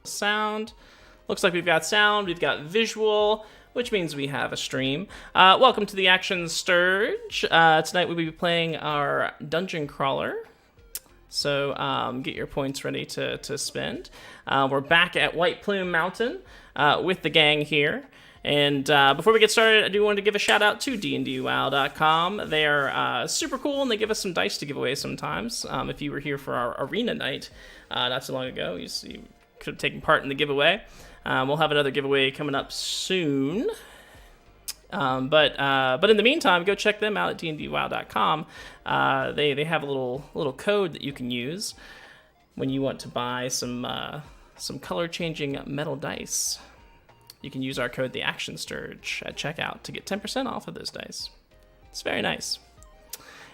sound. Looks like we've got sound, we've got visual, which means we have a stream. Welcome to the Action Sturge. Tonight we'll be playing our Dungeon Crawler. So get your points ready to spend. We're back at White Plume Mountain with the gang here. And before we get started, I do want to give a shout out to dndwow.com. They are super cool, and they give us some dice to give away sometimes. If you were here for our arena night not too long ago, you could have taken part in the giveaway. We'll have another giveaway coming up soon. But in the meantime, go check them out at dndwow.com. They have a little code that you can use when you want to buy some color changing metal dice. You can use our code theactionsturge at checkout to get 10% off of those dice. It's very nice.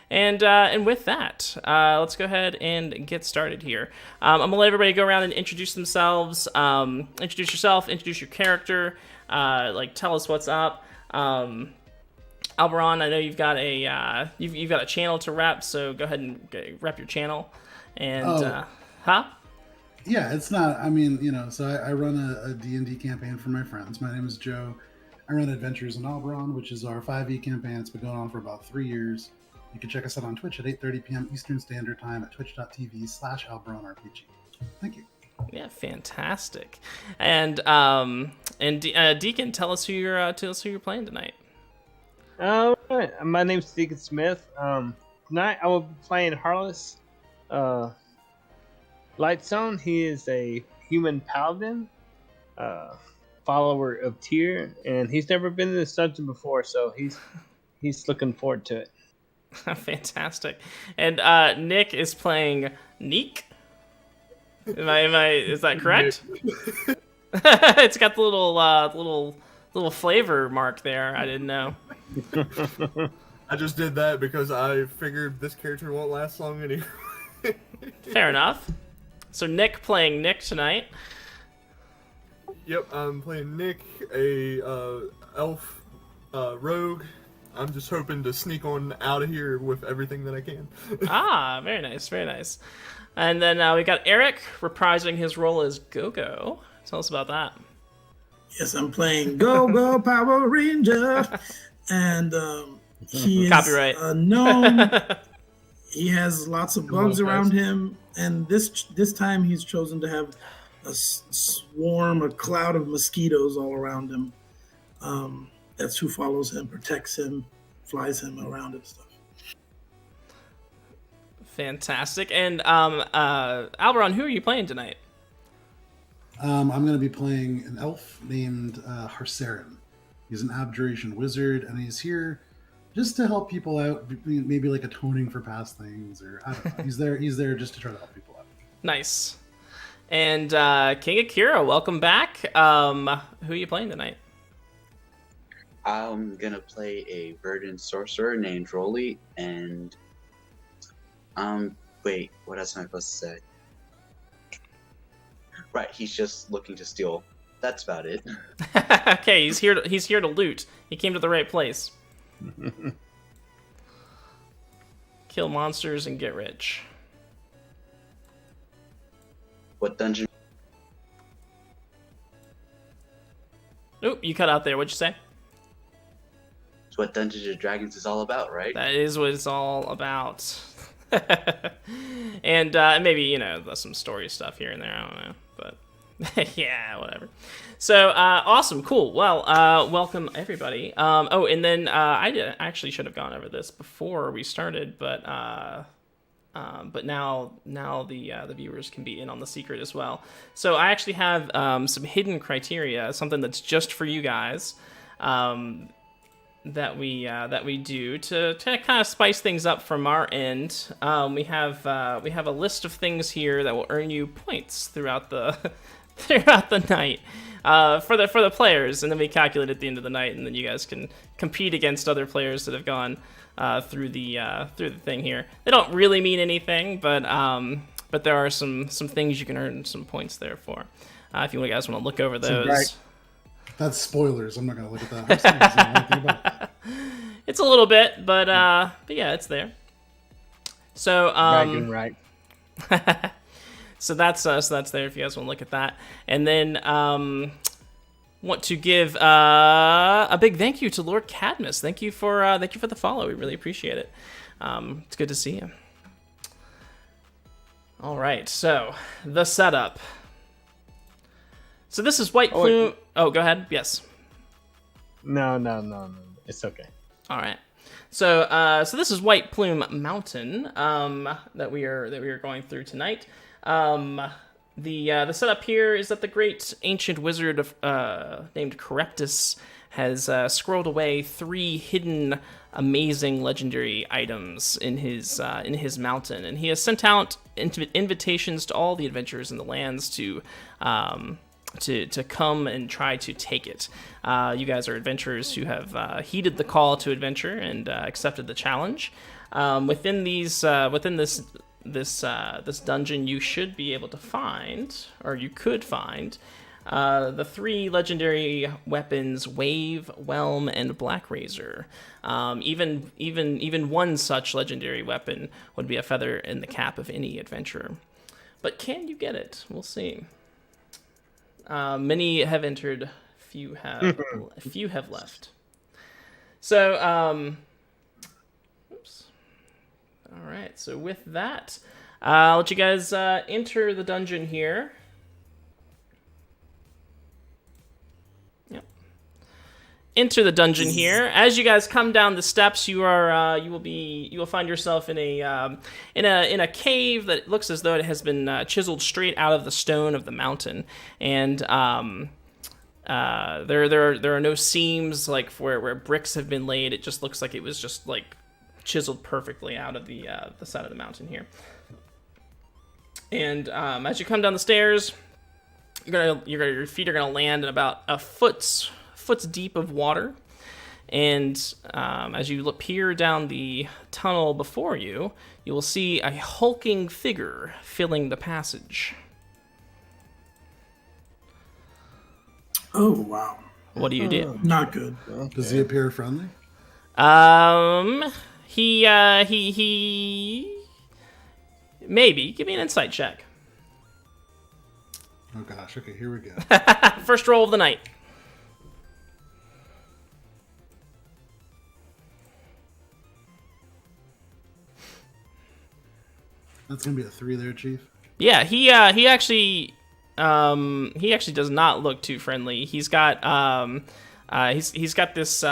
And with that, let's go ahead and get started here. I'm gonna let everybody go around and introduce themselves. Introduce yourself. Introduce your character. Tell us what's up. Alberon, I know you've got a channel to rep, so go ahead and rep your channel. And Yeah, it's not. I mean, so I run a D&D campaign for my friends. My name is Joe. I run Adventures in Alberon, which is our 5e campaign. It's been going on for about 3 years. You can check us out on Twitch at 8:30 p.m. Eastern Standard Time at twitch.tv/AlberonRPG. Thank you. Yeah, fantastic. And Deacon, tell us who you're playing tonight. All right, my name's Deacon Smith. Tonight I will be playing Harless Lightstone. He is a human paladin, follower of Tyr, and he's never been in this dungeon before, so he's looking forward to it. Fantastic. And Nick is playing Neek. Is that correct? It's got the little flavor mark there. I didn't know. I just did that because I figured this character won't last long anyway. Fair enough. So Nick playing Nick tonight. Yep, I'm playing Nick, a elf rogue. I'm just hoping to sneak on out of here with everything that I can. Very nice, very nice. And then we got Eric reprising his role as Go-Go. Tell us about that. Yes, I'm playing Go-Go Power Ranger, and he is Copyright. a gnome. He has lots of bugs around him, and this time he's chosen to have a cloud of mosquitoes all around him. That's who follows him, protects him, flies him around and stuff. Fantastic. And Alberon, who are you playing tonight? I'm going to be playing an elf named Harsarin. He's an abjuration wizard, and he's here just to help people out, maybe like atoning for past things, or I don't know. He's there just to try to help people out. Nice. And King Akira, welcome back. Who are you playing tonight? I'm gonna play a verdant sorcerer named Rolly, and wait, what else am I supposed to say? Right, he's just looking to steal. That's about it. Okay, he's here to loot. He came to the right place. Kill monsters and get rich. What dungeon? Oh, you cut out there. What'd you say? It's what Dungeons and Dragons is all about, right? That is what it's all about. And maybe, some story stuff here and there. I don't know. But yeah, whatever. So, awesome. Cool. Well, welcome, everybody. And then I actually should have gone over this before we started, but now the viewers can be in on the secret as well. So I actually have some hidden criteria, something that's just for you guys. That we do to kind of spice things up from our end. We have a list of things here that will earn you points throughout the night for the players, and then we calculate at the end of the night, and then you guys can compete against other players that have gone through the thing here. They don't really mean anything, but there are some things you can earn some points there for. If you guys want to look over those. That's spoilers. I'm not going to look at that. It's a little bit, but yeah, it's there. So, Right. So that's there if you guys want to look at that. And then want to give a big thank you to Lord Cadmus. Thank you for the follow. We really appreciate it. It's good to see you. All right, so the setup. So this is White Plume. Oh, go ahead. Yes. No. It's okay. All right. So this is White Plume Mountain that we are going through tonight. The setup here is that the great ancient wizard named Corruptus has squirreled away 3 hidden, amazing legendary items in his mountain, and he has sent out invitations to all the adventurers in the lands to come and try to take it. You guys are adventurers who have heeded the call to adventure and accepted the challenge. Within this dungeon, you should be able to find, or you could find, the 3 legendary weapons: Wave, Whelm, and Black Razor. Even one such legendary weapon would be a feather in the cap of any adventurer. But can you get it? We'll see. Many have entered, few have left. So, oops. All right. So with that, I'll let you guys enter the dungeon here. Yep. Enter the dungeon here. As you guys come down the steps, you will find yourself in a cave that looks as though it has been chiseled straight out of the stone of the mountain, and there are no seams like where bricks have been laid. It just looks like it was just like chiseled perfectly out of the side of the mountain here. And as you come down the stairs, your feet are gonna land in about a foot's deep of water. And as you peer down the tunnel before you, you will see a hulking figure filling the passage. Oh, wow. What do you do? Not good. Does he appear friendly? He maybe. Give me an insight check. Oh gosh. Okay, here we go. First roll of the night. That's gonna be a 3 there, Chief. Yeah, he actually does not look too friendly. He's got he's got this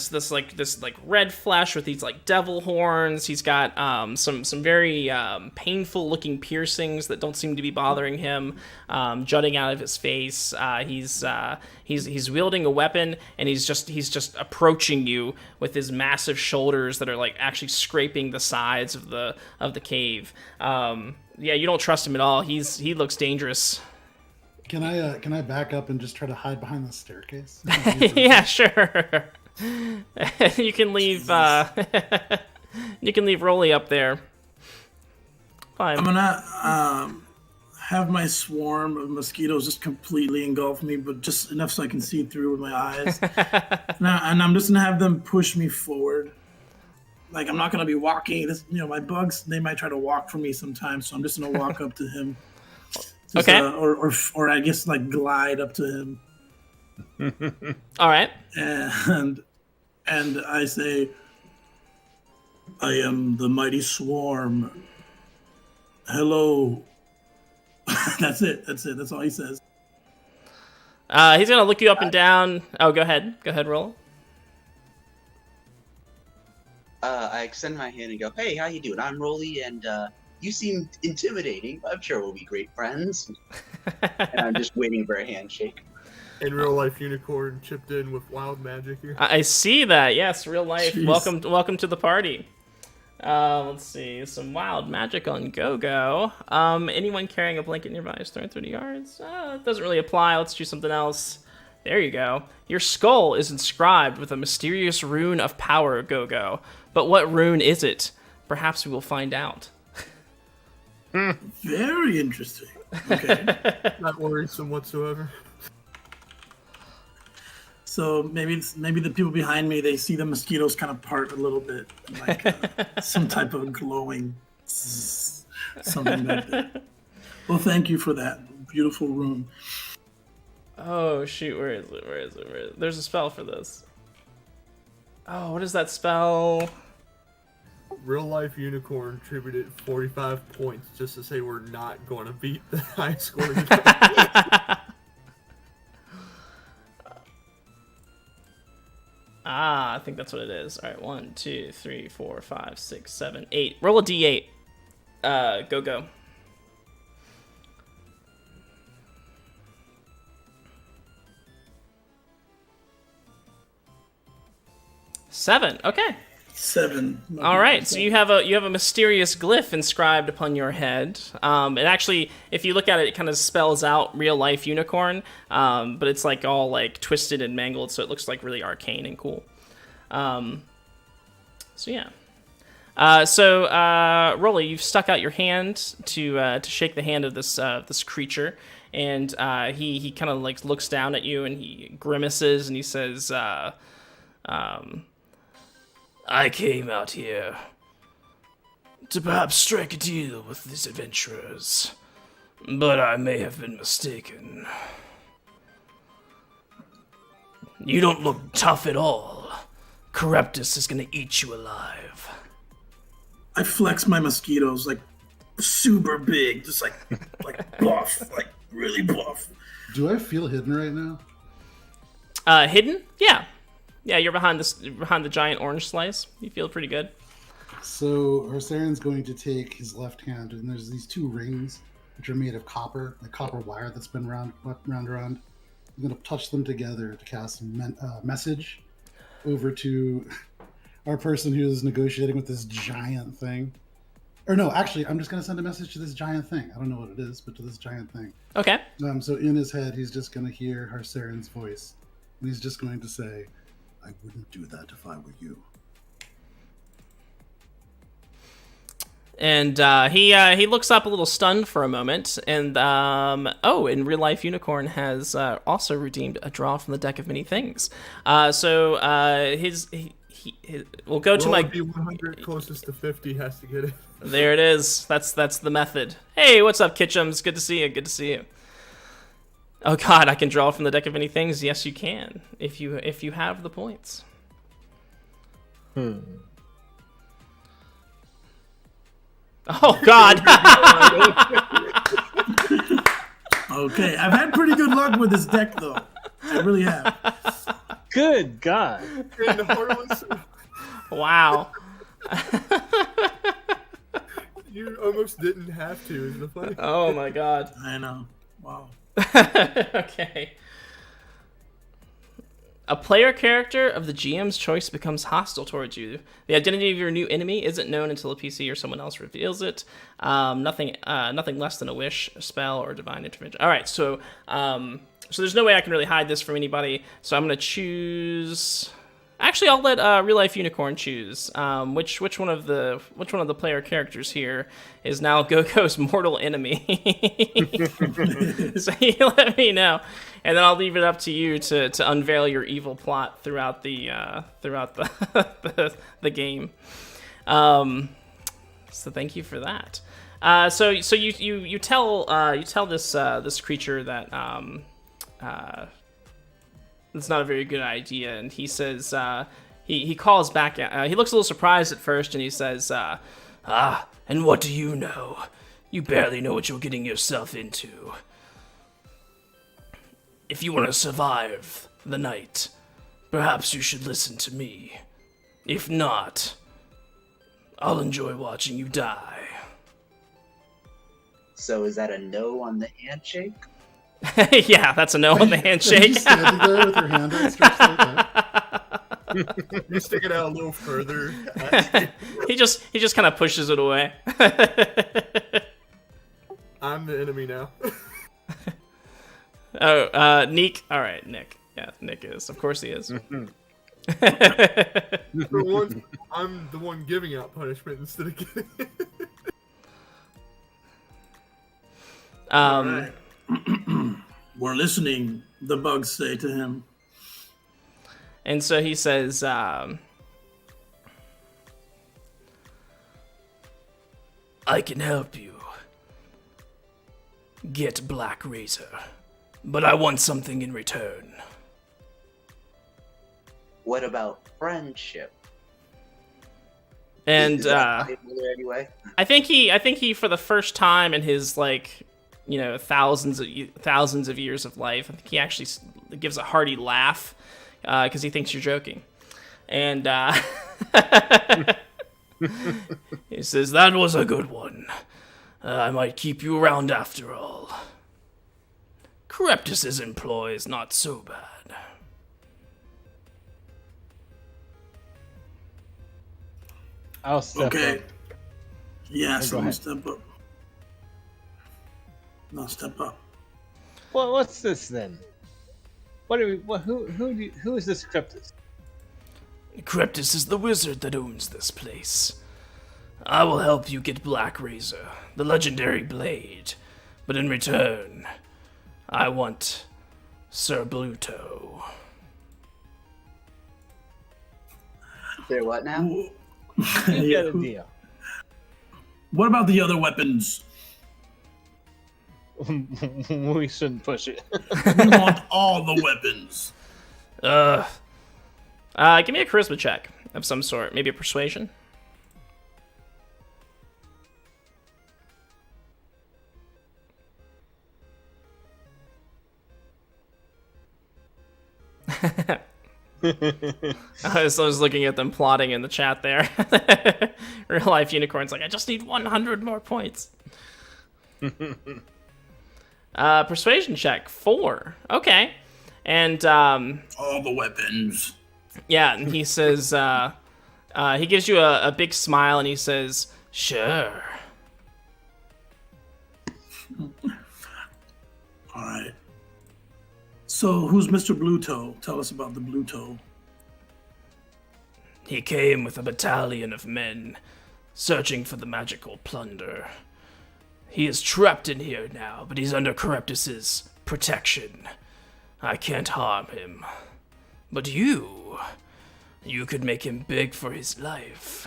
this red flesh with these like devil horns. He's got some very painful looking piercings that don't seem to be bothering him, jutting out of his face. He's wielding a weapon, and he's just approaching you with his massive shoulders that are like actually scraping the sides of the cave. Yeah, you don't trust him at all. He looks dangerous. Can I back up and just try to hide behind the staircase? Yeah, sure. You can leave Rolly up there. Fine. I'm gonna have my swarm of mosquitoes just completely engulf me, but just enough so I can see through with my eyes. And I'm just gonna have them push me forward. Like, I'm not gonna be walking. My bugs, they might try to walk for me sometimes, so I'm just gonna walk up to him. Just, okay. Or I guess like glide up to him. All right. And I say, I am the mighty swarm. Hello. That's it. That's all he says. He's gonna look you up and down. Oh, go ahead, roll. I extend my hand and go, "Hey, how you doing? I'm Rolly, and you seem intimidating. But I'm sure we'll be great friends." And I'm just waiting for a handshake. In real life, unicorn chipped in with wild magic here. I see that. Yes, real life. Jeez. Welcome to the party. Let's see. Some wild magic on go-go. Anyone carrying a blanket nearby is thrown 30 yards. It doesn't really apply. Let's do something else. There you go. Your skull is inscribed with a mysterious rune of power, go-go. But what rune is it? Perhaps we will find out. Very interesting. Okay. Not worrisome whatsoever. So maybe the people behind me, they see the mosquitoes kind of part a little bit, like some type of glowing. Something like that. Well, thank you for that beautiful rune. Oh shoot, where is it? Where is it? There's a spell for this. Oh, what is that spell? Real life unicorn attributed 45 points just to say we're not going to beat the high score. I think that's what it is. All right, 1, 2, 3, 4, 5, 6, 7, 8. Roll a d8. Go. Seven. Okay. 7. All right. So you have a mysterious glyph inscribed upon your head. It actually, if you look at it, it kind of spells out real life unicorn. But it's like all like twisted and mangled, so it looks like really arcane and cool. So yeah. Rolly, you've stuck out your hand to shake the hand of this creature, and he kind of like looks down at you and he grimaces and he says, I came out here to perhaps strike a deal with these adventurers, but I may have been mistaken. You don't look tough at all. Corruptus is gonna eat you alive. I flex my mosquitoes like super big, just like buff, like really buff. Do I feel hidden right now? Hidden? Yeah. Yeah, you're behind the giant orange slice. You feel pretty good. So Arsaren's going to take his left hand, and there's these two rings, which are made of copper, like copper wire that's been round around. I'm going to touch them together to cast a message over to our person who is negotiating with this giant thing. Or no, actually, I'm just going to send a message to this giant thing. I don't know what it is, but to this giant thing. Okay. So in his head, he's just going to hear Arsaren's voice, and he's just going to say, I wouldn't do that if I were you. And he looks up a little stunned for a moment, and in real life, Unicorn has also redeemed a draw from the deck of many things. We'll go to my 100 closest to 50 has to get it. There it is. That's the method. Hey, what's up, Kitchums? Good to see you. Good to see you. Oh God, I can draw from the deck of many things. Yes, you can, if you have the points. Oh God. Okay, I've had pretty good luck with this deck, though. I really have. Good God. And the Heartless, Wow. you almost didn't have to, is the funny. Oh my God. I know. Wow. Okay. A player character of the GM's choice becomes hostile towards you. The identity of your new enemy isn't known until a PC or someone else reveals it. Nothing less than a wish, a spell, or divine intervention. All right, so there's no way I can really hide this from anybody. So I'm gonna choose. Actually, I'll let Real Life Unicorn choose. Which one of the player characters here is now Goko's mortal enemy? So you let me know, and then I'll leave it up to you to unveil your evil plot throughout the the game. So thank you for that. So you tell this creature that it's not a very good idea, and he says he calls back. He looks a little surprised at first, and he says, and what do you know? You barely know what you're getting yourself into. If you want to survive the night, perhaps you should listen to me. If not, I'll enjoy watching you die. So is that a no on the handshake? Yeah, that's a no on the handshake. You standing there with your hand outstretched like that? You stick it out a little further. He just kind of pushes it away. I'm the enemy now. Oh, Neek. All right, Nick. Yeah, Nick is. Of course he is. For once, I'm the one giving out punishment instead of getting it. Right. We're listening, the bugs say to him. And so he says, I can help you. get Black Razor, but I want something in return. What about friendship? And Is that valuable anyway? I think he for the first time in his thousands of years of life, I think he actually gives a hearty laugh because he thinks you're joking, and he says, "That was a good one. I might keep you around after all. Cryptus's employ is not so bad." I'll step Okay. up. Yes, Go I'm ahead. step up. No, step up. Well, what's this then? What are we? Who is this Cryptus? Cryptus is the wizard that owns this place. I will help you get Black Razor, the legendary blade, but in return, I want Sir Bluto. Say what now? You Yeah. got a deal. What about the other weapons? We shouldn't push it. We want all the weapons. Give me a charisma check of some sort, maybe a persuasion. I was looking at them plotting in the chat there. Real life unicorn's like, I just need 100 more points. Persuasion check 4. Okay, and All the weapons. yeah, and he says he gives you a big smile and he says, "Sure." All right. So, who's Mr. Bluto? Tell us about the Bluto. He came with a battalion of men, searching for the magical plunder. He is trapped in here now, but he's under Cryptus's protection. I can't harm him. But you could make him beg for his life.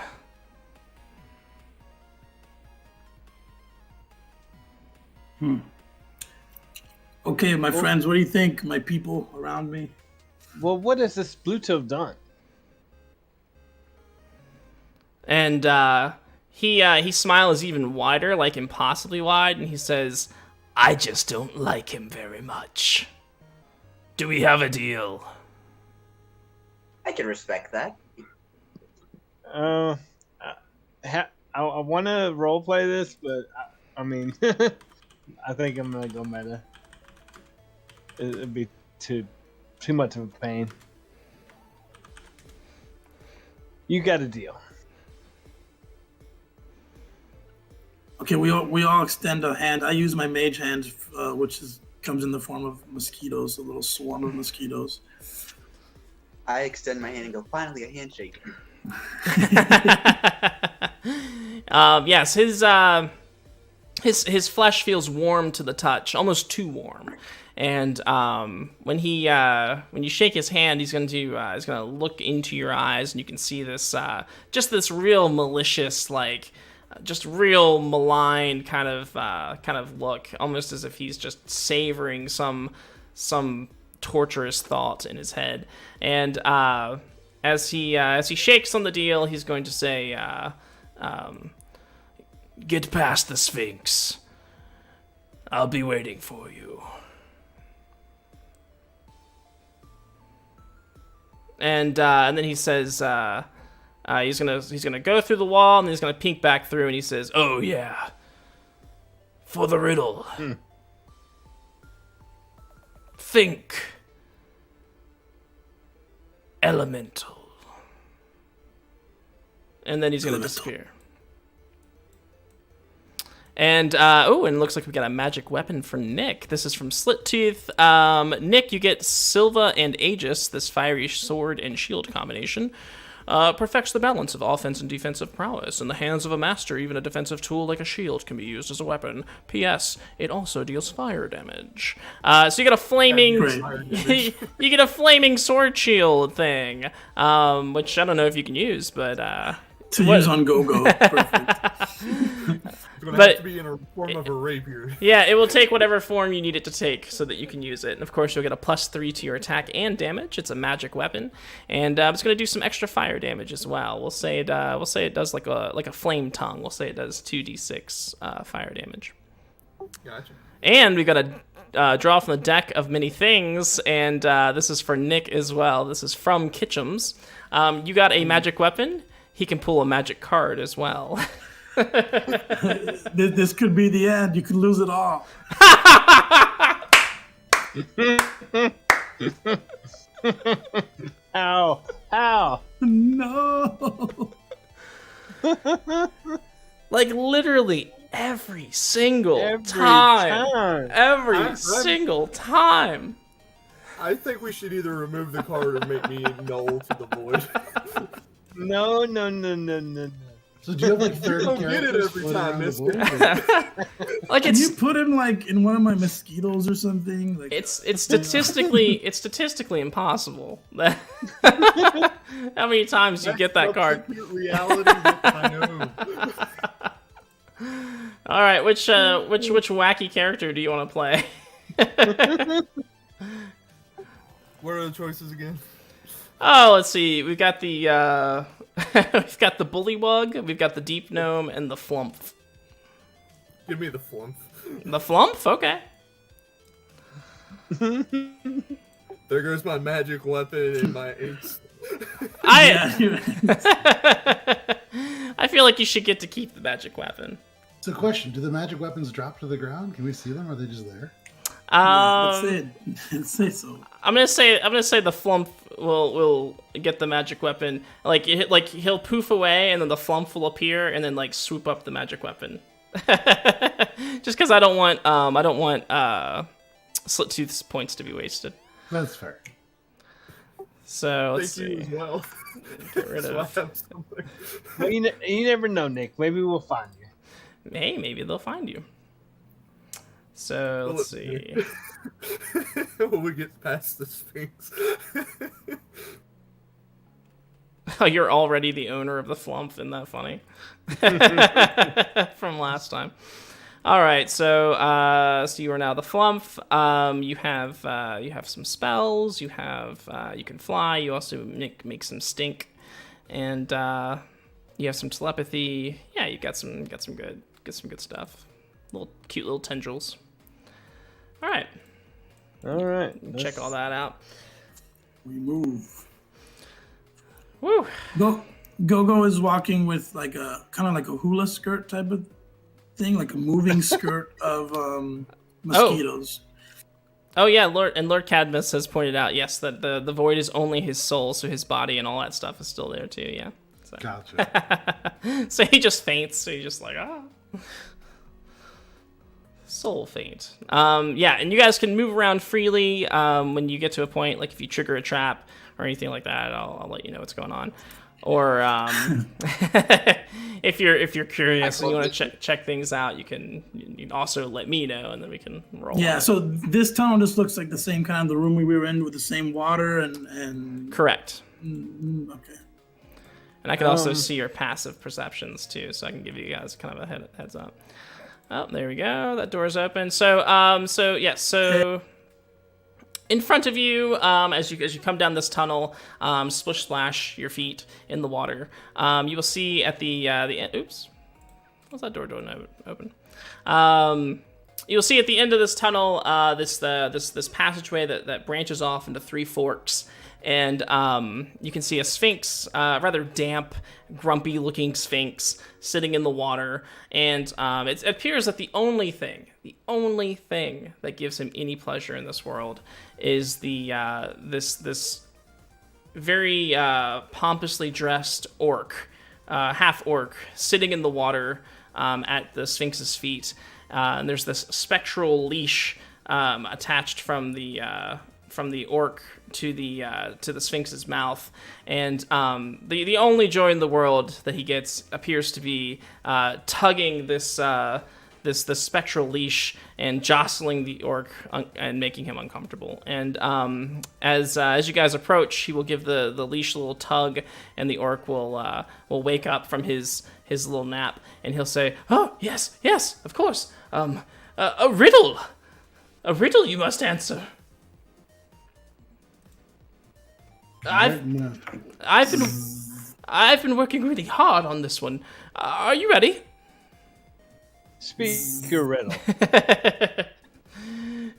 Okay, my friends, what do you think? My people around me? Well, what has this Bluto done? And he smiles even wider, like impossibly wide, and he says, "I just don't like him very much. Do we have a deal?" I can respect that. I want to roleplay this, but I mean, I think I'm gonna go meta. It'd be too much of a pain. You got a deal. Okay, we all extend a hand. I use my mage hand, which comes in the form of mosquitoes, a little swarm of mosquitoes. I extend my hand and go, finally a handshake. Yes, his flesh feels warm to the touch, almost too warm. And when you shake his hand, he's gonna look into your eyes, and you can see this just this real malicious, just real malign kind of look, almost as if he's just savoring some torturous thought in his head. And as he shakes on the deal, he's going to say, "Get past the Sphinx. I'll be waiting for you." And then he says, he's gonna go through the wall, and then he's gonna peek back through, and he says, "Oh yeah, for the riddle. Think elemental." And then he's gonna disappear. And and it looks like we got a magic weapon for Nick. This is from Slit Tooth. Nick, you get Silva and Aegis, this fiery sword and shield combination. Perfects the balance of offense and defensive prowess. In the hands of a master, even a defensive tool like a shield can be used as a weapon. P.S. It also deals fire damage. So you get a flaming, you get a flaming sword shield thing, which I don't know if you can use, but To use on Go-Go. Perfect. gonna But- have to be in a form of a rapier. Yeah, it will take whatever form you need it to take so that you can use it. And of course, you'll get a +3 to your attack and damage. It's a magic weapon, and it's going to do some extra fire damage as well. We'll say it does like a flame tongue. We'll say it does 2d6 fire damage. Gotcha. And we got a draw from the deck of many things, and this is for Nick as well. This is from Kitchums. You got a magic weapon. He can pull a magic card as well. This could be the end. You could lose it all. Ow. No. Like literally every single Every time. time. Every single time. I think we should either remove the card or make me null to the void. No. So do you have like 30 Don't get it characters every floating time, around the mister. board? Like Can you it's put him like in one of my mosquitoes or something? Like it's statistically impossible. How many times you get that card? Substitute reality with my own. All right, which wacky character do you want to play? What are the choices again? Oh, let's see. We've got the we've got the bullywug, we've got the deep gnome, and the flump. Give me the flump. The flump? Okay. There goes my magic weapon and my ace. I feel like you should get to keep the magic weapon. So question, do the magic weapons drop to the ground? Can we see them? Or are they just there? That's it. Say so. I'm gonna say the flump will get the magic weapon. Like he'll poof away, and then the flump will appear, and then like swoop up the magic weapon. Just because I don't want Slit Tooth's points to be wasted. That's fair. So let's Thank you see. as well. Get rid So I of. have something. Well, you never know, Nick. Maybe we'll find you. Hey, maybe they'll find you. So let's see. When we get past the Sphinx. Oh, you're already the owner of the flump. Isn't that funny? From last time. All right, so you are now the flump. You have some spells. You can fly. You also make some stink, and you have some telepathy. Yeah, you got some good stuff. Cute little tendrils. All right, check all that out. We move. Woo! Go is walking with like a kind of like a hula skirt type of thing, like a moving skirt of mosquitoes. Oh yeah, Lord Cadmus has pointed out, yes, that the void is only his soul, so his body and all that stuff is still there too. Yeah. So. Gotcha. So he just faints. So he's just like soul faint. Yeah, and you guys can move around freely when you get to a point, like if you trigger a trap or anything like that. I'll let you know what's going on. Or if you're curious and you want to check things out, you can also let me know, and then we can roll. Yeah. on it. So this tunnel just looks like the same kind of the room we were in with the same water and. Correct. Okay. And I can also see your passive perceptions too, so I can give you guys kind of a heads up. Oh, there we go. That door's open. So in front of you, as you come down this tunnel, splish splash your feet in the water. You will see at the end. Oops, what's that door open? You'll see at the end of this tunnel, this passageway that branches off into three forks. And you can see a sphinx, rather damp, grumpy-looking sphinx sitting in the water. And it appears that the only thing that gives him any pleasure in this world is this very pompously dressed orc, half orc, sitting in the water at the sphinx's feet. And there's this spectral leash attached from the orc to the sphinx's mouth, and the only joy in the world that he gets appears to be tugging this this spectral leash and jostling the orc and making him uncomfortable. And as you guys approach, he will give the leash a little tug, and the orc will wake up from his little nap, and he'll say, "Oh, yes, of course. A riddle you must answer." I've been working really hard on this one. Are you ready? Speak your riddle.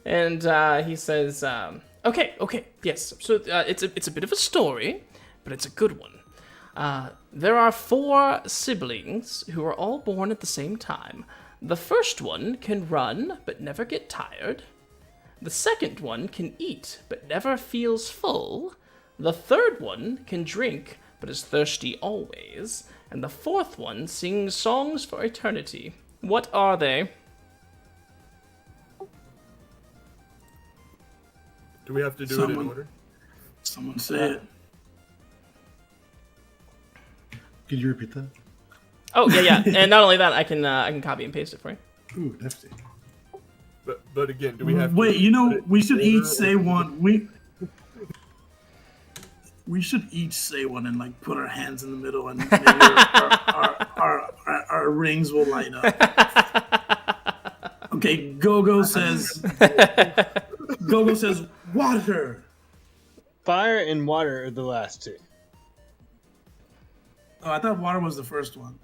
And he says, "Okay, yes. So it's a bit of a story, but it's a good one. There are 4 siblings who are all born at the same time. The first one can run but never get tired. The second one can eat but never feels full. The third one can drink but is thirsty always. And the fourth one sings songs for eternity. What are they?" Do we have to do it in order? Someone say it. Could you repeat that? Oh, yeah. And not only that, I can copy and paste it for you. Ooh, nifty. But again, do we have to... Wait, we should each say one. We should each say one and like put our hands in the middle, and maybe our rings will light up. Okay, Gogo says water. Fire and water are the last 2. Oh, I thought water was the first one.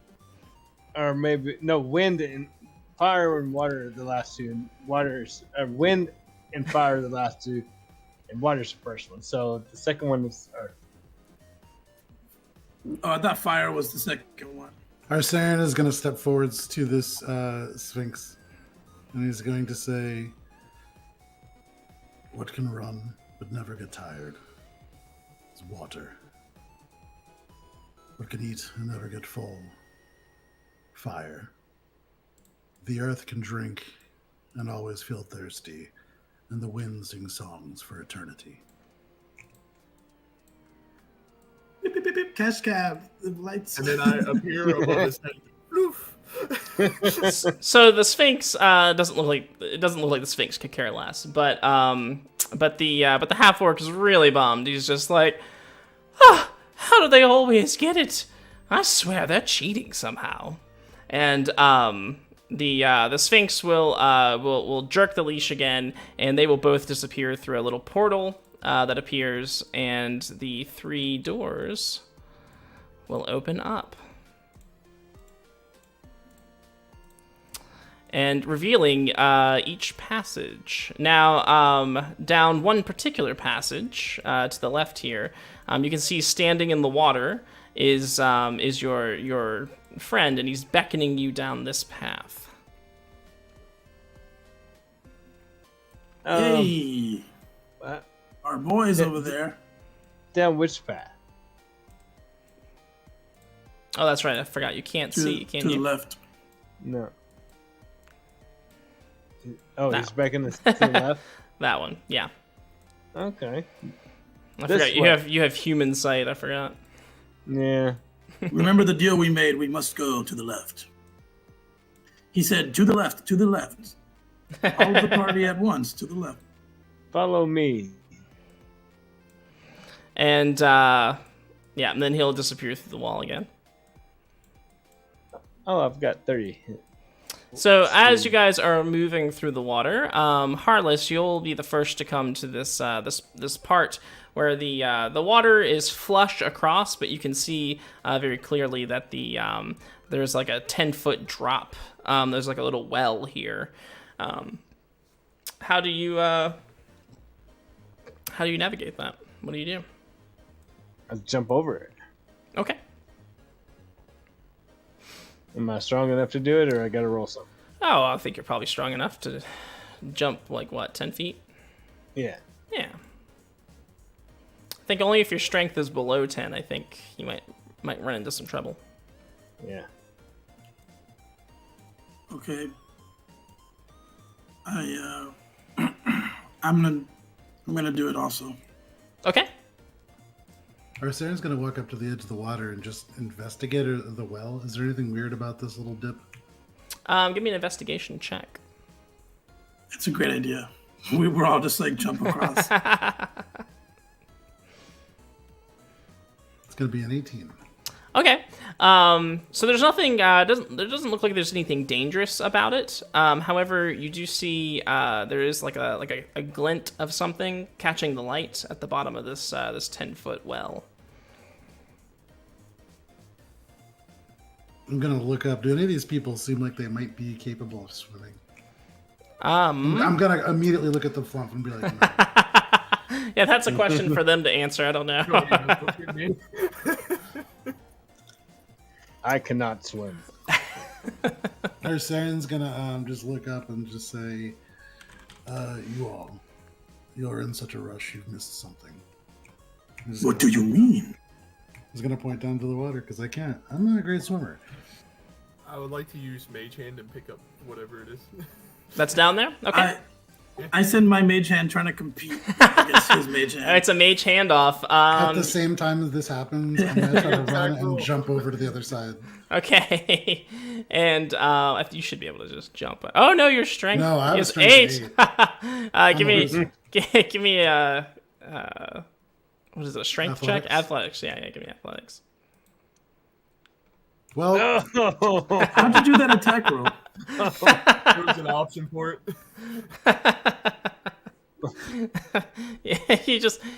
Or maybe no, wind and fire and water are the last 2, and wind and fire are the last 2, and water's the first one. So the second one is earth. Oh, I thought fire was the second one. Arsarian is going to step forwards to this Sphinx, and he's going to say, "What can run but never get tired? It's water. What can eat and never get full? Fire. The earth can drink and always feel thirsty, and the wind sings songs for eternity." Beep, beep, beep, beep. Cash cab. The lights. And then I appear above his head. Ploof. So the Sphinx doesn't look like the Sphinx could care less, but the half orc is really bummed. He's just like, how do they always get it? I swear they're cheating somehow. And the Sphinx will jerk the leash again, and they will both disappear through a little portal that appears, and the 3 doors will open up. And revealing each passage. Now, down one particular passage to the left here, you can see standing in the water is your friend, and he's beckoning you down this path. Hey, What? our boy's over there. Down which path? Oh, that's right. I forgot. You can't see, can to you? the left. No. Oh, No. he's back in the to the left. That one. Yeah. Okay. I This forgot. way. You have human sight. I forgot. Yeah. Remember the deal we made? We must go to the left. He said, "To the left, to the left." All of the party at once, to the left. Follow me. And and then he'll disappear through the wall again. Oh, I've got 30. So as you guys are moving through the water, Heartless, you'll be the first to come to this this part where the water is flush across, but you can see very clearly that there's like a 10-foot drop. There's like a little well here. How do you navigate that? What do you do? I'll jump over it. Okay. Am I strong enough to do it, or I gotta roll something? Oh, I think you're probably strong enough to jump, like, what, 10 feet? Yeah. Yeah. I think only if your strength is below 10, I think you might run into some trouble. Yeah. Okay. I'm gonna do it also. Okay. Arsarian's going to walk up to the edge of the water and just investigate the well. Is there anything weird about this little dip? Give me an investigation check. It's a great idea. We were all just like jump across. It's going to be an 18. Okay. So there's nothing. There doesn't look like there's anything dangerous about it. However, you do see there is like a glint of something catching the light at the bottom of this 10-foot well. I'm going to look up. Do any of these people seem like they might be capable of swimming? I'm going to immediately look at the flump and be like, no. Yeah, that's a question for them to answer. I don't know. I cannot swim. Arsaren's gonna just look up and just say, you're in such a rush, you've missed something. What do you mean? He's gonna point down to the water because I can't. I'm not a great swimmer. I would like to use Mage Hand and pick up whatever it is. That's down there? Okay. I send my mage hand trying to compete against his mage hand. It's a mage handoff. At the same time as this happens, I'm gonna try to run and jump over to the other side. Okay. And you should be able to just jump. Oh no, your strength No, I have is strength 8. Give me a what is it? A strength check? Athletics. Yeah, give me athletics. Well, How'd you do that attack roll? There was an option for it. Yeah,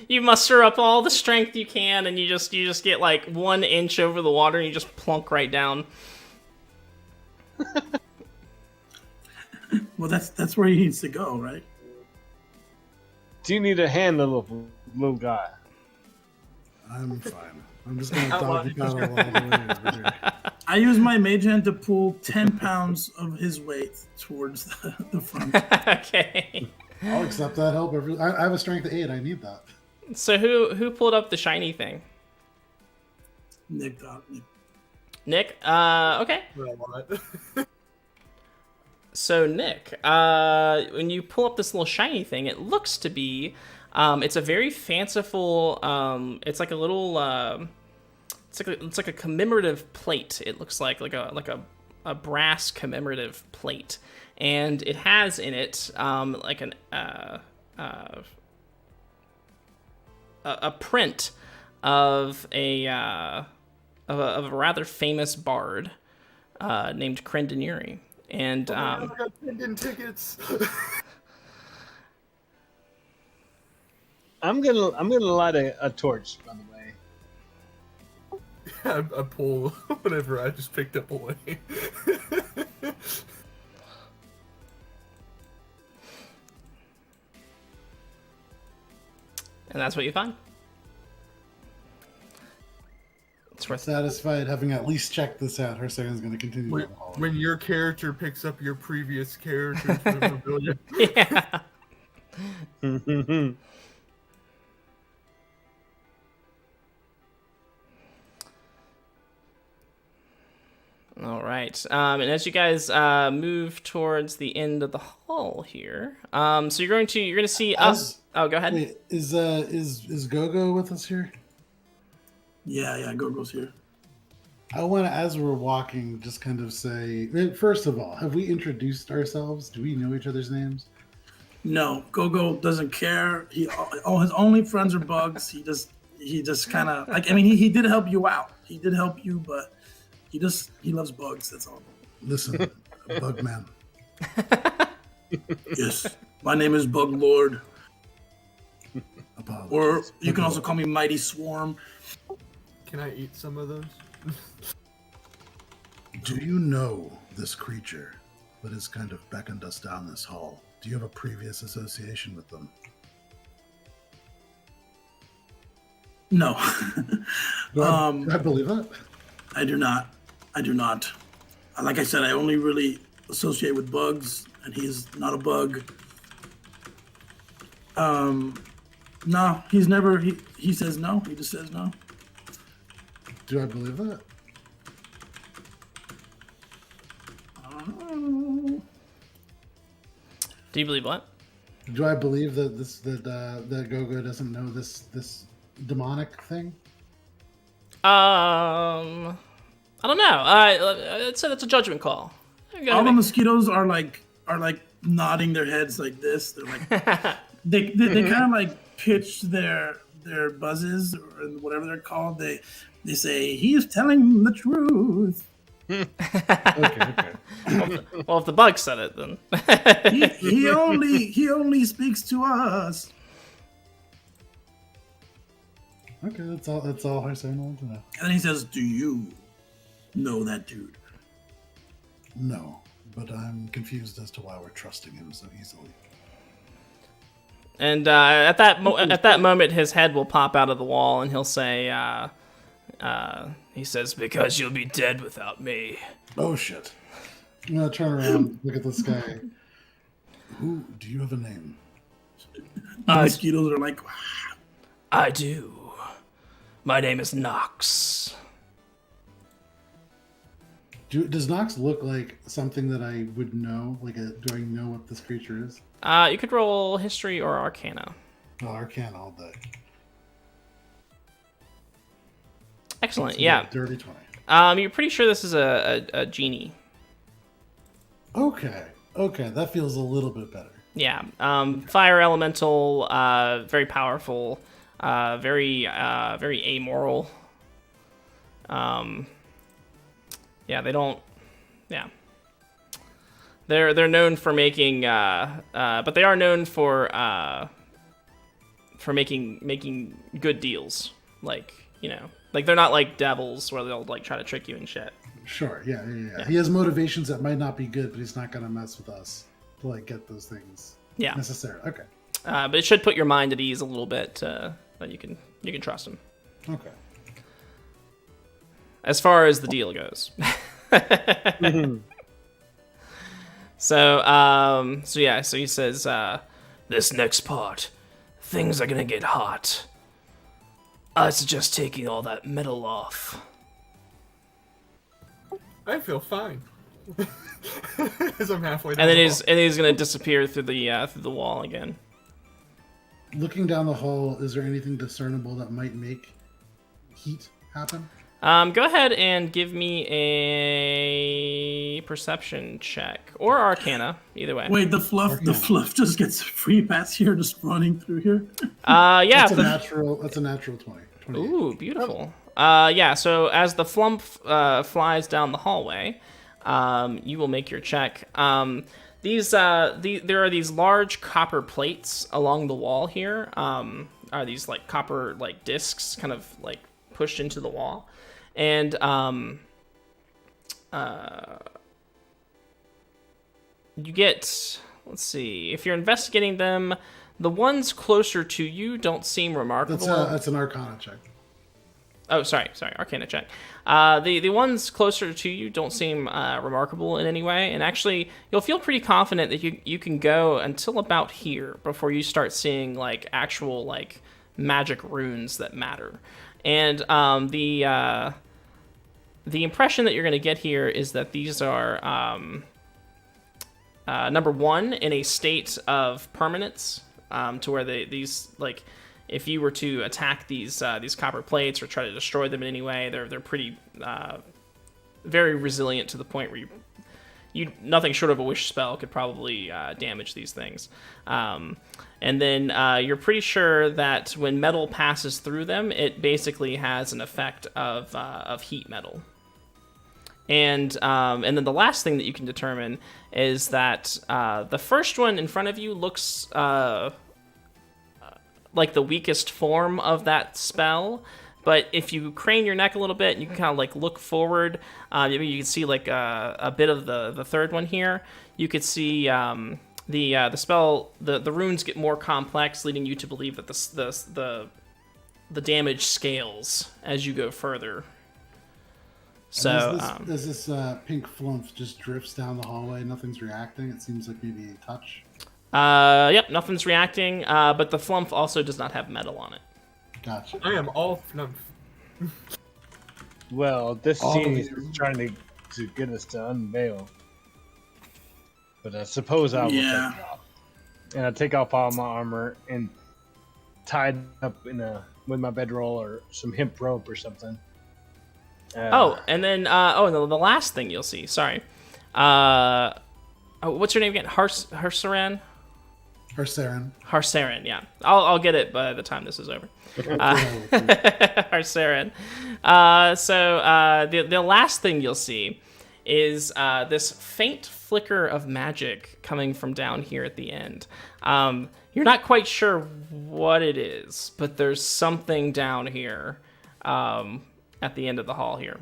you muster up all the strength you can, and you just get like 1 inch over the water, and you just plunk right down. Well, that's where he needs to go, right? Do you need a hand, little guy? I'm fine. I'm just gonna doggy paddle all the way over here. I use my mage hand to pull 10 pounds of his weight towards the front. Okay. I'll accept that help. I have a strength of 8. I need that. So who pulled up the shiny thing? Nick got me. Nick? Okay. So Nick, when you pull up this little shiny thing, it looks to be, it's a very fanciful, it's like a little, it's like a commemorative plate. It looks like a brass commemorative plate, and it has in it like a print of a rather famous bard named Krendinuri. And I got pendant tickets. I'm gonna light a torch, by the way. I pull whatever I just picked up away. And that's what you find. It's worth Satisfied having at least checked this out. Her second's going to continue. When your character picks up your previous character's memorabilia. Yeah. All right. And as you guys move towards the end of the hall here, so you're going to see us. Oh, go ahead. Wait, is Gogo with us here? Yeah, Gogo's here. I want to, as we're walking, just kind of say, first of all, have we introduced ourselves? Do we know each other's names? No, Gogo doesn't care. All his only friends are bugs. He just kind of like. I mean, he did help you out. He did help you, but he loves bugs. That's all. Listen, Bug Man. Yes, my name is Bug Lord. Apologies. Or you can also call me Mighty Swarm. Can I eat some of those? Do you know this creature that has kind of beckoned us down this hall? Do you have a previous association with them? No. Do I believe that? I do not. Like I said, I only really associate with bugs, and he's not a bug. No, he's never. He says no. He just says no. Do I believe that? Do you believe what? Do I believe that that Gogo doesn't know this demonic thing? I don't know. I'd say that's a judgment call. All the mosquitoes are like nodding their heads like this. They're like they kind of like pitch their buzzes or whatever they're called. They say he is telling the truth. Okay. Well, if the bug said it, then he only speaks to us. Okay, that's all Harsan wanted to know. And then he says, "Do you know that dude?" No, but I'm confused as to why we're trusting him so easily. And at that moment, his head will pop out of the wall, and he'll say, he says, "Because you'll be dead without me." Oh shit! I'm gonna turn around, look at this guy. Who? Do you have a name? The mosquitoes are like, I do. My name is Nox. Does Nox look like something that I would know? Do I know what this creature is? You could roll history or arcana. Oh, Arcana all day. Excellent. Yeah. Dirty 20. You're pretty sure this is a genie. Okay, that feels a little bit better. Yeah. Fire elemental, very powerful, very amoral. Yeah, they don't. Yeah. They're known for making, but they are known for making good deals. Like, like they're not like devils where they'll like try to trick you and shit. Sure, yeah. He has motivations that might not be good, but he's not gonna mess with us to like get those things. Yeah. Necessarily. Okay. But it should put your mind at ease a little bit that you can trust him. Okay. As far as the deal goes. So he says, this next part, things are gonna get hot. I suggest taking all that metal off. I feel fine. As I'm halfway down. And then he's gonna disappear through the wall again. Looking down the hall, is there anything discernible that might make heat happen? Go ahead and give me a perception check or arcana, either way. wait, the fluff just gets a free pass here, just running through here. Yeah. That's a natural 20. 28. Ooh, beautiful. Yeah. So as the flump flies down the hallway, you will make your check. There are these large copper plates along the wall here. Are these like copper like discs, kind of like pushed into the wall, and you get. Let's see. If you're investigating them, the ones closer to you don't seem remarkable. That's an Arcana check. Oh, sorry, Arcana check. The ones closer to you don't seem remarkable in any way, and actually, you'll feel pretty confident that you can go until about here before you start seeing like actual like magic runes that matter. And the impression that you're going to get here is that these are number one in a state of permanence, to where these like. If you were to attack these copper plates or try to destroy them in any way, they're pretty very resilient to the point where you nothing short of a wish spell could probably damage these things. And then you're pretty sure that when metal passes through them, it basically has an effect of heat metal. And then the last thing that you can determine is that the first one in front of you looks like the weakest form of that spell, but if you crane your neck a little bit and you can kind of like look forward, maybe you can see like a bit of the third one here. You could see the spell, the runes get more complex, leading you to believe that the damage scales as you go further. So as this pink flump just drifts down the hallway, nothing's reacting. It seems like maybe a touch. Yep, nothing's reacting, but the flump also does not have metal on it. Gotcha. I am all flump. Well, this All scene of is you. trying to get us to unveil. But I suppose I will take it off. And I take off all my armor and tie it up with my bedroll or some hemp rope or something. And then the last thing you'll see, sorry. What's your name again? Harsaran? Harsaran. Yeah. I'll get it by the time this is over. Harsaran. So the last thing you'll see is this faint flicker of magic coming from down here at the end. You're not quite sure what it is, but there's something down here at the end of the hall here.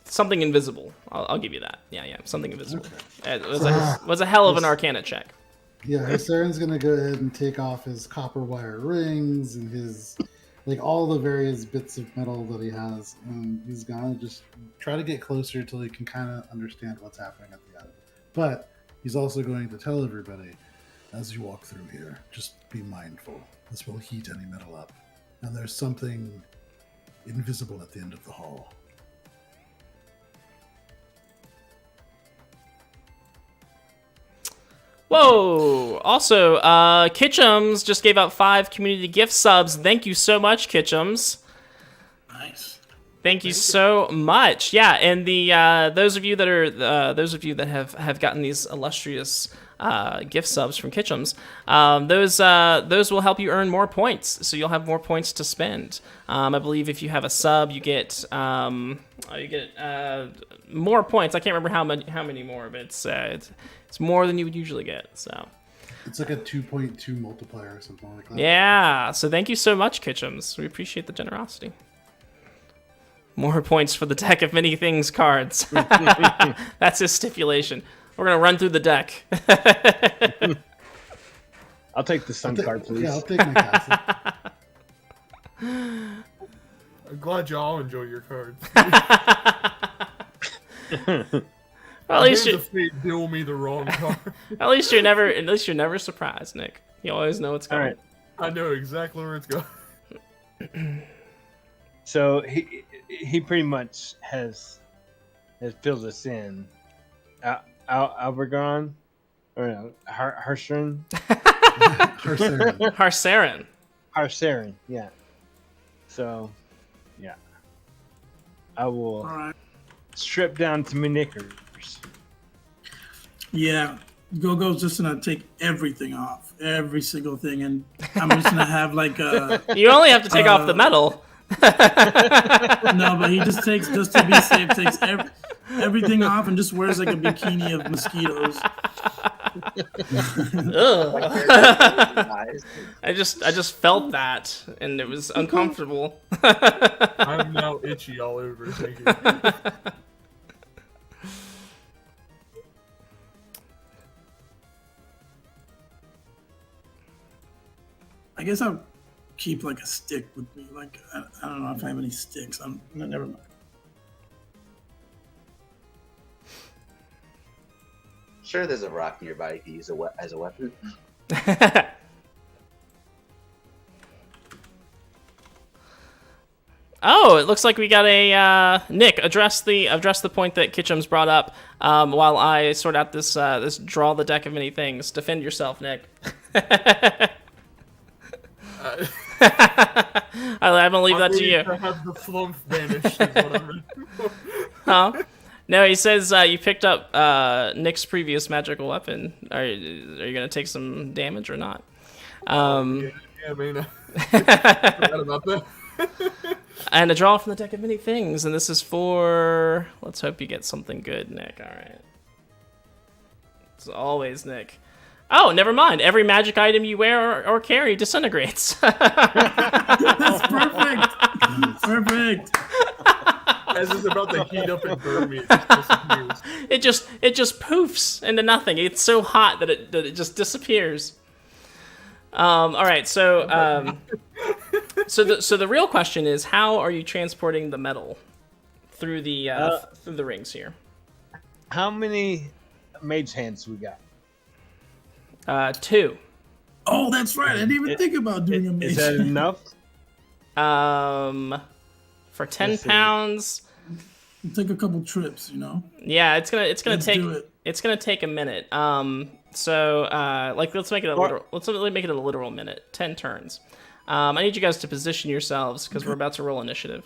Something invisible. I'll give you that. Yeah, something invisible. Okay. It was a hell of an Arcana check. Yeah, Harsaran's gonna go ahead and take off his copper wire rings and his all the various bits of metal that he has, and he's gonna just try to get closer till he can kind of understand what's happening at the end. But he's also going to tell everybody, as you walk through here, just be mindful. This will heat any metal up, and there's something invisible at the end of the hall. Whoa! Also, Kitchums just gave out 5 community gift subs. Thank you so much, Kitchums. Nice. Thank you so much. Yeah, and the those of you that have gotten these illustrious gift subs from Kitchums, those will help you earn more points. So you'll have more points to spend. I believe if you have a sub, you get more points. I can't remember how many more, but it's more than you would usually get. So it's like a 2.2 multiplier or something like that. Yeah. So thank you so much, Kitchums. We appreciate the generosity. More points for the deck of many things cards. That's his stipulation. We're gonna run through the deck. I'll take the sun card, please. Yeah, I'll take my castle. I'm glad y'all enjoy your cards. Well, at least the fate deal me the wrong card. At least you're never surprised, Nick. You always know what's coming. All right. I know exactly where it's going. So he pretty much has filled us in. Albergon? Or no, Harsaran? Harsaran, yeah. So, yeah. I will strip down to my knickers. Yeah. Gogo's just gonna take everything off. Every single thing, and I'm just gonna have like a... You only have to take off the metal. No, but he just takes, just to be safe, takes everything off and just wears like a bikini of mosquitoes. I just felt that, and it was uncomfortable. I'm now itchy all over. Thank you. I guess I'll keep like a stick with me. Like I don't know if I have any sticks. Never mind. Sure, there's a rock nearby you can use as a weapon. Oh, it looks like we got a Nick. Address the point that Kitchums brought up while I sort out this draw the deck of many things. Defend yourself, Nick. I'm gonna leave that to you. To have the flump vanished is what I'm ready for. Huh? No, he says you picked up Nick's previous magical weapon. Are you gonna take some damage or not? Yeah, I mean, I forgot about that. And a draw from the deck of many things, and this is for... Let's hope you get something good, Nick. All right. It's always Nick. Oh, never mind. Every magic item you wear or carry disintegrates. That's perfect. Perfect. As it's about to heat up and burn me, it just disappears. It just poofs into nothing. It's so hot that it just disappears. All right, so so the real question is, how are you transporting the metal through the rings here? How many mage hands we got? 2. Oh, that's right. I didn't even think about doing a mage. Is that enough? For 10 pounds. Take a couple trips, you know. Yeah, it's gonna Let's take do it. It's gonna take a minute. So let's make it a literal. Let's make it a literal minute. 10 turns. I need you guys to position yourselves because we're about to roll initiative.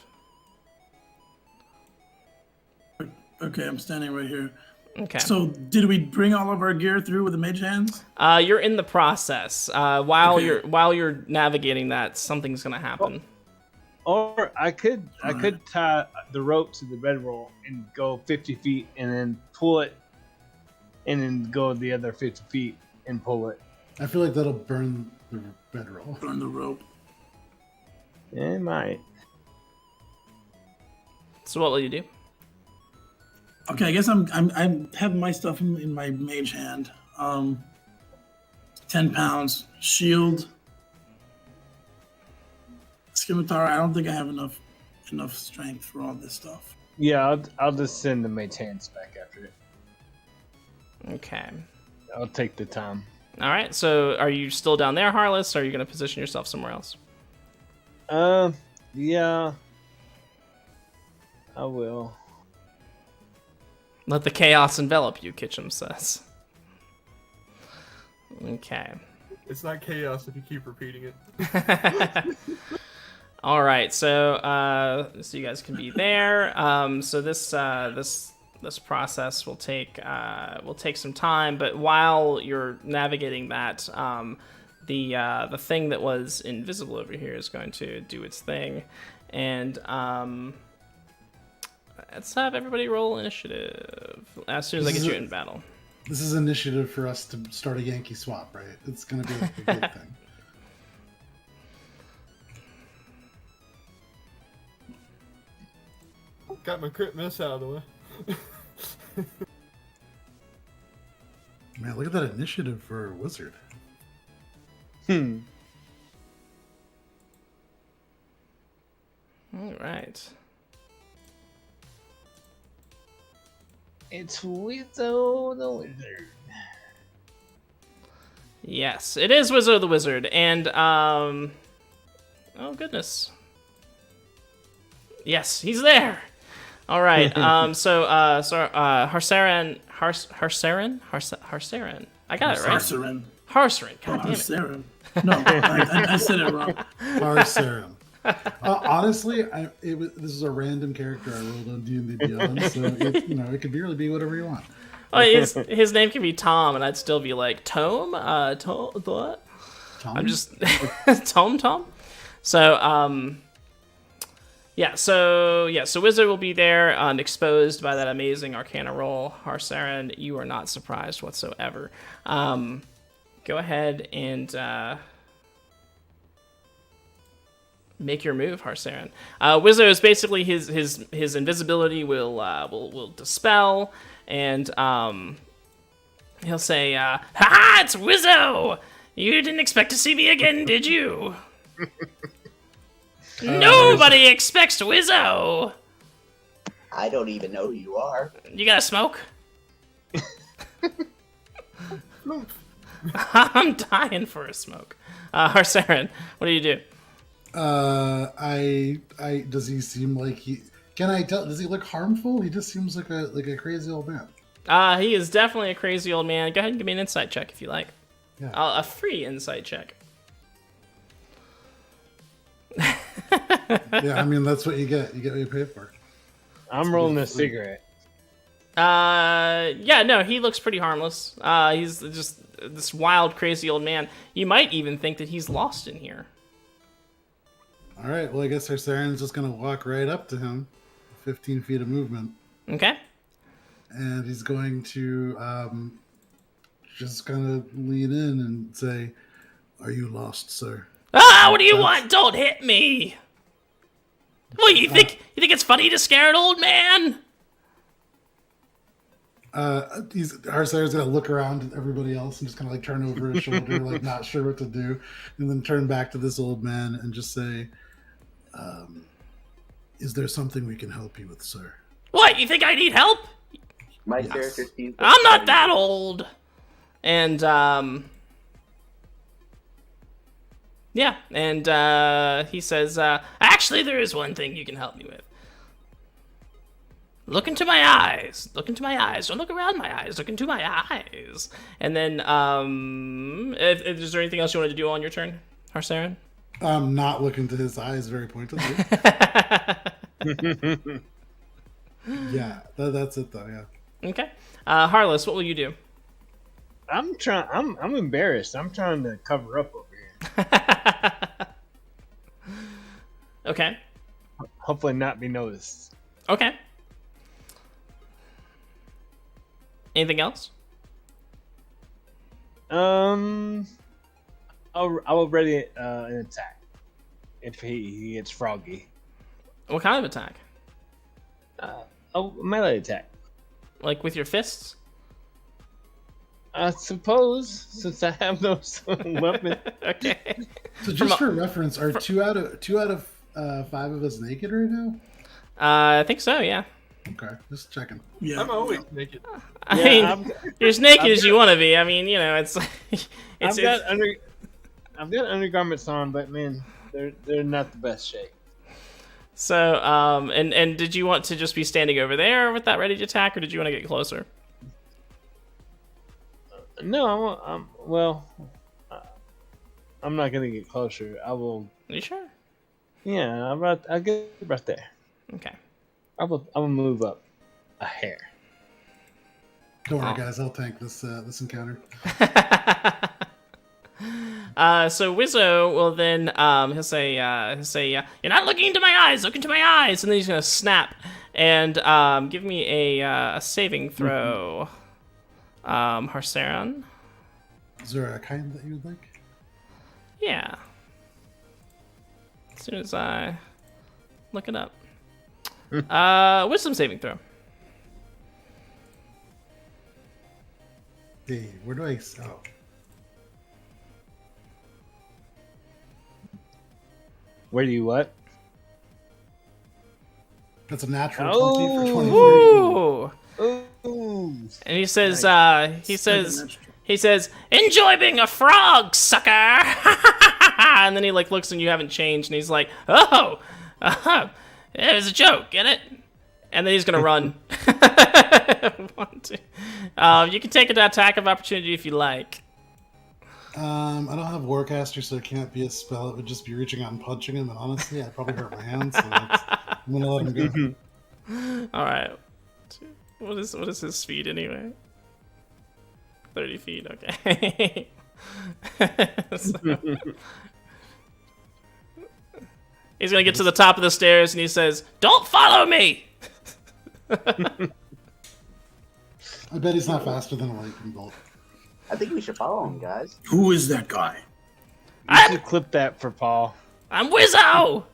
Okay, I'm standing right here. Okay. So, did we bring all of our gear through with the mage hands? You're in the process. While Okay. you're navigating that, something's gonna happen. Or I could tie the rope to the bedroll and go 50 feet and then pull it, and then go the other 50 feet and pull it. I feel like that'll burn the bedroll. Burn the rope. It might. So what will you do? Okay, I guess I'm having my stuff in my mage hand. 10 pounds shield. Scimitar. I don't think I have enough strength for all this stuff. Yeah, I'll just send the mage hands back after it. Okay. I'll take the time. All right. So are you still down there, Harless, or are you gonna position yourself somewhere else? Yeah. I will. Let the chaos envelop you, Kitchum says. Okay. It's not chaos if you keep repeating it. All right, so you guys can be there. So this process will take some time, but while you're navigating that, the thing that was invisible over here is going to do its thing, and let's have everybody roll initiative as soon as I get you in battle. This is initiative for us to start a Yankee swap, right? It's going to be like a good thing. Got my crit miss out of the way. Man, look at that initiative for a wizard. All right. It's Wizzo the Wizard. Yes, it is Wizzo the Wizard, and oh goodness. Yes, he's there. All right. Harsaran. I got it right. Harsaran. God damn it. Harsaran. No, I said it wrong. Harsaran. Honestly, this is a random character I rolled on D&D Beyond, so it could really be whatever you want. Well, his name could be Tom, and I'd still be like Tome. What? Tom? I'm just Tom. So So Wizard will be there, exposed by that amazing Arcana roll. Harsaran, you are not surprised whatsoever. Go ahead and make your move, Harsaran. Wizard is basically his invisibility will dispel, and he'll say, "Ha ha! It's Wizzo! You didn't expect to see me again, did you?" Nobody expects Wizzo! I don't even know who you are. You got a smoke? I'm dying for a smoke. Harsaran, what do you do? Does he seem like can I tell, does he look harmful? He just seems like a crazy old man. He is definitely a crazy old man. Go ahead and give me an insight check if you like. Yeah. A free insight check. Yeah, I mean, that's what you get. You get what you pay for. I'm rolling a cigarette. Yeah, no, he looks pretty harmless. He's just this wild, crazy old man. You might even think that he's lost in here. All right, well, I guess Harsaran's just going to walk right up to him, 15 feet of movement. Okay. And he's going to just kind of lean in and say, "Are you lost, sir?" What do you want? Don't hit me! What, you think it's funny to scare an old man? Harsaran's gonna look around at everybody else and just kind of like turn over his shoulder, like not sure what to do, and then turn back to this old man and just say, "Is there something we can help you with, sir?" What, you think I need help? My character seems. I'm not that old. And yeah, and he says, actually, there is one thing you can help me with. Look into my eyes. Look into my eyes. Don't look around my eyes. Look into my eyes. And then, is there anything else you wanted to do on your turn, Harsaran? Not look into his eyes very pointedly. Yeah, that's it though. Yeah. Okay. Harless, what will you do? I'm embarrassed. I'm trying to cover up over here. Okay. Hopefully not be noticed. Okay. Anything else? I will ready an attack if he gets froggy. What kind of attack? A melee attack. Like with your fists? I suppose, since I have no weapon. Okay. So just for reference, are two out of 5 of us naked right now? I think so, yeah. Okay, just checking. Yeah. I'm always naked. I Yeah, mean, you're as naked as you want to be. I mean, you know, it's I've got undergarments on, but man, they're not the best shape. So, and did you want to just be standing over there with that ready to attack, or did you want to get closer? No, I'm not gonna get closer. I will. Are you sure? Yeah, I'll get right there. Okay. I will move up a hair. Don't worry, guys. I'll tank this encounter. So Wizzo will then he'll say you're not looking into my eyes. Look into my eyes, and then he's gonna snap and give me a saving throw. Harsaran. Is there a kind that you would like? Yeah. As soon as I look it up. Wisdom saving throw. Hey, where do I? Oh, Where do you what? that's a natural Oh. 20 for 23. Ooh. Ooh. And he says, he says, enjoy being a frog, sucker. And then he like looks and you haven't changed, and he's like, oh, it was a joke, get it? And then he's gonna run. 1, 2. You can take an attack of opportunity if you like. I don't have Warcaster, so it can't be a spell. It would just be reaching out and punching him, and honestly, I'd probably hurt my hands. So I'm gonna let him go. All right. What is his speed anyway? 30 feet. Okay. So- he's gonna get to the top of the stairs and he says, "Don't follow me." I bet he's not faster than a lightning bolt. I think we should follow him, guys. Who is that guy? You should clip that for Paul. I'm Wizzo.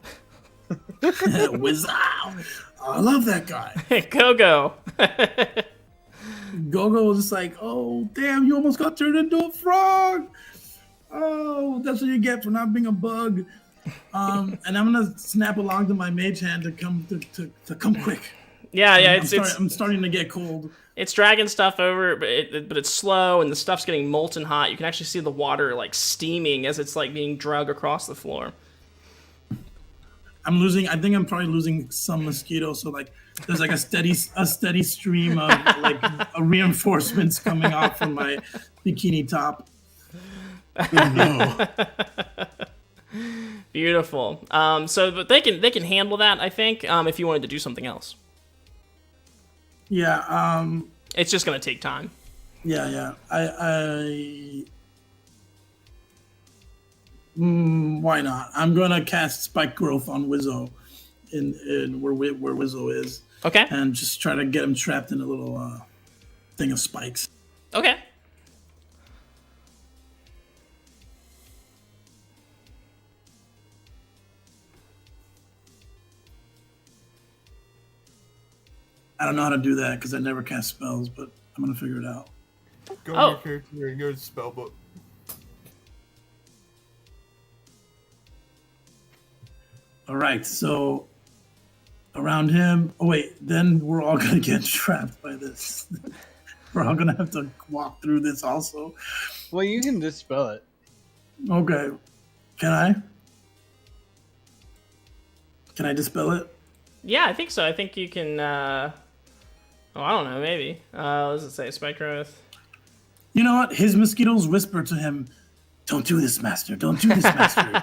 Wizzo. I love that guy. Go. Gogo was just like, oh, damn, you almost got turned into a frog. Oh, that's what you get for not being a bug. And I'm going to snap along to my mage hand to come to come quick. Yeah. I'm starting to get cold. It's dragging stuff over, but it's slow, and the stuff's getting molten hot. You can actually see the water like steaming as it's like being dragged across the floor. I think I'm probably losing some mosquitoes. So like, there's like a steady stream of like reinforcements coming off from my bikini top. Oh no! Beautiful. But they can handle that, I think. If you wanted to do something else, Yeah. it's just gonna take time. Yeah. Why not? I'm gonna cast Spike Growth on Wizzo, in where Wizzo is, Okay. and just try to get him trapped in a little thing of spikes. Okay. I don't know how to do that because I never cast spells, but I'm gonna figure it out. Go Oh. to your character and go to spellbook. All right, so around him. Oh wait, then we're all gonna get trapped by this. We're all gonna have to walk through this also. Well, you can dispel it. Okay, can I? Can I dispel it? Yeah, I think so. I think you can. I don't know. Maybe. What does it say? Spike growth. You know what? His mosquitoes whisper to him, "Don't do this, master. Don't do this, master.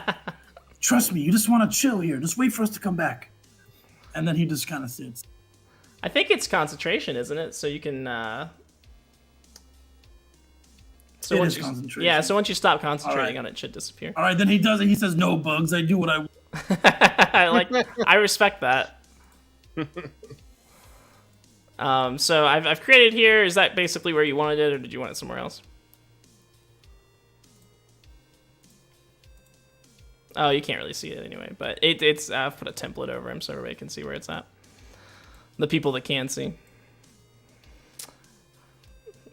Trust me. You just want to chill here. Just wait for us to come back." And then he just kind of sits. I think it's concentration, isn't it? So you can. So It once is you, concentration. yeah, so once you stop concentrating All on it, it should disappear. All right, then he does it. He says, "No bugs. I do what I." I respect that. So I've created here. Is that basically where you wanted it, or did you want it somewhere else? Oh, you can't really see it anyway, but it's I've put a template over him so everybody can see where it's at. The people that can see.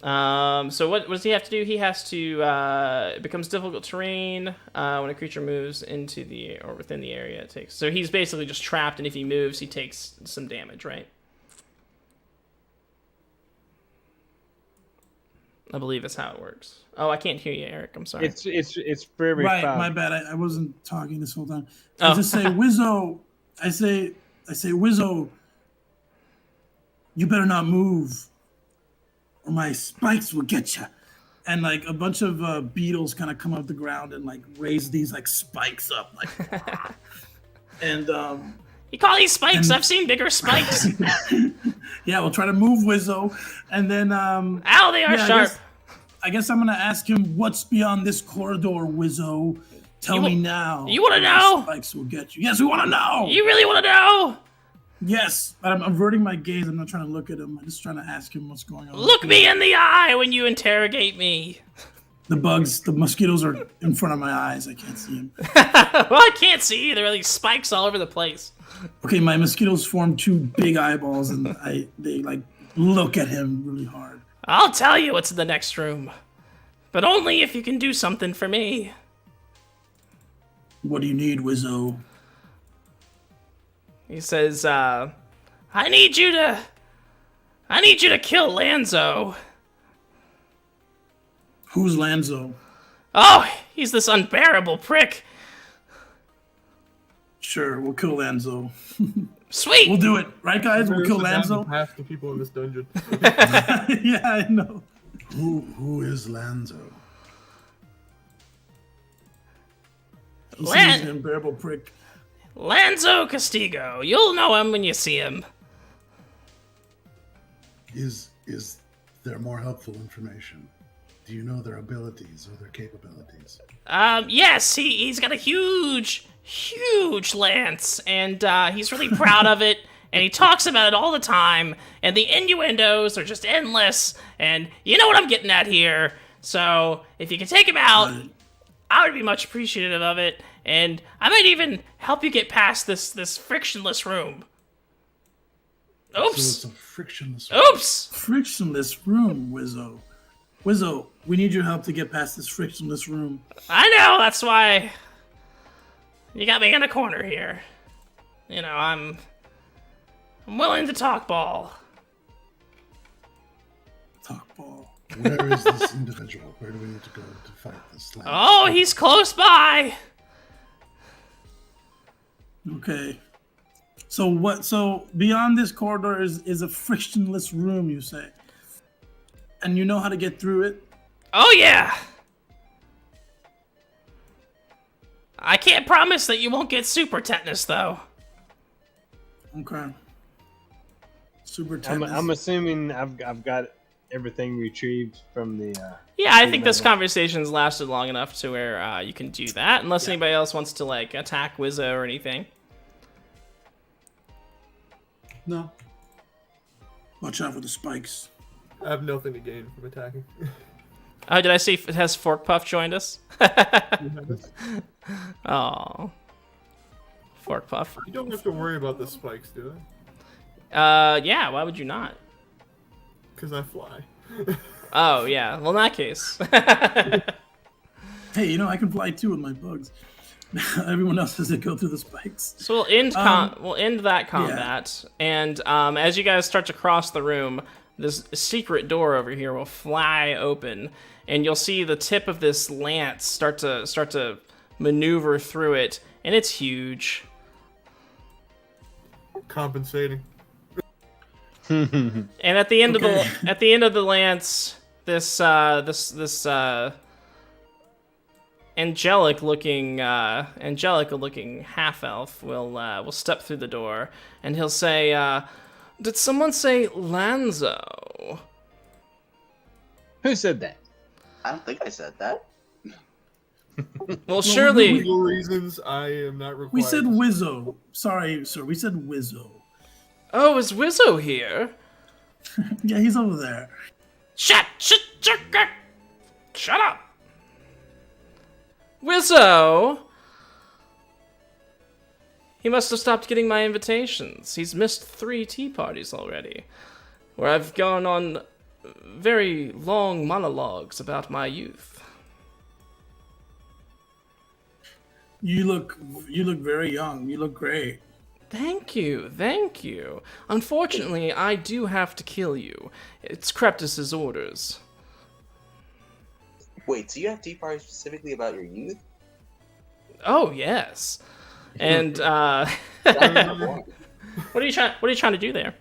So what does he have to do? He has to it becomes difficult terrain when a creature moves into the or within the area it takes. So he's basically just trapped, and if he moves, he takes some damage, right? I believe that's how it works. Oh, I can't hear you, Eric. I'm sorry. It's very Right, foul. my bad. I wasn't talking this whole time. Oh. I just say, Wizzo. I say, Wizzo. You better not move, or my spikes will get you. And like a bunch of beetles kind of come out the ground and like raise these like spikes up, like. And You call these spikes? I've seen bigger spikes. yeah, we'll try to move Wizzo, and then Ow, they are sharp. I guess I'm gonna ask him what's beyond this corridor, Wizzo. Tell me now. You want to or my know? Spikes will get you. Yes, we want to know. You really want to know? Yes, but I'm averting my gaze. I'm not trying to look at him. I'm just trying to ask him what's going on. Look me in the eye when you interrogate me. The mosquitoes are in front of my eyes. I can't see him. Well, I can't see. There are these spikes all over the place. Okay, my mosquitoes form two big eyeballs, and they like look at him really hard. I'll tell you what's in the next room, but only if you can do something for me. What do you need, Wizzo? He says, I need you to kill Lanzo. Who's Lanzo? Oh, he's this unbearable prick. Sure, we'll kill Lanzo. Sweet. We'll do it, right, guys? We'll kill Lanzo. Half the people in this dungeon. Yeah, I know. Who is Lanzo? He seems an unbearable prick. Lanzo Castigo. You'll know him when you see him. Is there more helpful information? Do you know their abilities or their capabilities? Yes, he's got a huge lance, and he's really proud of it, and he talks about it all the time, and the innuendos are just endless, and you know what I'm getting at here. So if you can take him out, I would be much appreciative of it, and I might even help you get past this frictionless room. Oops. So it's a frictionless. Oops. Frictionless room, Wizzo. Wizzo, we need your help to get past this frictionless room. I know, that's why you got me in a corner here. You know, I'm willing to talk ball. Talk ball. Where is this individual? Where do we need to go to fight this land? Oh, he's close by. Okay. So beyond this corridor is a frictionless room, you say? And you know how to get through it? Oh, yeah. I can't promise that you won't get super tetanus, though. Okay. Super tetanus. I'm assuming I've got everything retrieved from the. Yeah, I think this conversation's lasted long enough to where you can do that, unless anybody else wants to like attack Wizzo or anything. No. Watch out for the spikes. I have nothing to gain from attacking. Oh, did I see? Has Fork Puff joined us? Oh, Fork Puff. You don't have to worry about the spikes, do I? Yeah. Why would you not? Because I fly. Oh, yeah. Well, in that case. Hey, I can fly too with my bugs. Everyone else has to go through the spikes. So we'll end that combat, and as you guys start to cross the room, this secret door over here will fly open, and you'll see the tip of this lance start to maneuver through it, and it's huge. Compensating. And at the end of the lance, this angelic looking half elf will step through the door, and he'll say, Did someone say Lanzo? Who said that? I don't think I said that. Well, surely. Legal reasons, I am not required. We said Wizzo. Sorry, sir. We said Wizzo. Oh, is Wizzo here? Yeah, he's over there. Shut up! Wizzo! He must have stopped getting my invitations. He's missed 3 tea parties already, where I've gone on very long monologues about my youth. You look very young. You look great. Thank you. Unfortunately, I do have to kill you. It's Kreptus's orders. Wait, so you have tea parties specifically about your youth? Oh, yes. And, what are you trying to do there?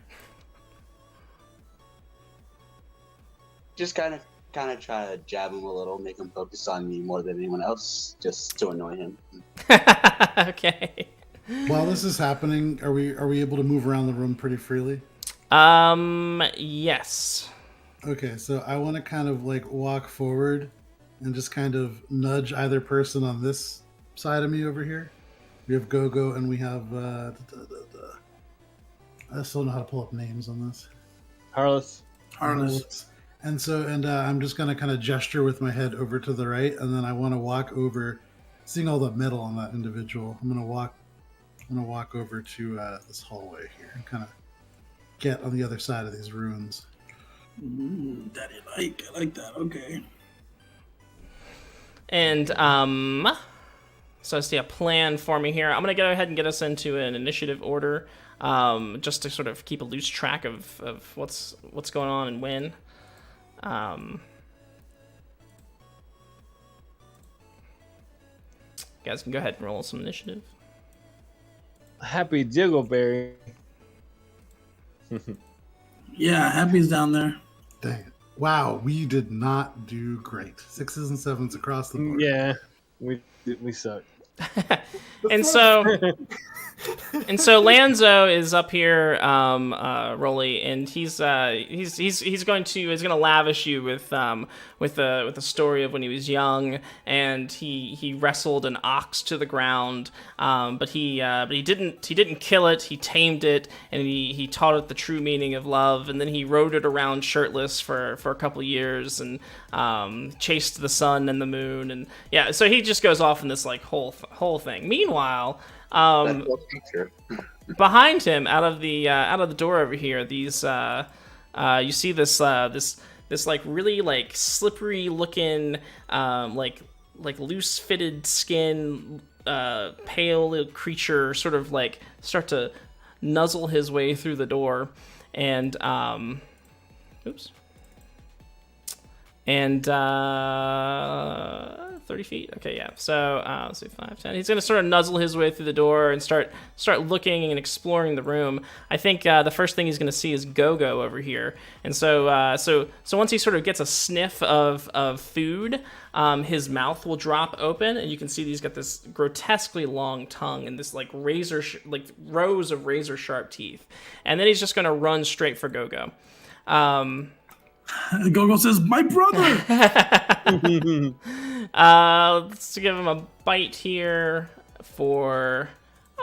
Just kind of try to jab him a little, make him focus on me more than anyone else, just to annoy him. Okay. While this is happening, are we able to move around the room pretty freely? Yes. Okay, so I want to kind of like walk forward and just kind of nudge either person on this side of me over here. We have Gogo and we have I still don't know how to pull up names on this. Harless. And so I'm just gonna kind of gesture with my head over to the right, and then I want to walk over, seeing all the metal on that individual. I'm gonna walk over to this hallway here and kind of get on the other side of these ruins. That I like that. Okay. And so I see a plan for me here. I'm gonna go ahead and get us into an initiative order, just to sort of keep a loose track of what's going on and when. You guys can go ahead and roll some initiative. Happy Diggleberry. Yeah, Happy's down there. Dang it! Wow, we did not do great. 6s and 7s across the board. Yeah, we suck. And so Lanzo is up here, Rolly, and he's gonna lavish you with a story of when he was young, and he wrestled an ox to the ground, but he didn't kill it. He tamed it, and he taught it the true meaning of love, and then he rode it around shirtless for a couple years, and chased the sun and the moon, and yeah. So he just goes off in this like whole thing. Meanwhile, behind him, out of the door over here, these you see this like really like slippery looking like loose fitted skin pale little creature sort of like start to nuzzle his way through the door, and oops. And 30 feet. Okay, yeah. So let's see, 5, 10. He's gonna sort of nuzzle his way through the door and start looking and exploring the room. I think the first thing he's gonna see is Gogo over here. And so once he sort of gets a sniff of food, his mouth will drop open, and you can see that he's got this grotesquely long tongue and this like rows of razor sharp teeth. And then he's just gonna run straight for Gogo. Gogo says, "My brother." Let's give him a bite here for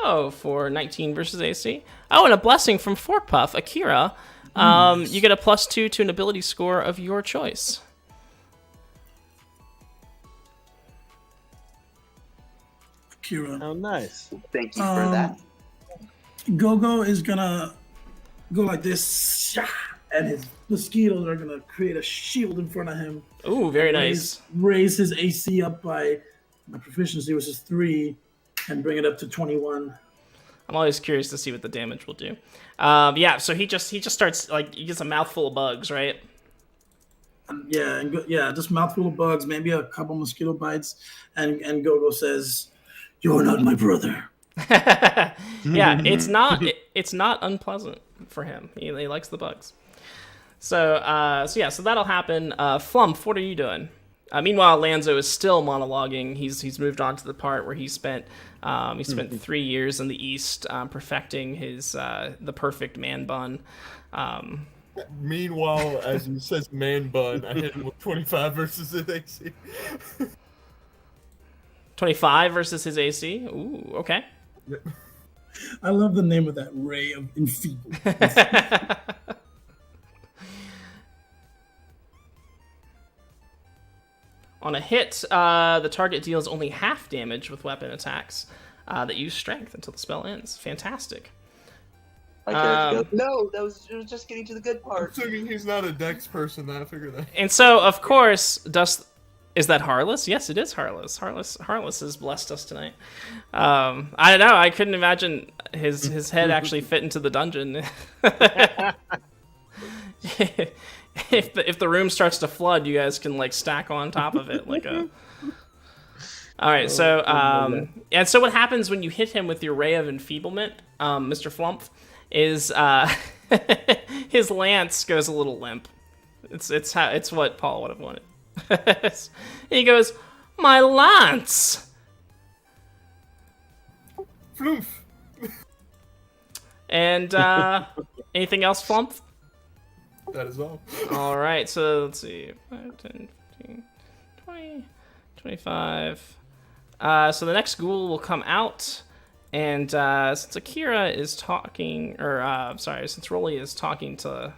19 versus AC. Oh, and a blessing from Fork Puff, Akira. You get a +2 to an ability score of your choice. Akira. Oh, nice. Thank you for that. Gogo is gonna go like this, and his mosquitoes are gonna create a shield in front of him. Ooh, very nice. Raise his AC up by my proficiency, which is 3, and bring it up to 21. I'm always curious to see what the damage will do. Yeah, so he just starts like he gets a mouthful of bugs, right? Yeah, just mouthful of bugs, maybe a couple mosquito bites, and Gogo says, "You're not my brother." Yeah, it's not unpleasant for him. He likes the bugs. So that'll happen. Flump, what are you doing? Meanwhile, Lanzo is still monologuing. He's moved on to the part where he spent 3 years in the East perfecting his the perfect man bun. Meanwhile, as he says man bun, I hit him with 25 versus his AC. 25 versus his AC. Ooh, okay. I love the name of that, Ray of Enfeeble. On a hit, the target deals only half damage with weapon attacks that use strength until the spell ends. Fantastic. No, it was just getting to the good part. Assuming he's not a Dex person, I figured that. And so, of course, is that Harless? Yes, it is Harless. Harless has blessed us tonight. I don't know. I couldn't imagine his head actually fit into the dungeon. If the room starts to flood, you guys can like stack on top of it like a. All right, so and so what happens when you hit him with your Ray of Enfeeblement, Mr. Flump, is his lance goes a little limp. It's what Paul would have wanted. He goes, "My lance." Floof. And anything else, Flump? That is all. All right, so let's see. 5, 10, 15, 20, 25. So the next ghoul will come out, and since Akira is talking, since Rolly is talking to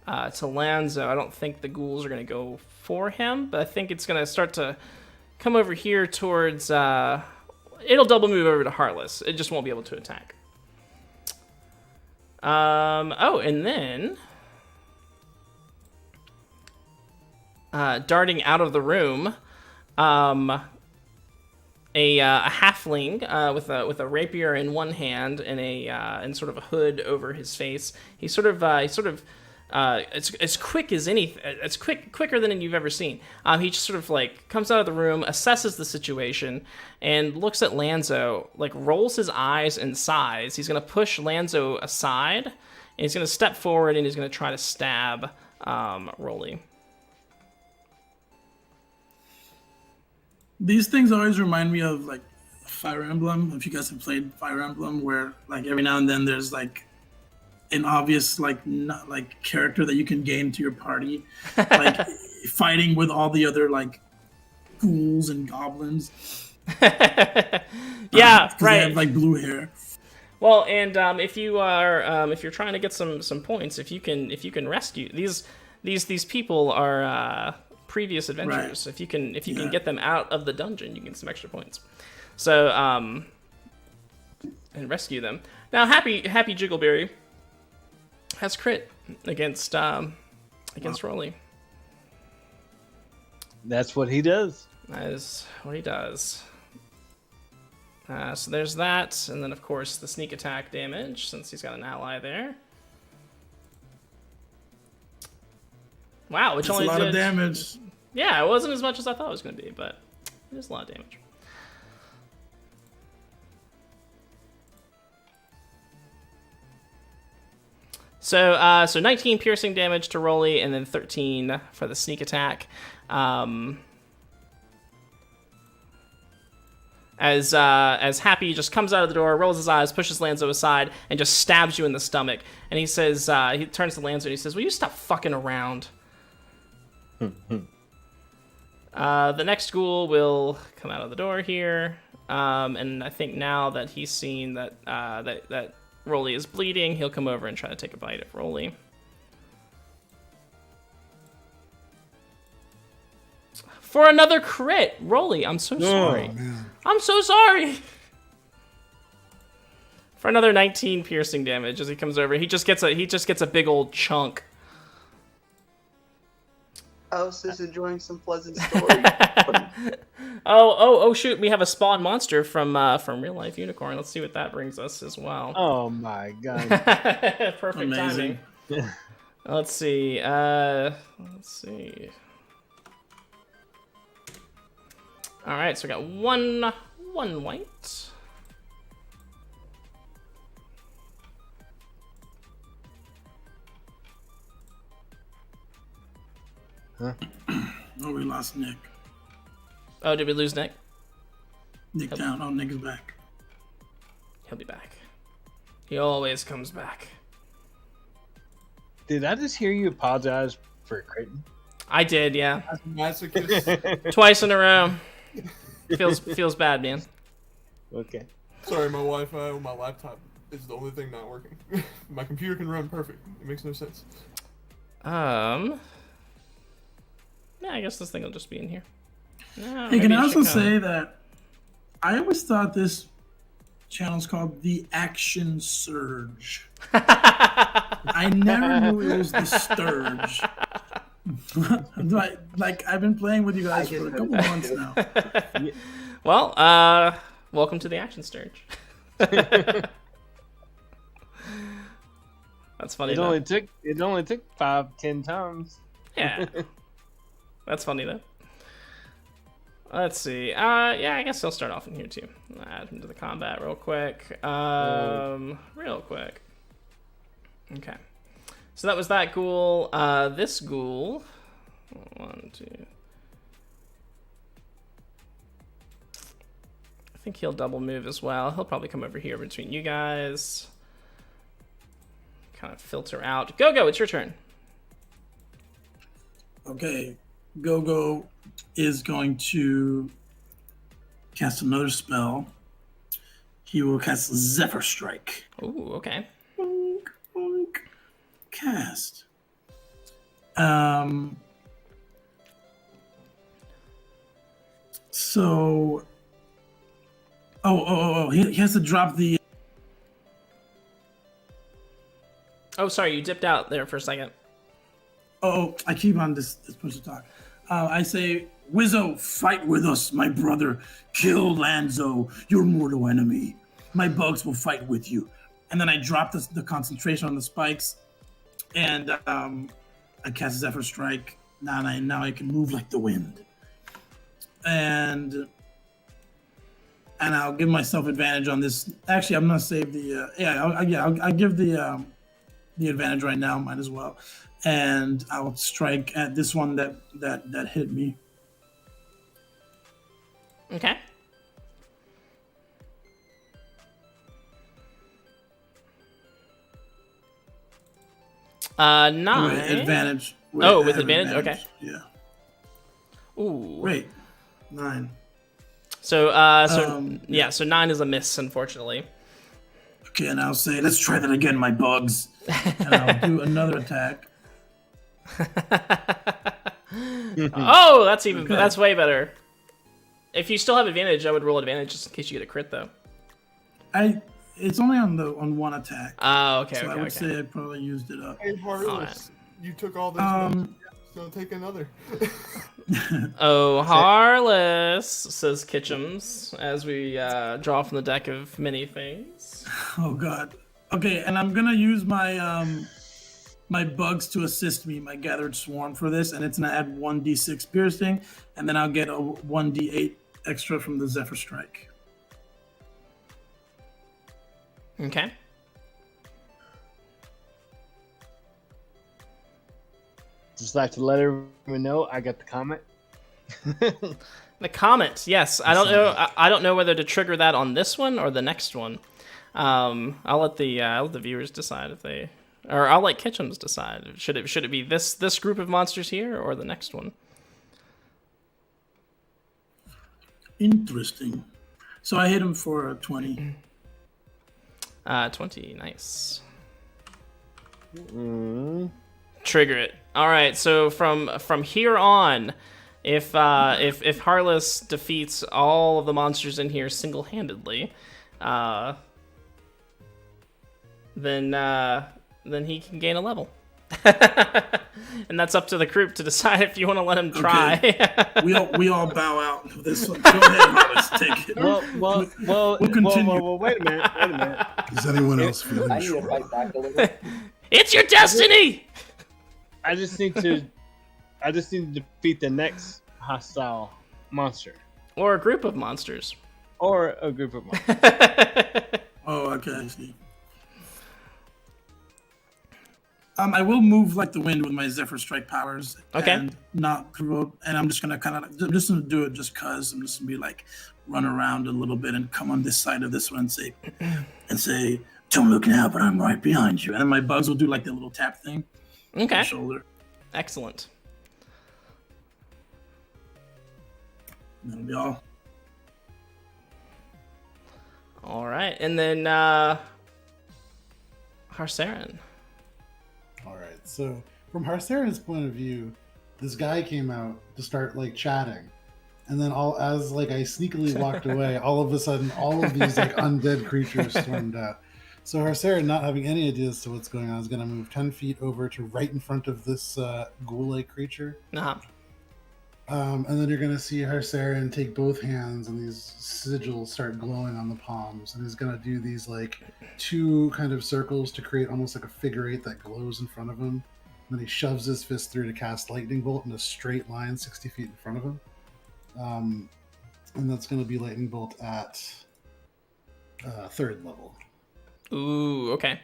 Lanzo, I don't think the ghouls are going to go for him, but I think it's going to start to come over here towards... it'll double move over to Heartless. It just won't be able to attack. And then... darting out of the room, a halfling with a rapier in one hand and and sort of a hood over his face. He's as quick as quicker than you've ever seen. He just sort of like comes out of the room, assesses the situation, and looks at Lanzo, like rolls his eyes and sighs. He's gonna push Lanzo aside, and he's gonna step forward and he's gonna try to stab Rolly. These things always remind me of like Fire Emblem. If you guys have played Fire Emblem, where like every now and then there's like an obvious not character that you can gain to your party, like fighting with all the other like ghouls and goblins. Yeah, right. They have like blue hair. Well, and if you're trying to get some points, if you can rescue these people are previous adventures. Right. If you can get them out of the dungeon, you get some extra points. So and rescue them. Now, Happy Jiggleberry has crit against Rolly. That's what he does. That is what he does. So there's that, and then of course the sneak attack damage since he's got an ally there. Wow, which only a lot did of damage. Yeah, it wasn't as much as I thought it was going to be, but it is a lot of damage. So 19 piercing damage to Rolly, and then 13 for the sneak attack. As Happy just comes out of the door, rolls his eyes, pushes Lanzo aside, and just stabs you in the stomach. And he says, he turns to Lanzo and he says, "Will you stop fucking around?" The next ghoul will come out of the door here, and I think now that he's seen that that Rolly is bleeding, he'll come over and try to take a bite of Rolly. For another crit, Rolly, I'm so sorry. I'm so sorry. For another 19 piercing damage as he comes over, he just gets a big old chunk. I was just enjoying some pleasant story. Oh shoot, we have a spawn monster from Real Life Unicorn. Let's see what that brings us as well. Oh my god. Perfect Amazing. timing. Let's see. All right, so we got one white. Huh? Oh, we lost Nick. Oh, did we lose Nick? Nick down. Oh, Nick is back. He'll be back. He always comes back. Did I just hear you apologize for Creighton? I did, yeah. Masochist. Twice in a row. Feels bad, man. Okay. Sorry, my Wi-Fi on my laptop is the only thing not working. My computer can run perfect. It makes no sense. Yeah, I guess this thing will just be in here. No, Hey, can maybe I it also should come. say that I always thought this channel is called The Action Surge. I never knew it was the Sturge. like I've been playing with you guys for a couple months now. Well, welcome to the Action Sturge. That's funny. It though. only took 5-10 times. Yeah. That's funny though. Let's see. Yeah, I guess I'll start off in here too. Add him to the combat real quick. Real quick. Okay. So that was that ghoul. This ghoul. 1, 2. I think he'll double move as well. He'll probably come over here between you guys. Kind of filter out. Go, it's your turn. Okay, Go is going to cast another spell. He will cast Zephyr Strike. Ooh, okay. Boink, boink. Cast. So. He has to drop the. Oh, sorry, you dipped out there for a second. Oh, I keep on this push to talk. I say, Wizzo, fight with us, my brother. Kill Lanzo, your mortal enemy. My bugs will fight with you. And then I drop the concentration on the spikes, and I cast Zephyr Strike. Now I can move like the wind. And I'll give myself advantage on this. Actually, I'm gonna save the. I'll give the advantage right now. Might as well. And I'll strike at this one that hit me. Okay. Nine. With advantage. With I have advantage? Okay. Yeah. Ooh. Wait. 9. So, yeah. so 9 is a miss, unfortunately. Okay, and I'll say, let's try that again, my bugs. And I'll do another attack. Oh, that's even Okay. that's way better. If you still have advantage, I would roll advantage just in case you get a crit, though. It's only on one attack. Oh, okay, So okay, I would okay. say I probably used it up. Hey, Harless, you took all those notes. So take another. Oh, Harless, says Kitchums, as we draw from the deck of many things. Oh god. Okay, and I'm gonna use my my bugs to assist me, my gathered swarm for this, and it's gonna add 1d6 piercing, and then I'll get a 1d8 extra from the Zephyr Strike. Okay. Just like to let everyone know, I got the comment. The comment, yes. I don't know. I don't know whether to trigger that on this one or the next one. I'll let the viewers decide if they, or I'll let Kitchums decide. Should it be this group of monsters here or the next one? Interesting. So I hit him for a 20. 20, nice. Trigger it. All right. So from here on, if Harless defeats all of the monsters in here single-handedly, then he can gain a level. And that's up to the group to decide if you want to let him try. Okay. we all bow out of this one. Go ahead, Harless, take it. Well, continue. wait a minute. Is anyone else feeling I need to short? fight back a little. It's your destiny. I just need to defeat the next hostile monster Or a group of monsters. or a group of monsters. Oh, okay, I see. I will move like the wind with my Zephyr Strike powers. Okay. And not provoke. And I'm just gonna do it just cause I'm just gonna be like run around a little bit and come on this side of this one and say, don't look now, but I'm right behind you. And then my bugs will do like the little tap thing. On Okay. the shoulder. Excellent. That'll be all. All right, and then Harsaran. All right. So from Harsaran's point of view, this guy came out to start like chatting, and then as like I sneakily walked away, all of a sudden all of these like undead creatures stormed out. So Harsaran, not having any idea as to what's going on, is going to move 10 feet over to right in front of this ghoul-like creature. Uh-huh. And then you're going to see Harsaran take both hands, and these sigils start glowing on the palms. And he's going to do these like 2 kind of circles to create almost like a figure 8 that glows in front of him. And then he shoves his fist through to cast Lightning Bolt in a straight line 60 feet in front of him. And that's going to be Lightning Bolt at 3rd level. Ooh, okay.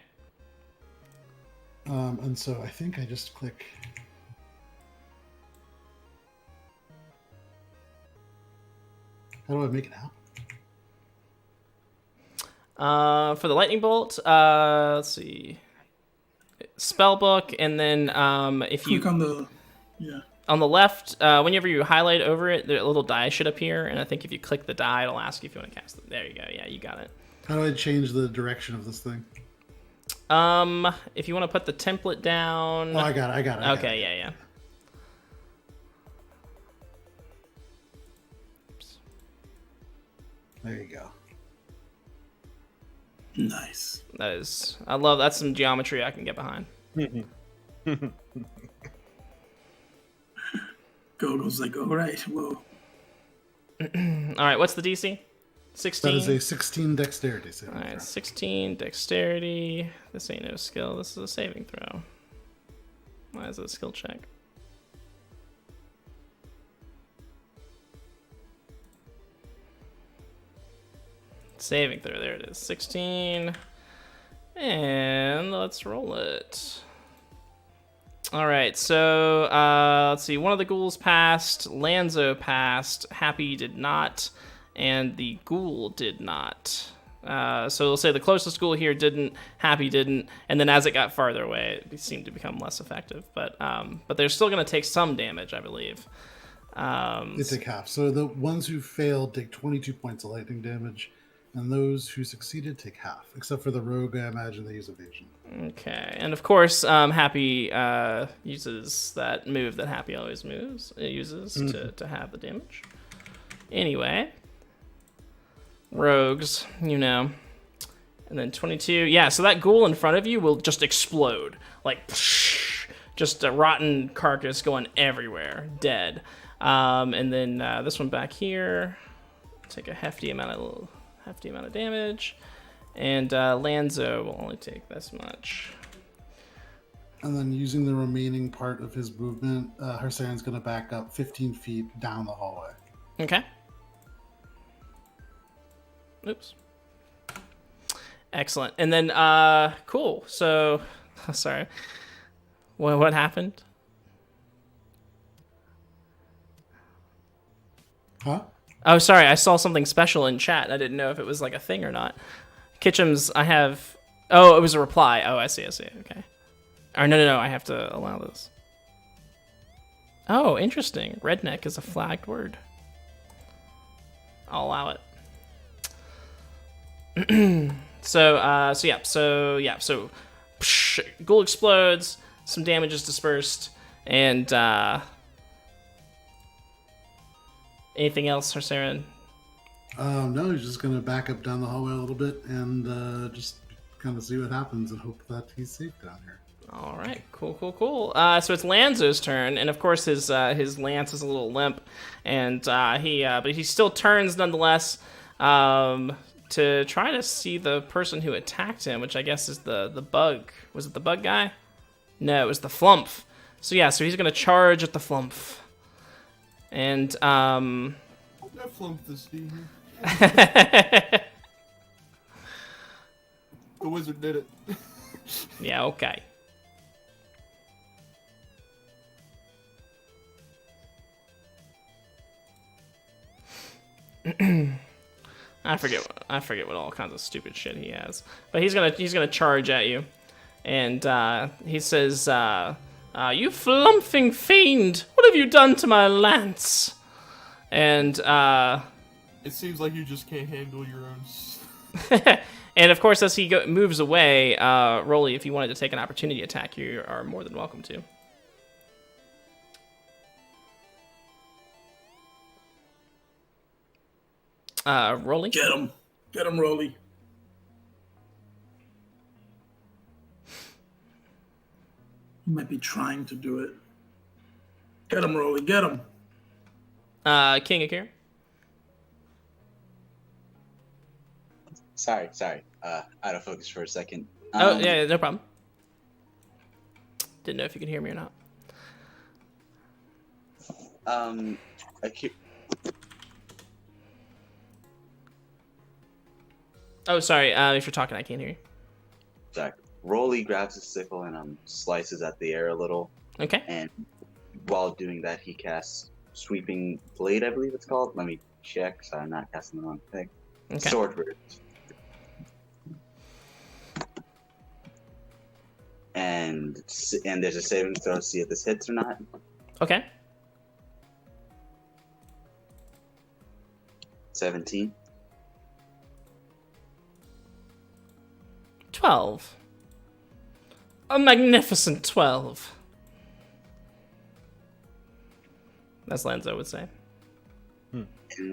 And so I think I just click... How do I make it happen? For the lightning bolt, let's see, spellbook, and then if you Click on the left, whenever you highlight over it, the little die should appear, and I think if you click the die, it'll ask you if you want to cast it. There you go. Yeah, you got it. How do I change the direction of this thing? If you want to put the template down. Oh, I got it. Okay, yeah. There you go. Nice. That's some geometry I can get behind. Gogo's like, all right, whoa. All right, what's the DC? 16? That is a 16 dexterity save. All right, 16 dexterity. This ain't no skill. This is a saving throw. Why is it a skill check? Saving throw. There it is. 16. And let's roll it. All right, so let's see. One of the ghouls passed. Lanzo passed. Happy did not. And the ghoul did not. So we'll say the closest ghoul here didn't. Happy didn't. And then as it got farther away, it seemed to become less effective. But they're still going to take some damage, I believe. They take half. So the ones who failed take 22 points of lightning damage. And those who succeeded take half, except for the rogue. I imagine they use evasion. Okay, and of course, Happy uses that move that Happy always uses to have the damage. Anyway, rogues, you know, and then 22. Yeah, so that ghoul in front of you will just explode, like just a rotten carcass going everywhere, dead. And then this one back here, take a hefty amount of damage, and Lanzo will only take this much. And then using the remaining part of his movement, Harsaran's going to back up 15 feet down the hallway. Okay. Oops. Excellent. And then, cool. So, sorry. What happened? Huh? Oh, sorry. I saw something special in chat. I didn't know if it was like a thing or not. Kitchum's, I have... Oh, it was a reply. Oh, I see. Okay. Or no. I have to allow this. Oh, interesting. Redneck is a flagged word. I'll allow it. So ghoul explodes, some damage is dispersed, and anything else, Harsaran? No, he's just going to back up down the hallway a little bit and just kind of see what happens and hope that he's safe down here. All right, cool. So it's Lanzo's turn, and of course his lance is a little limp, and but he still turns nonetheless to try to see the person who attacked him, which I guess is the bug. Was it the bug guy? No, it was the flump. So he's gonna charge at the flump, and That flump this D. The wizard did it. Yeah, okay. I forget what all kinds of stupid shit he has. But he's gonna charge at you, and he says, "You flumphing fiend! What have you done to my lance?" And It seems like you just can't handle your own. and of course, as he moves away, Rolly, if you wanted to take an opportunity attack, you are more than welcome to. Rolly. Get him, Rolly. He might be trying to do it. Get him, Rolly. Get him. King Akira. Sorry. Out of focus for a second. Oh, yeah, no problem. Didn't know if you could hear me or not. Oh, sorry. If you're talking, I can't hear you. Sorry. Rolly grabs his sickle and slices at the air a little. Okay. And while doing that, he casts Sweeping Blade, I believe it's called. Let me check, so I'm not casting the wrong thing. Okay. Sword Root. And there's a saving throw to see if this hits or not. Okay. 17. 12. A magnificent 12. As Lanzo would say. And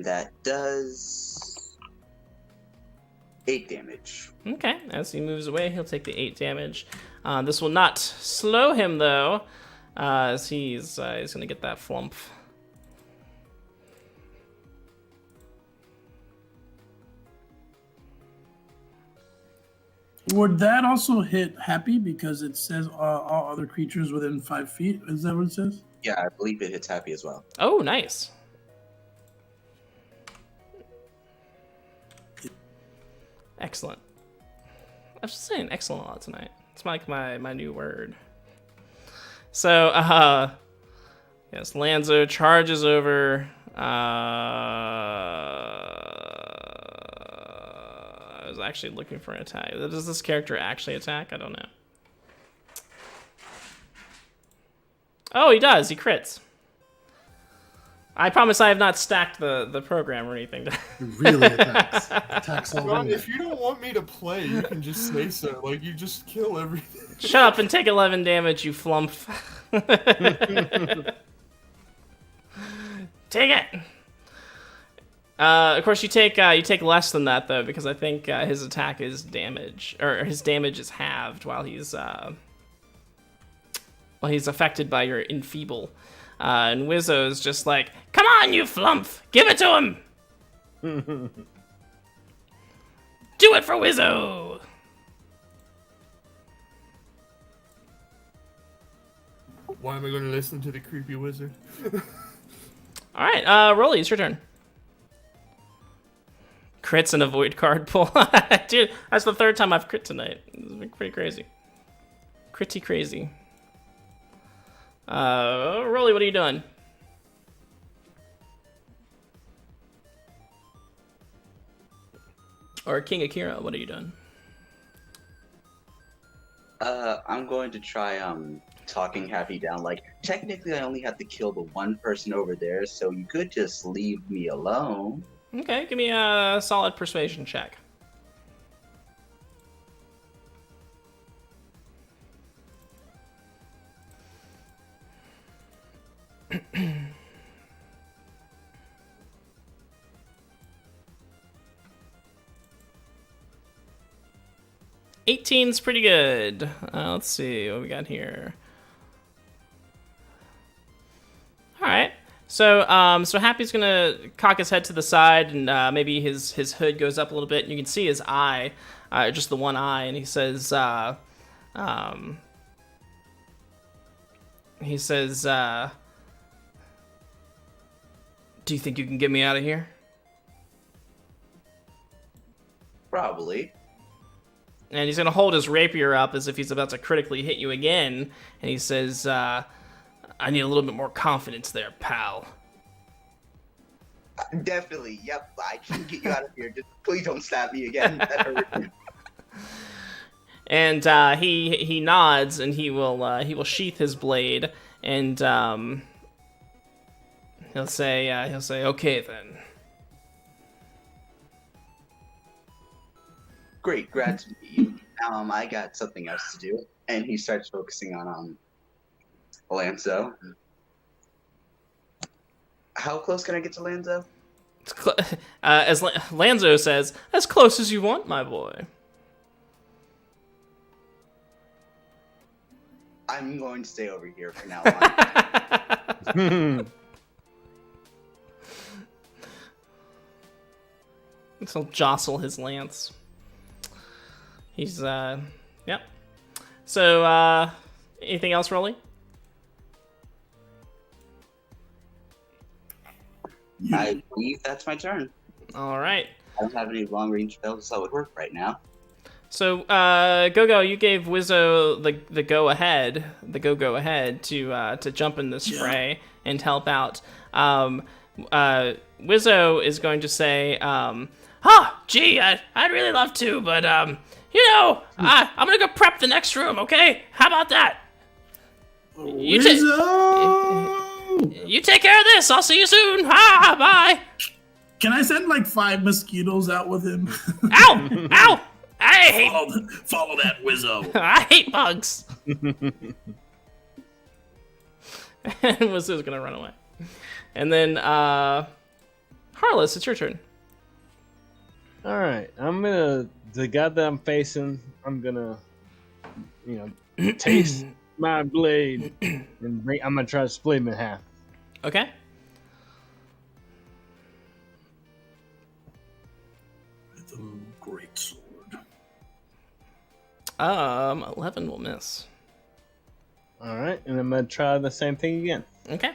that does 8 damage. Okay, as he moves away, he'll take the 8 damage. This will not slow him, though, as he's going to get that flump. Would that also hit Happy because it says all other creatures within 5 feet? Is that what it says? Yeah, I believe it hits Happy as well. Oh, nice. Excellent. I'm just saying excellent a lot tonight. It's like my new word. So, yes, Lanzo charges over. I was actually looking for an attack. Does this character actually attack? I don't know. Oh, he does. He crits. I promise I have not stacked the program or anything. It really attacks. Attacks all Ron, over. if you don't want me to play, you can just say so. Like, you just kill everything. Shut up and take 11 damage, you flump. Take it. Of course, you take less than that though, because I think his attack is damage, or his damage is halved while he's affected by your enfeeble. And Wizzo's just like, "Come on, you flump, give it to him. Do it for Wizzo." Why am I going to listen to the creepy wizard? All right, Rolly, it's your turn. Crits and a void card pull. Dude, that's the 3rd time I've crit tonight. It's been pretty crazy. Critty crazy. Rolly, what are you doing? Or King Akira, what are you doing? I'm going to try talking Happy down. Like, technically I only have to kill the one person over there, so you could just leave me alone. Okay, give me a solid persuasion check. Eighteen's pretty good. Let's see what we got here. All right. So Happy's gonna cock his head to the side, and maybe his hood goes up a little bit, and you can see his eye, just the one eye, and he says, "Do you think you can get me out of here?" Probably. And he's gonna hold his rapier up as if he's about to critically hit you again, and he says, "I need a little bit more confidence there, pal." Definitely. Yep. I can get you out of here. Just please don't stab me again. That hurt. And he nods, and he will sheath his blade, and he'll say, "Okay then." Great, glad to meet you. I got something else to do, and he starts focusing on Lanzo. How close can I get to Lanzo? As Lanzo says, "As close as you want, my boy." I'm going to stay over here for now on. He'll jostle his lance. He's yep. So anything else, Rolly? I believe that's my turn. All right. I don't have any long range spells that would work right now. So Go-Go, you gave Wizzo the go ahead to jump in this fray and help out. Wizzo is going to say, gee, I'd really love to, but I'm gonna go prep the next room, okay? How about that? You take care of this. I'll see you soon. Bye. Can I send like 5 mosquitoes out with him? Ow! Ow! Follow that Wizzo. I hate bugs. And Wizzo's gonna run away. And then Harless, it's your turn. All right, the guy that I'm facing, I'm gonna, taste my blade, and I'm gonna try to split him in half. Okay. With a great sword. 11 will miss. All right, and I'm gonna try the same thing again. Okay.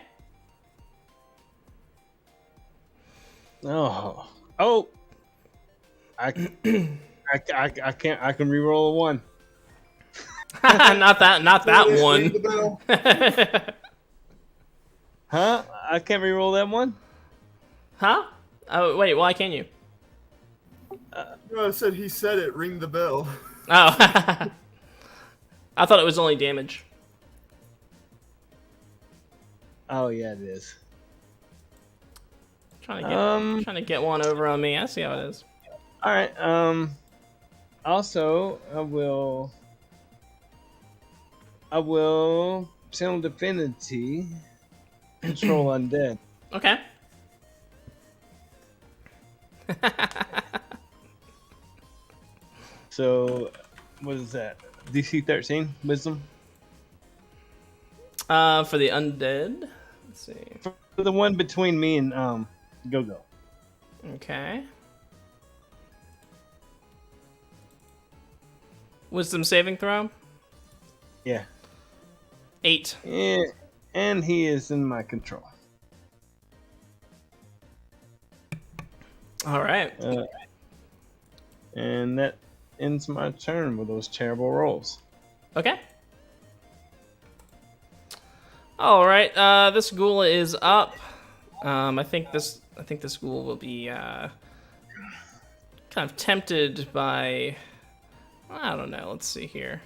Oh! I can't. I can reroll a 1. not that one. Huh? I can't reroll that one. Huh? Oh wait, why can't you? No, I said he said it. Ring the bell. Oh. I thought it was only damage. Oh yeah, it is. Trying to get one over on me. I see how it is. All right. Also, I will channel divinity, control undead. Okay. So, what is that? DC 13 wisdom. For the undead. Let's see. For the one between me and Go-Go. Okay. Wisdom saving throw? Yeah. 8. Yeah, and he is in my control. All right. And that ends my turn with those terrible rolls. Okay. All right. This ghoul is up. I think this ghoul will be kind of tempted by. I don't know. Let's see here.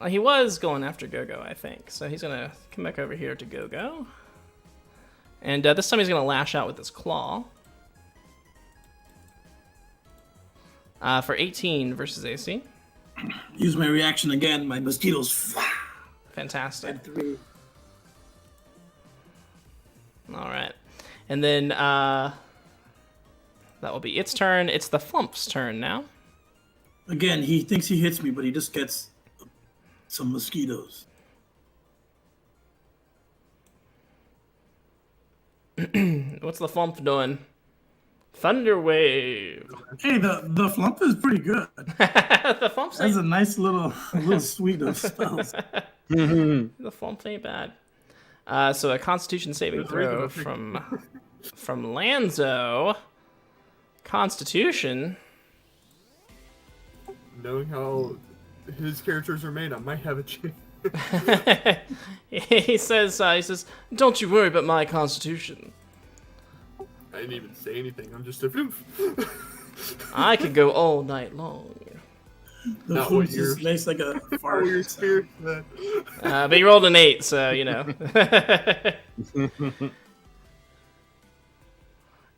He was going after Go-Go, I think. So he's gonna come back over here to Go-Go, and this time he's gonna lash out with his claw. For 18 versus AC. Use my reaction again. My mosquitoes. Fantastic. At 3. All right. And then that will be its turn. It's the Flump's turn now. Again, he thinks he hits me, but he just gets some mosquitoes. What's the Flump doing? Thunder Wave. Hey, the flump is pretty good. The Flump's That's a nice little suite of spells. The Flump ain't bad. So a Constitution saving throw from Lanzo. Constitution. Knowing how his characters are made, I might have a chance. He says, "Don't you worry about my Constitution." didn't even say anything. I'm just I could go all night long. The Not food what you're- just makes like a fart. your spirit. That. But you rolled an 8, so you know.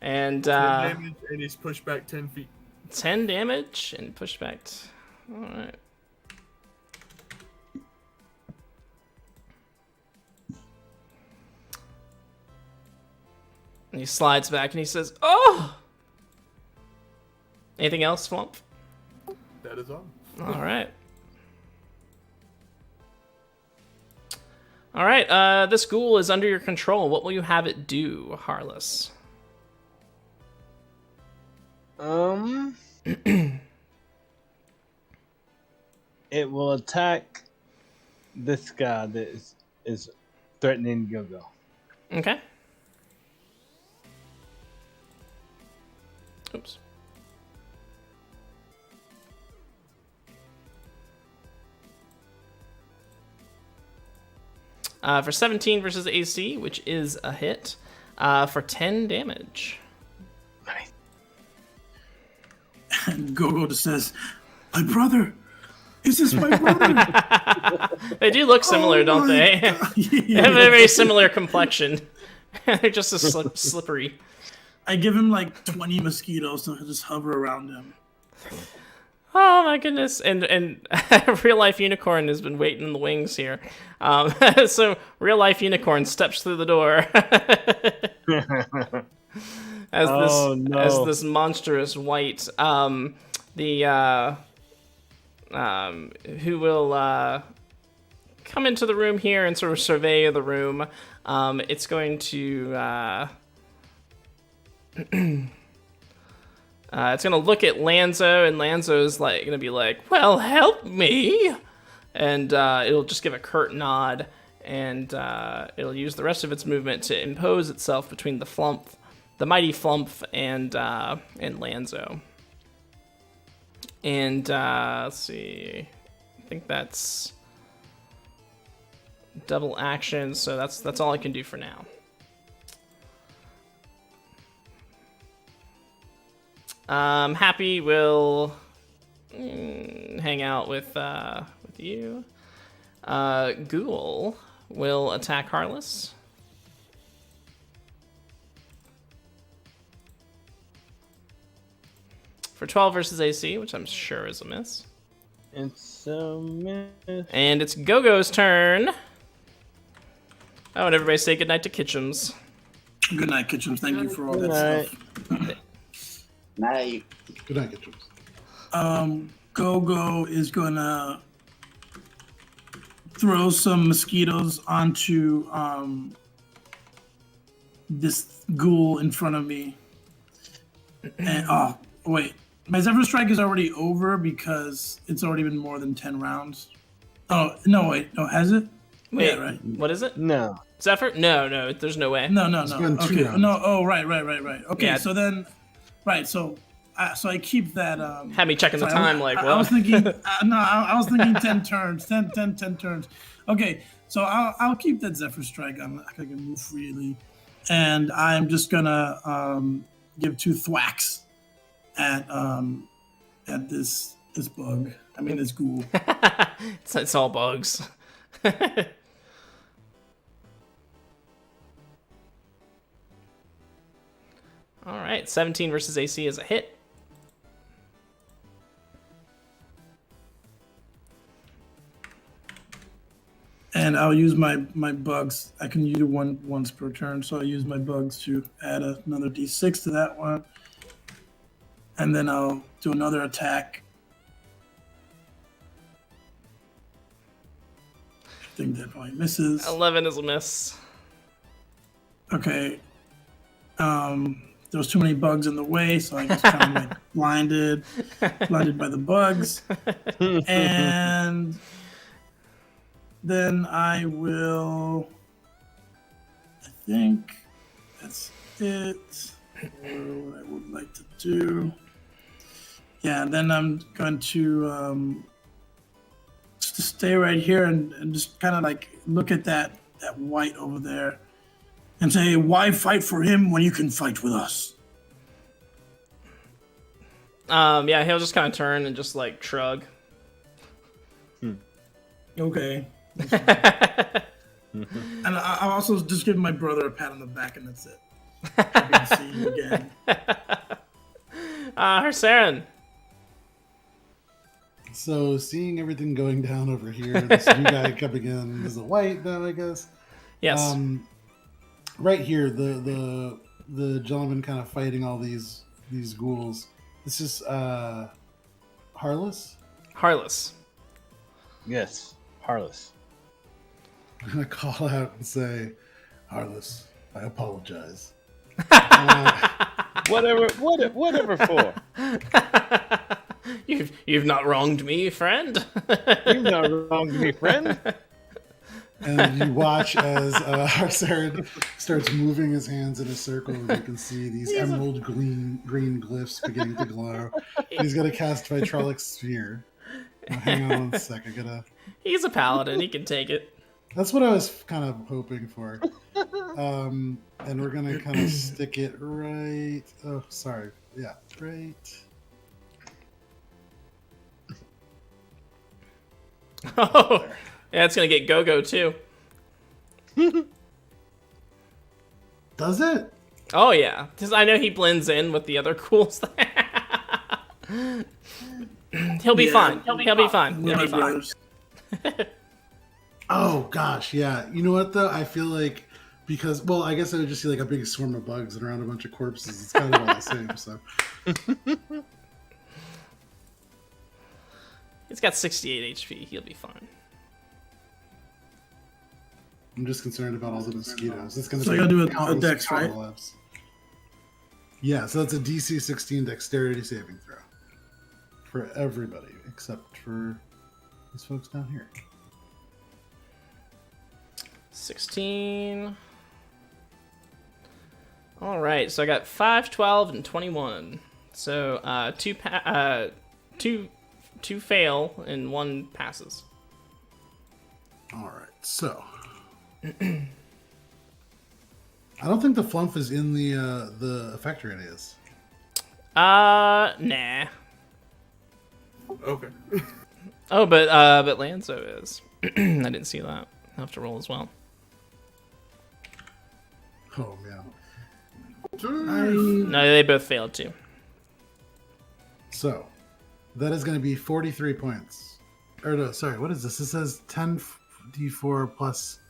And 10 damage, and he's pushed back 10 feet. 10 damage and pushed back. All right. And he slides back and he says, "Oh." Anything else, Flump? That is all. All right. All right. This ghoul is under your control. What will you have it do, Harless? It will attack this guy that is threatening Go-Go. Okay. Oops. For 17 versus AC, which is a hit, for 10 damage. Nice. And Gogo just says, "My brother, is this my brother?" They do look similar, Oh don't my they? God. They have a very similar complexion. They're just as slippery. I give him like 20 mosquitoes to just hover around him. Oh my goodness! And real life unicorn has been waiting in the wings here. So real life unicorn steps through the door as this monstrous wight. Who will come into the room here and sort of survey the room. It's going to. It's gonna look at Lanzo, and Lanzo's gonna be like, "Well, help me," and it'll just give a curt nod, and it'll use the rest of its movement to impose itself between the mighty Flump, and Lanzo. And let's see, I think that's double action, so that's all I can do for now. Happy will hang out with you. Ghoul will attack Harless. For 12 versus AC, which I'm sure is a miss. It's a miss. And it's Gogo's turn. Oh, and everybody say goodnight to Kitchums. Good night, Kitchens. Thank you for all Good that night. stuff. Night. Good night, Kitchens. Gogo is gonna throw some mosquitoes onto this ghoul in front of me. And oh wait, my Zephyr Strike is already over because it's already been more than 10 rounds. Oh no, wait, no, has it? Wait, Yeah, right. what is it? No. Zephyr? No, there's no way. No. It's been 2 Okay, rounds. no. Oh, right. Okay, Yeah. so then, right. So I keep that. Had me checking the Sorry, time, like, I what? was thinking. I was thinking 10 turns. 10 turns. Okay, so I'll keep that Zephyr Strike. I can move freely, and I'm just gonna give 2 thwacks at this bug. I mean this ghoul. It's all bugs. All right, 17 versus AC is a hit. And I'll use my bugs. I can use one once per turn, so I'll use my bugs to add another d6 to that one. And then I'll do another attack. I think that probably misses. 11 is a miss. Okay. There was too many bugs in the way, so I just kind of like blinded by the bugs. And then I will, I think that's it. What I would like to do. Yeah, and then I'm going to just stay right here and just kind of like look at that white over there and say, "Why fight for him when you can fight with us?" Yeah, he'll just kind of turn and just like shrug. Okay. And I'll also just give my brother a pat on the back, and that's it. Happy to see you again. Harsaren. So seeing everything going down over here, this new guy coming in is a white now, I guess. Yes. Right here, the gentleman kind of fighting all these ghouls. This is Harless. Harless. Yes, Harless. I'm gonna call out and say, Harless, I apologize. Whatever for. You've not wronged me, friend. You've not wronged me, friend. And you watch as Harsaren starts moving his hands in a circle, and you can see these emerald green glyphs beginning to glow. He's gonna cast Vitrolic Sphere. Now, hang on 1 sec. He's a paladin. He can take it. That's what I was kind of hoping for. And we're gonna kind of stick it right. Oh, sorry. Yeah, right. Oh, yeah, it's gonna get go-go too. Does it? Oh yeah, because I know he blends in with the other ghouls. He'll be fine. He'll be fine. He'll be fine. Oh gosh, yeah. You know what though? I feel like because I guess I would just see like a big swarm of bugs and around a bunch of corpses. It's kind of all the same. So He's got 68 HP. He'll be fine. I'm just concerned about all the mosquitoes. It's gonna. So be you gotta do a countless dex, right? apocalypse. Yeah, so that's a DC 16 dexterity saving throw for everybody except for these folks down here. 16. All right, so I got 5, 12, and 21. So two fail and 1 passes. All right, so I don't think the flump is in the effect radius. Nah. Okay. Oh, but Lanzo is. I didn't see that. I'll have to roll as well. Oh man. No, they both failed too. So that is going to be 43 points. Or no, sorry, what is this? It says 10d4 plus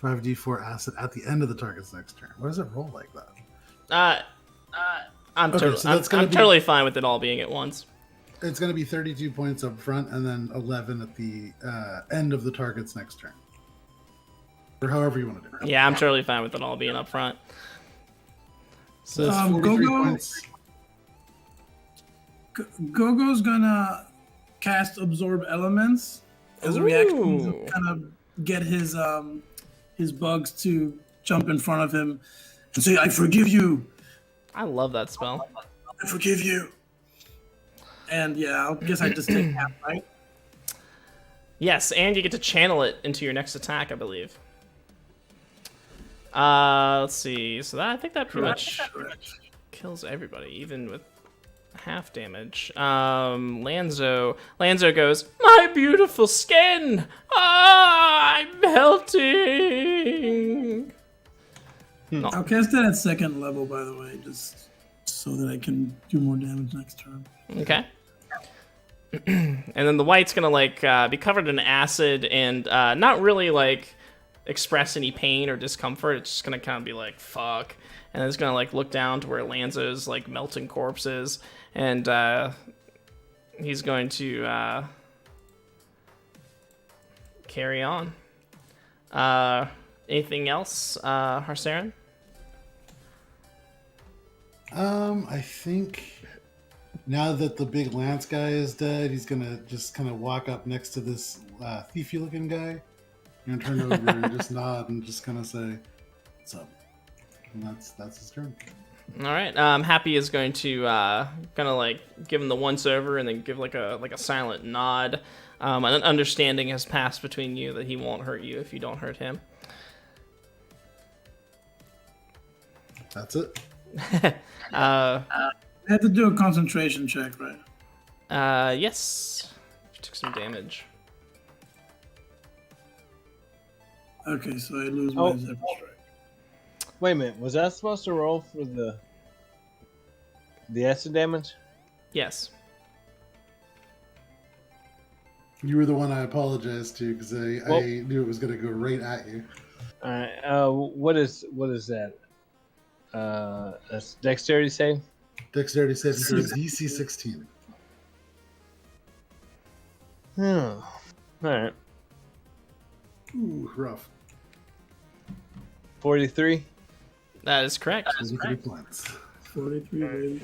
5d4 acid at the end of the target's next turn. Why does it roll like that? I'm Okay, so that's gonna be- totally fine with it all being at once. It's going to be 32 points up front and then 11 at the end of the target's next turn. Or however you want to do it. Yeah, I'm totally fine with it all being up front. So that's 43 Go-Go- points. Gogo's gonna cast Absorb Elements as a reaction to kind of get his bugs to jump in front of him and say, "I forgive you. I love that spell. I forgive you." And yeah, I guess I just take half, right? Yes, and you get to channel it into your next attack, I believe. Let's see. So I think that pretty much kills everybody, even with half damage. Lanzo goes, "My beautiful skin! I'm melting!" I'll cast that at second level, by the way, just so that I can do more damage next turn. Okay. And then the white's gonna be covered in acid and not really express any pain or discomfort. It's just gonna kind of be like, fuck. And then it's gonna look down to where Lanzo's melting corpse is, and he's going to carry on. Anything else, Harsaren? I think now that the big Lance guy is dead, he's gonna just kind of walk up next to this thiefy looking guy. You're gonna turn over and just nod and just kind of say, "What's up?" And that's his turn. All right. Happy is going to give him the once over and then give a silent nod. An understanding has passed between you that he won't hurt you if you don't hurt him. That's it. I had to do a concentration check, right? Yes. You took some damage. Okay, so I lose Oh. my Zephyr Strike. Wait a minute. Was I supposed to roll for the acid damage? Yes. You were the one I apologized to because Well- I knew it was going to go right at you. All right. What is that? That's dexterity save. Dexterity saving throw DC 16. All right. Ooh, rough. 43. That is correct. 43 points. 43, baby.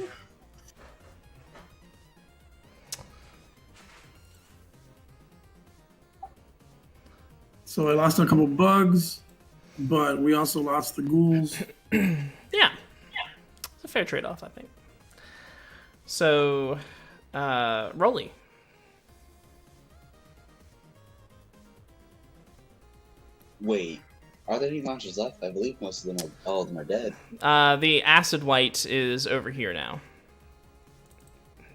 So I lost a couple bugs, but we also lost the ghouls. Yeah. It's a fair trade-off, I think. So, Rolly. Wait, are there any monsters left? I believe most of them all of them are dead. The acid white is over here now.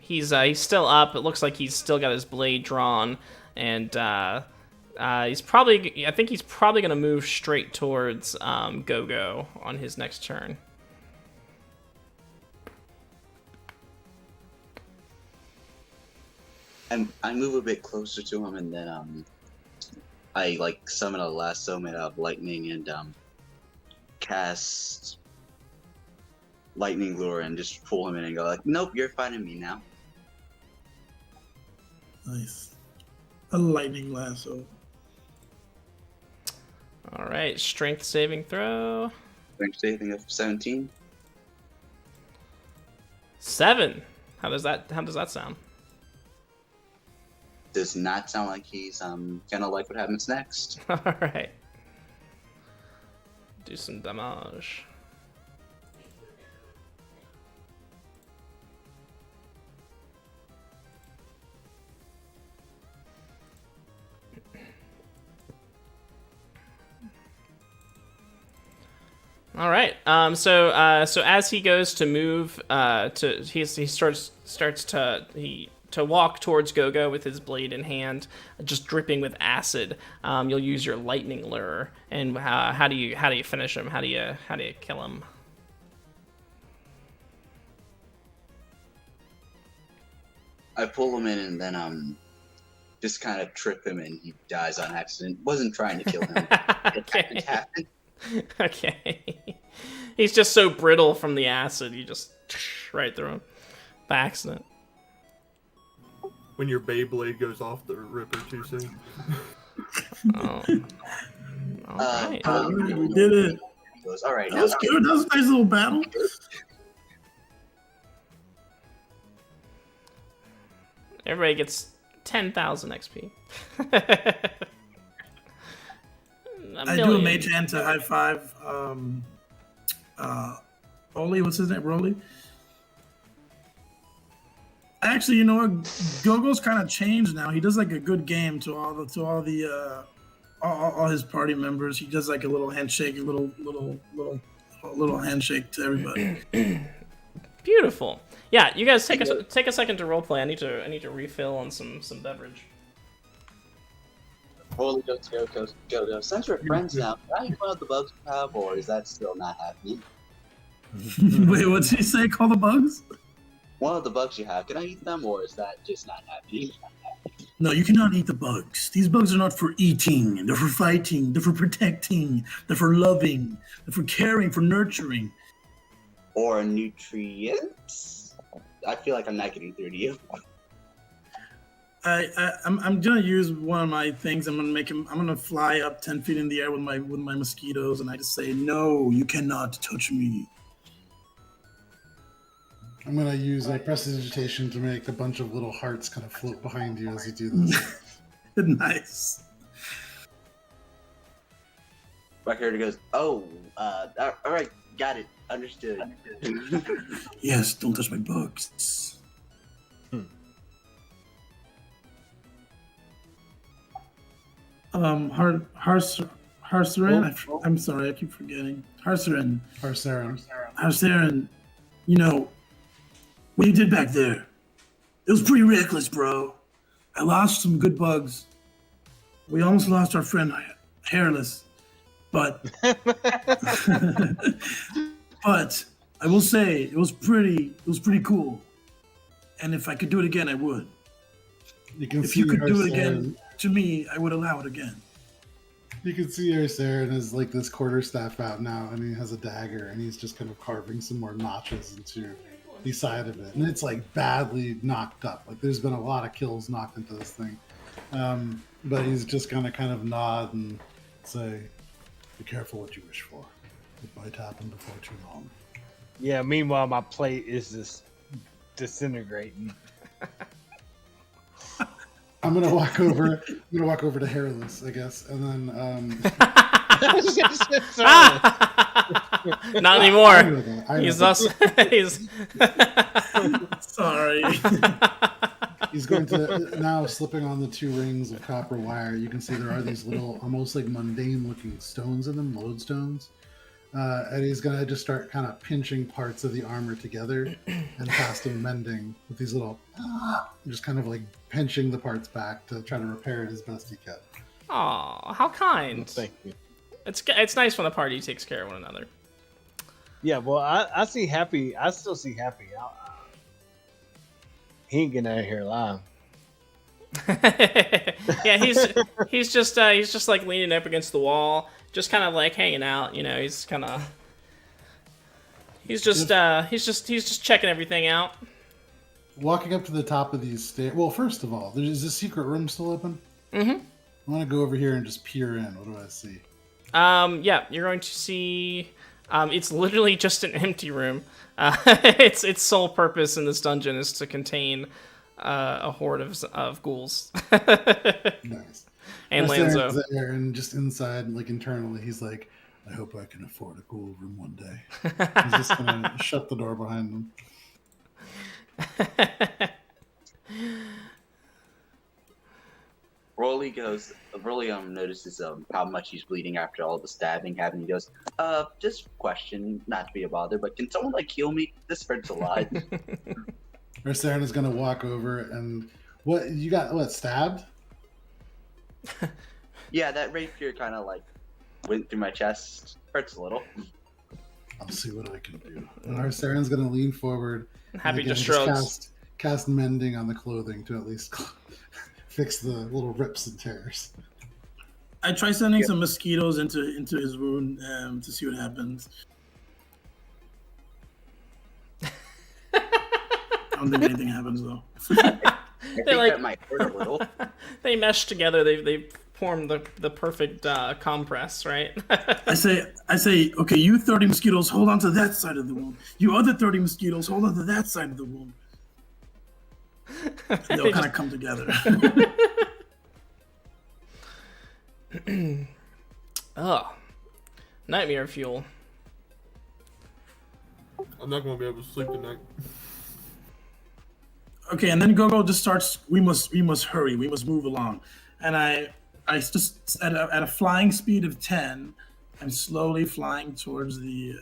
He's still up. It looks like he's still got his blade drawn, and he's probably. I think he's probably gonna move straight towards Go-Go on his next turn. I move a bit closer to him, and then I like summon a lasso made out of lightning and cast lightning lure and just pull him in and go like, nope, you're fighting me now. Nice. A lightning lasso. All right, strength saving throw. Strength saving of 17. 7. How does that sound? Does not sound like he's gonna like what happens next. All right. Do some damage. All right. So as he goes to move, he starts to walk towards Go-Go with his blade in hand, just dripping with acid. You'll use your lightning lure. And how do you finish him? How do you kill him? I pull him in and then just kind of trip him and he dies on accident. Wasn't trying to kill him. It happened. Okay. He's just so brittle from the acid, you just right through him by accident. When your Beyblade goes off the ripper too soon. Oh. All right. We did it. He goes, all right, That was good. That was a nice little battle. Everybody gets 10,000 XP. I do a mage hand to high five. Rolly, what's his name? Rolly. Actually, you know what? Go-Go's kind of changed now. He does like a good game to all his party members. He does like a little handshake, a little handshake to everybody. Beautiful. Yeah, you guys take a second to roleplay. I need to refill on some beverage. Holy go. Since we're friends now, can I eat one of the bugs we have, or is that still not happening? Wait, what's he say? Call the bugs? One of the bugs you have, can I eat them, or is that just not happening? No, you cannot eat the bugs. These bugs are not for eating. They're for fighting. They're for protecting. They're for loving. They're for caring, for nurturing. Or nutrients? I feel like I'm not getting through to you. I'm gonna use one of my things. I'm gonna fly up 10 feet in the air with my mosquitoes, and I just say, "No, you cannot touch me." I'm going to use prestidigitation to make a bunch of little hearts kind of float behind you as you do this. Nice. Record goes, oh, all right, got it, understood. Yes, don't touch my bugs. Harsaran. I'm sorry, I keep forgetting. Harsaran. Harsaran. Harsaran. You know, What you did back there, it was pretty reckless, bro. I lost some good bugs. We almost lost our friend Hairless, but but I will say it was pretty cool. And if I could do it again, I would. If you could do it again to me, I would allow it again. You can see Saren has like this quarterstaff out now, and he has a dagger, and he's just kind of carving some more notches into the side of it, and it's like badly knocked up. Like there's been a lot of kills knocked into this thing, but he's just gonna kind of nod and say, "Be careful what you wish for. It might happen before too long." Yeah. Meanwhile, my plate is just disintegrating. I'm gonna walk over. I'm gonna walk over to Hairless, I guess, and then. Not anymore. I know that. He's us. He's Sorry. He's going to now slipping on the 2 rings of copper wire. You can see there are these little, almost like mundane-looking stones in them, lodestones. And he's going to just start kind of pinching parts of the armor together and casting mending with these little, just kind of like pinching the parts back to try to repair it as best he can. Aw, how kind. Well, thank you. It's nice when the party takes care of one another. Yeah, well, I see Happy. I still see Happy. He ain't getting out of here alive. Yeah, he's just like leaning up against the wall, just kind of like hanging out. You know, he's just checking everything out. Walking up to the top of these stairs. Well, first of all, is this secret room still open? Mm-hmm. I want to go over here and just peer in. What do I see? Yeah, you're going to see. It's literally just an empty room. Its sole purpose in this dungeon is to contain a horde of ghouls. Nice. And Lanzo. There, and just inside, like internally, he's like, "I hope I can afford a ghoul room one day." He's just gonna shut the door behind him. Rolly notices how much he's bleeding after all the stabbing happened. He goes, just question, not to be a bother, but can someone like heal me? This hurts a lot. Saren is gonna walk over and what you got? What, stabbed? Yeah, that rapier kind of like went through my chest. Hurts a little. I'll see what I can do. And Saren's gonna lean forward. Happy and just shrugs. Cast mending on the clothing to at least fix the little rips and tears. I try sending some mosquitoes into his wound to see what happens. I don't think anything happens though. I think that might hurt a little. They mesh together. They form the perfect compress, right? I say, okay, you 30 mosquitoes, hold on to that side of the wound. You other 30 mosquitoes, hold on to that side of the wound. They'll kind of come together. Oh, nightmare fuel. I'm not gonna be able to sleep tonight. Okay, and then Gogo just starts. We must hurry. We must move along. And I just at a flying speed of 10, I'm slowly flying towards the.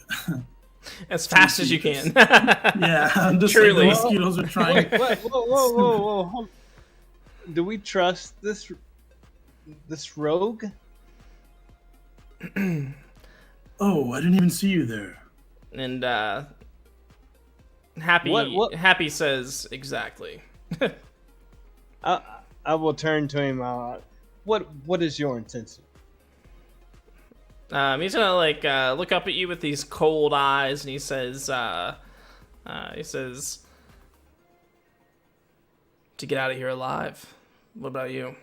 As fast as you can. Yeah, I'm just Truly. like the mosquitoes are trying. Whoa. Hold. Do we trust this rogue? Oh, I didn't even see you there. And Happy says exactly. I will turn to him. What is your intention? He's gonna like look up at you with these cold eyes, and he says, "To get out of here alive. What about you?"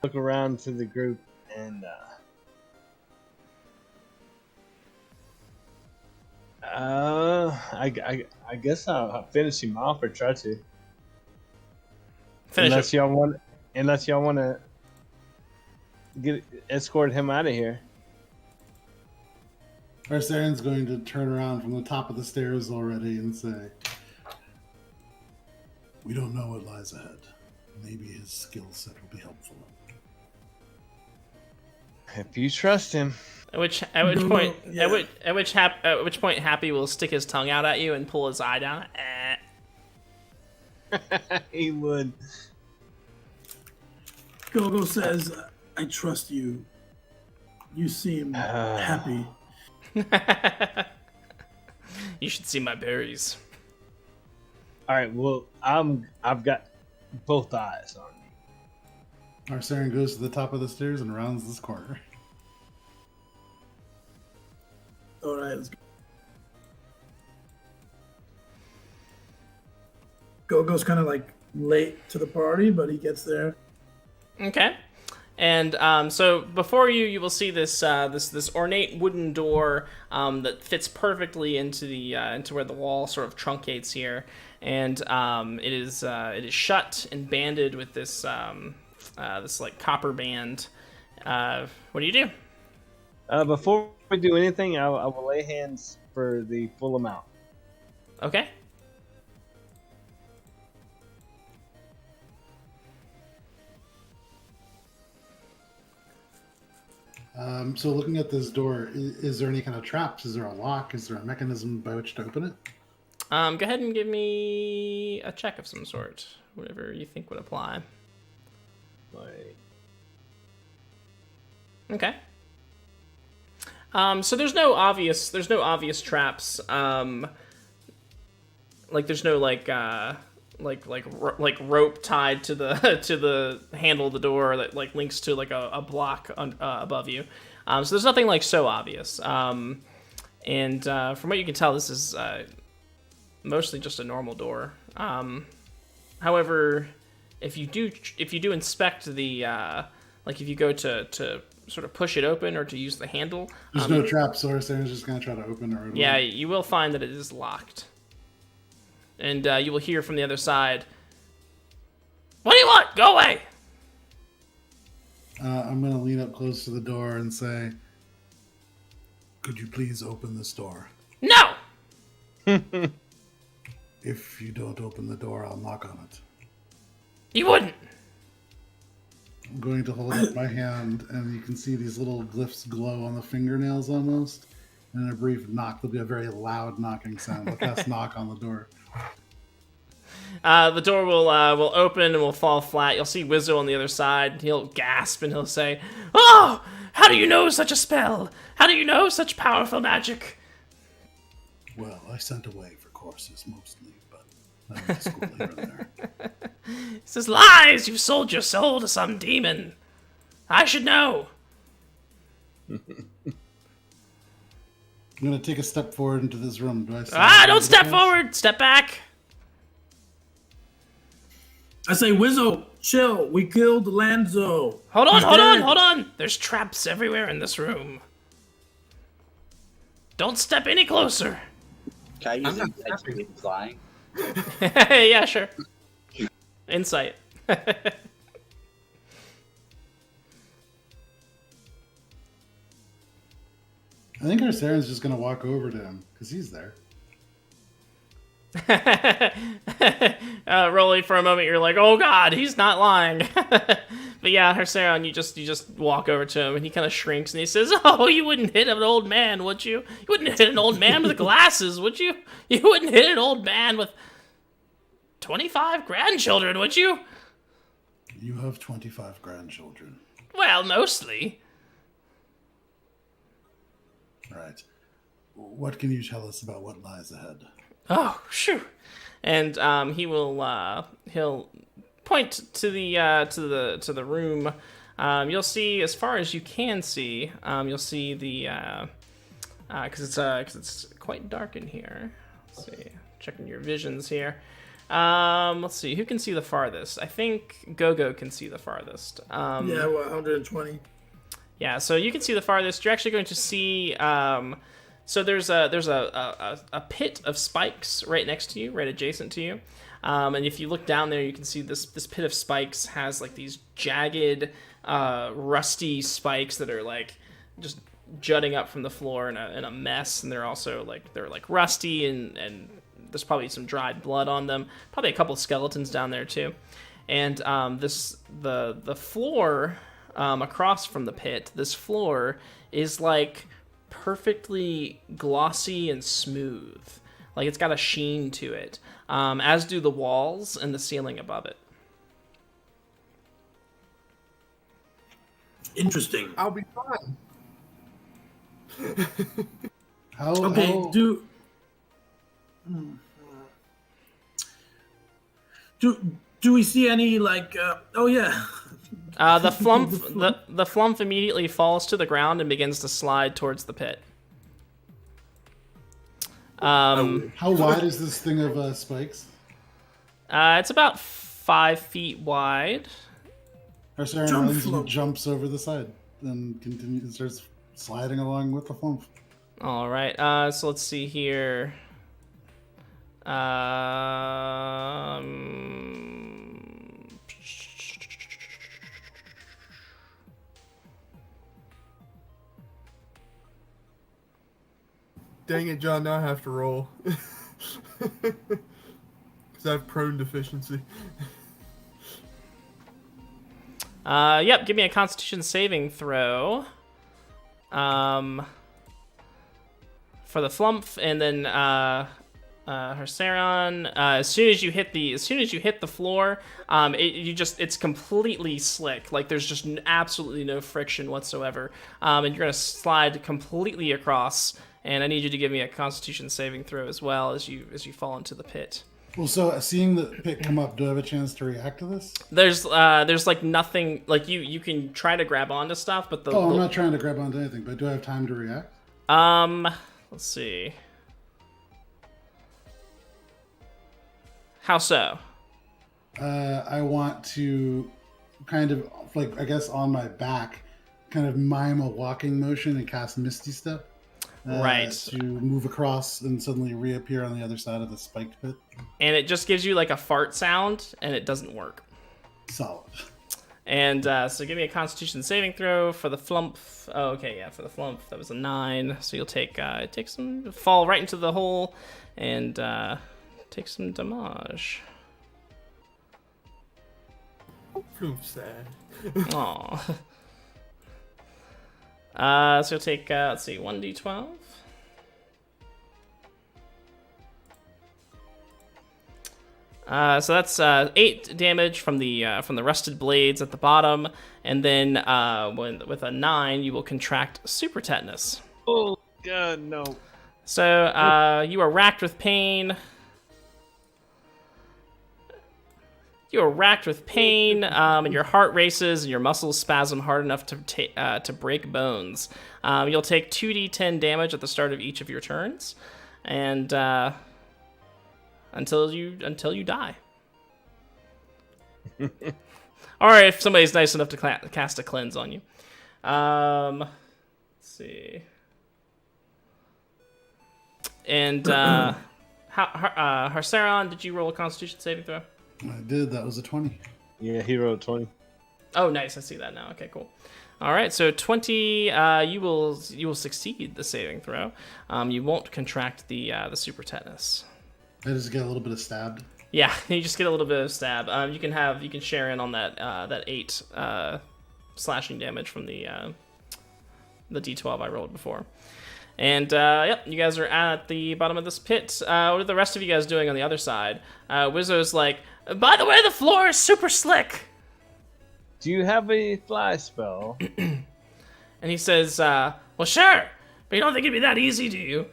Look around to the group and I guess I'll finish him off or try to. Unless y'all want to escort him out of here. Saren's going to turn around from the top of the stairs already and say, "We don't know what lies ahead. Maybe his skill set will be helpful." If you trust him. At which point, at which point, Happy will stick his tongue out at you and pull his eye down. He would. Gogo says, I trust you. You seem happy. You should see my berries. All right. Well, I've got both eyes on you. Arsarian goes to the top of the stairs and rounds this corner. All right, let's go. Gogo's kind of like late to the party, but he gets there. Okay. And so before you will see this this ornate wooden door that fits perfectly into the into where the wall sort of truncates here, and it is shut and banded with this this like copper band. What do you do? Before we do anything, I will lay hands for the full amount. Okay. So looking at this door, is there any kind of traps? Is there a lock? Is there a mechanism by which to open it? Go ahead and give me a check of some sort, whatever you think would apply. Okay. So there's no obvious traps. Like there's no like rope tied to the to the handle of the door that like links to like a block above you. So there's nothing like so obvious. And from what you can tell, this is mostly just a normal door. However, if you do inspect the like if you go to sort of push it open or to use the handle, there's no trap, so Arsarian's just gonna try to open it. Right yeah, away. you will find that it is locked. And you will hear from the other side, "What do you want? Go away!" I'm going to lean up close to the door and say, "Could you please open this door? No! If you don't open the door, I'll knock on it." You wouldn't! I'm going to hold up my hand, and you can see these little glyphs glow on the fingernails almost. And in a brief knock, there'll be a very loud knocking sound. A fast knock on the door. The door will open and will fall flat. You'll see Wizzo on the other side. He'll gasp and he'll say, "Oh! How do you know such a spell? How do you know such powerful magic?" Well, I sent away for courses mostly, but I went to school here and there. He says, "Lies! You've sold your soul to some demon. I should know." I'm going to take a step forward into this room. Do Don't I step forward! Step back! I say, Wizzo, chill. We killed Lanzo. Hold He's dead. on! There's traps everywhere in this room. Don't step any closer. Can I use I'm not insight to get flying? Yeah, sure. Insight. I think Arsarian's just going to walk over to him, because he's there. Rolly, for a moment, you're like, "Oh God, he's not lying." But yeah, Harsarian, you just walk over to him, and he kind of shrinks, and he says, "Oh, you wouldn't hit an old man, would you? You wouldn't hit an old man with glasses, would you? You wouldn't hit an old man with 25 grandchildren, would you?" You have 25 grandchildren. Well, mostly. Right. What can you tell us about what lies ahead? Oh, shoo! And he'll point to the room. You'll see, as far as you can see, you'll see the because it's quite dark in here. Let's see, checking your visions here. Let's see, who can see the farthest? I think Gogo can see the farthest. Yeah, well, 120. Yeah, so you can see the farthest. You're actually going to see. So there's a pit of spikes right next to you, right adjacent to you. And if you look down there, you can see this pit of spikes has like these jagged, rusty spikes that are like just jutting up from the floor in a mess, and they're also they're rusty and there's probably some dried blood on them. Probably a couple skeletons down there too. And the floor across from the pit, this floor is like perfectly glossy and smooth. Like it's got a sheen to it, as do the walls and the ceiling above it. Interesting. I'll be fine. Okay, How do we see any like? Oh yeah. The flump immediately falls to the ground and begins to slide towards the pit. how wide is this thing of spikes? It's about 5 feet wide. Arsaran Jump runs flump. and jumps over the side and continues and starts sliding along with the flump. All right. So let's see here. Dang it, John, now I have to roll. Because I have prone deficiency. Yep. Give me a Constitution saving throw. For the flump, and then Hersaron. As soon as you hit the floor, it's completely slick. Like there's just absolutely no friction whatsoever. And you're gonna slide completely across. And I need you to give me a Constitution saving throw as well as you fall into the pit. Well, so seeing the pit come up, do I have a chance to react to this? There's like nothing, like you can try to grab onto stuff, but I'm not trying to grab onto anything, but do I have time to react? Let's see. How so? I want to kind of, like, I guess on my back, kind of mime a walking motion and cast Misty Step. Right. To move across and suddenly reappear on the other side of the spiked pit. And it just gives you like a fart sound, and it doesn't work. Solid. And so give me a Constitution saving throw for the flump. Oh, okay, yeah, for the flump. That was a 9. So you'll take fall right into the hole and take some damage. Feel sad. Aw. So you'll take, let's see, 1d12. So that's 8 damage from the rusted blades at the bottom, and then with a 9, you will contract super tetanus. Oh God, no! So you are racked with pain. You are racked with pain, and your heart races, and your muscles spasm hard enough to break bones. You'll take 2d10 damage at the start of each of your turns, and until you die. Or if somebody's nice enough to cast a cleanse on you. Let's see. And Hersaron, did you roll a Constitution saving throw? I did. That was a 20. Yeah, he rolled 20. Oh, nice. I see that now. Okay, cool. All right, so 20. You will succeed the saving throw. You won't contract the super tetanus. I just get a little bit of stabbed. Yeah, you just get a little bit of stab. You can share in on that 8 slashing damage from the D12 I rolled before. And yep, you guys are at the bottom of this pit. What are the rest of you guys doing on the other side? Wizzo's like, by the way, the floor is super slick. Do you have a fly spell? And he says, well, sure, but you don't think it'd be that easy, do you?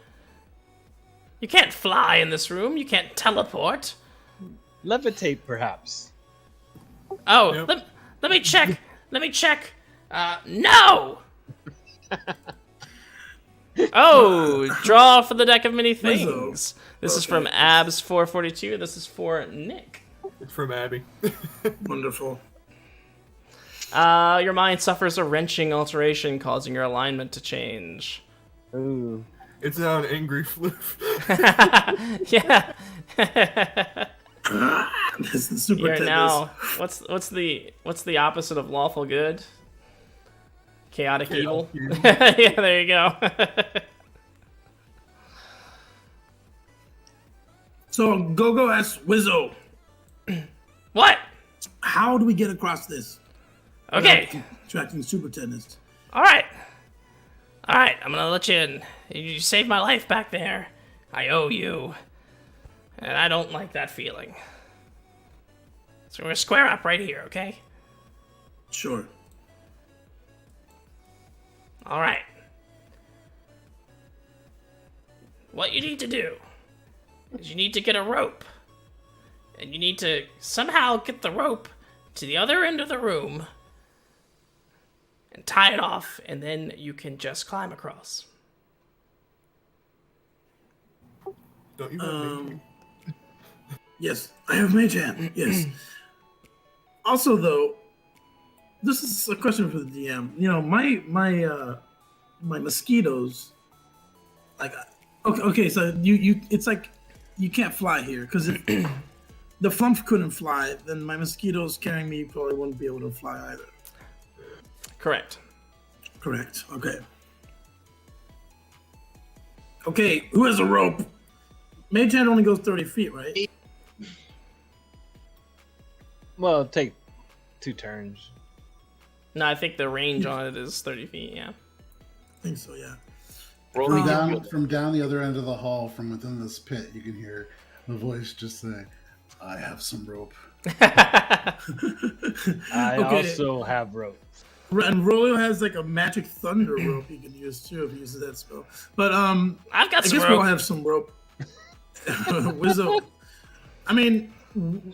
You can't fly in this room. You can't teleport. Levitate, perhaps. Oh, Yep. let me check. Let me check. No! Oh, draw for the deck of many things. This is from Abs442. This is for Nick. It's from Abby. Wonderful. Your mind suffers a wrenching alteration, causing your alignment to change. Ooh. It's now an angry floof. Yeah. This is super You're tetanus. now. What's the opposite of lawful good? Chaotic evil. Yeah, there you go. So Gogo asks Wizzo, What? how do we get across this? Okay. Attracting superintendents. All right. I'm gonna let you in. You saved my life back there. I owe you, and I don't like that feeling. So we're gonna square up right here, okay? Sure. All right. What you need to do is you need to get a rope, and you need to somehow get the rope to the other end of the room and tie it off, and then you can just climb across. Don't you want me? Yes, I have mage hand. Yes. Also, though, this is a question for the DM. You know, my mosquitoes. Like, okay, so you it's like you can't fly here because if the flump couldn't fly, then my mosquitoes carrying me probably wouldn't be able to fly either. Correct. Correct. Okay. Okay, who has a rope? Mage hand only goes 30 feet, right? Well, take 2 turns. No, I think the range on it is 30 feet, yeah. I think so, yeah. From down the other end of the hall, from within this pit, you can hear a voice just say, "I have some rope." I Okay. also have rope. And Rolio has like a magic thunder rope he can use too if he uses that spell. But I've got I some guess we'll rope. have some rope. Wizzo, I mean,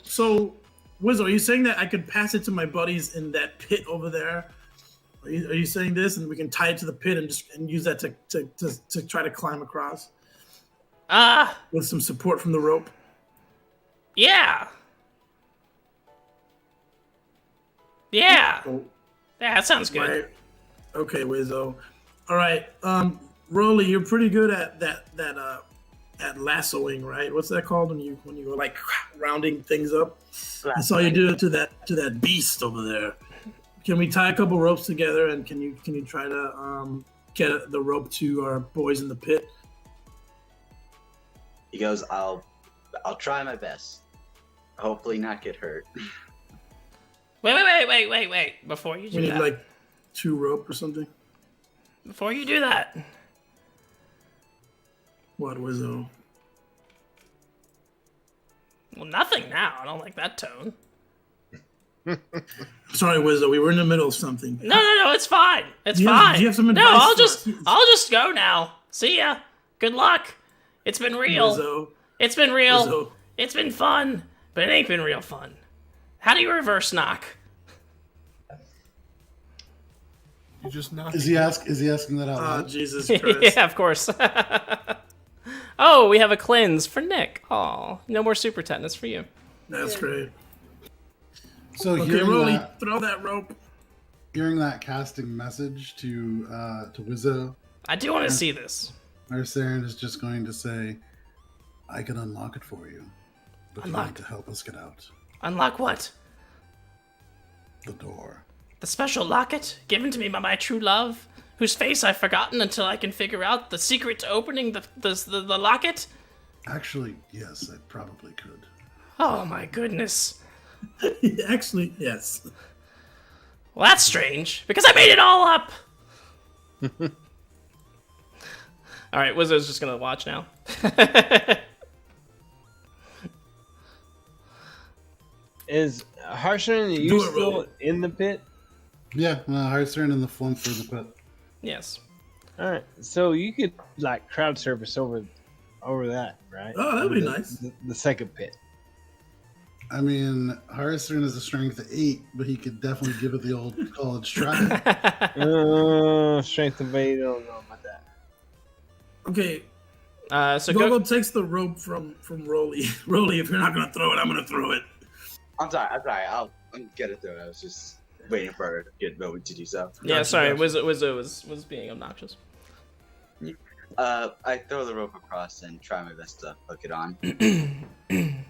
so Wizzo, are you saying that I could pass it to my buddies in that pit over there? Are you saying this, and we can tie it to the pit and use that to try to climb across with some support from the rope? Yeah. Yeah. Oh, Yeah, that sounds good. right. Okay, Wizzo. All right, Rolly, you're pretty good at at lassoing, right? What's that called when you go like rounding things up? I saw you do it to that beast over there. Can we tie a couple ropes together, and can you try to get the rope to our boys in the pit? He goes, I'll try my best. Hopefully not get hurt. Wait. Before you We do need that. like 2 rope or something. Before you do that. What, Wizzo? Well, nothing now. I don't like that tone. Sorry, Wizzo. We were in the middle of something. No, it's fine. It's Do you have- fine. do you have some no, advice I'll for just us? I'll just go now. See ya. Good luck. It's been real. Wizzo. It's been real. Wizzo. It's been fun, but it ain't been real fun. How do you reverse knock? You just knock. Is he asking that out Oh, loud? Jesus Christ. Yeah, of course. Oh, we have a cleanse for Nick. Oh, no more super tetanus for you. That's great. So Okay, Rolly, throw that rope. hearing that casting message to Wizzo, I do want to see this. our Saren is just going to say, "I can unlock it for you, but you Unlock. need to help us get out Unlock what? the door." The special locket given to me by my true love, whose face I've forgotten until I can figure out the secret to opening the locket? Actually, yes, I probably could. Oh my goodness. Actually, yes. Well, that's strange, because I made it all up! Alright, Wizzo's just gonna watch now. Is Harsher and Do you it, still Rolly. in the pit? Yeah, our Saren in the flump for the pit. Yes. All right, so you could like crowd service over that, right? Oh, that'd be nice. The second pit. I mean, Harrison is a strength 8, but he could definitely give it the old college try. Strength of 8. I don't know about that. Okay, So Gogo go. takes the rope from Rolly. Rolly, if you're not gonna throw it, I'm gonna throw it. I'm sorry. I'll get it through. I was just waiting for a good moment to do so. Yeah, sorry, Gotcha. Wizzo was being obnoxious. I throw the rope across and try my best to hook it on.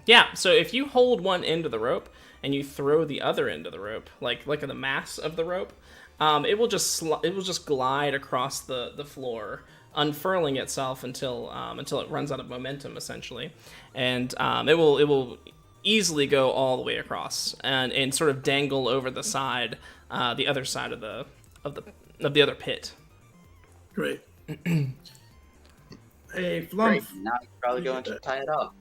Yeah, so if you hold one end of the rope and you throw the other end of the rope, like the mass of the rope, it will just glide across the floor, unfurling itself until it runs out of momentum, essentially, and it will easily go all the way across and sort of dangle over the side, the other side of the other pit. Great. Hey, Flump. Great. Now you're probably going to tie it up.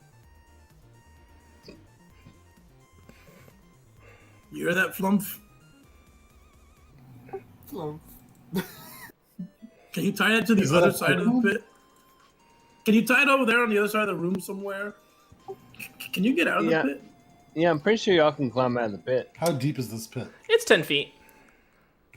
You hear that, Flump? Flump. Can you tie it to the other side of the pit? Can you tie it over there on the other side of the room somewhere? Can you get out of the pit? Yeah, I'm pretty sure y'all can climb out of the pit. How deep is this pit? It's 10 feet.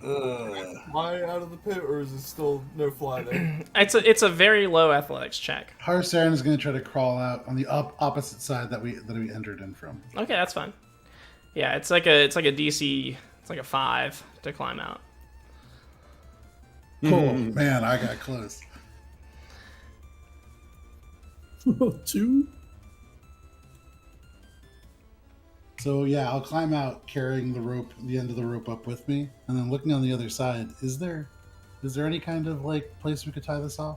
Fly out of the pit, or is it still no fly there? It's a very low athletics check. Harsaran is going to try to crawl out on the opposite side that we entered in from. Okay, that's fine. Yeah, it's like a DC. It's like a 5 to climb out. Cool. Man, I got close. 2? So yeah, I'll climb out carrying the end of the rope up with me, and then looking on the other side. Is there any kind of like place we could tie this off?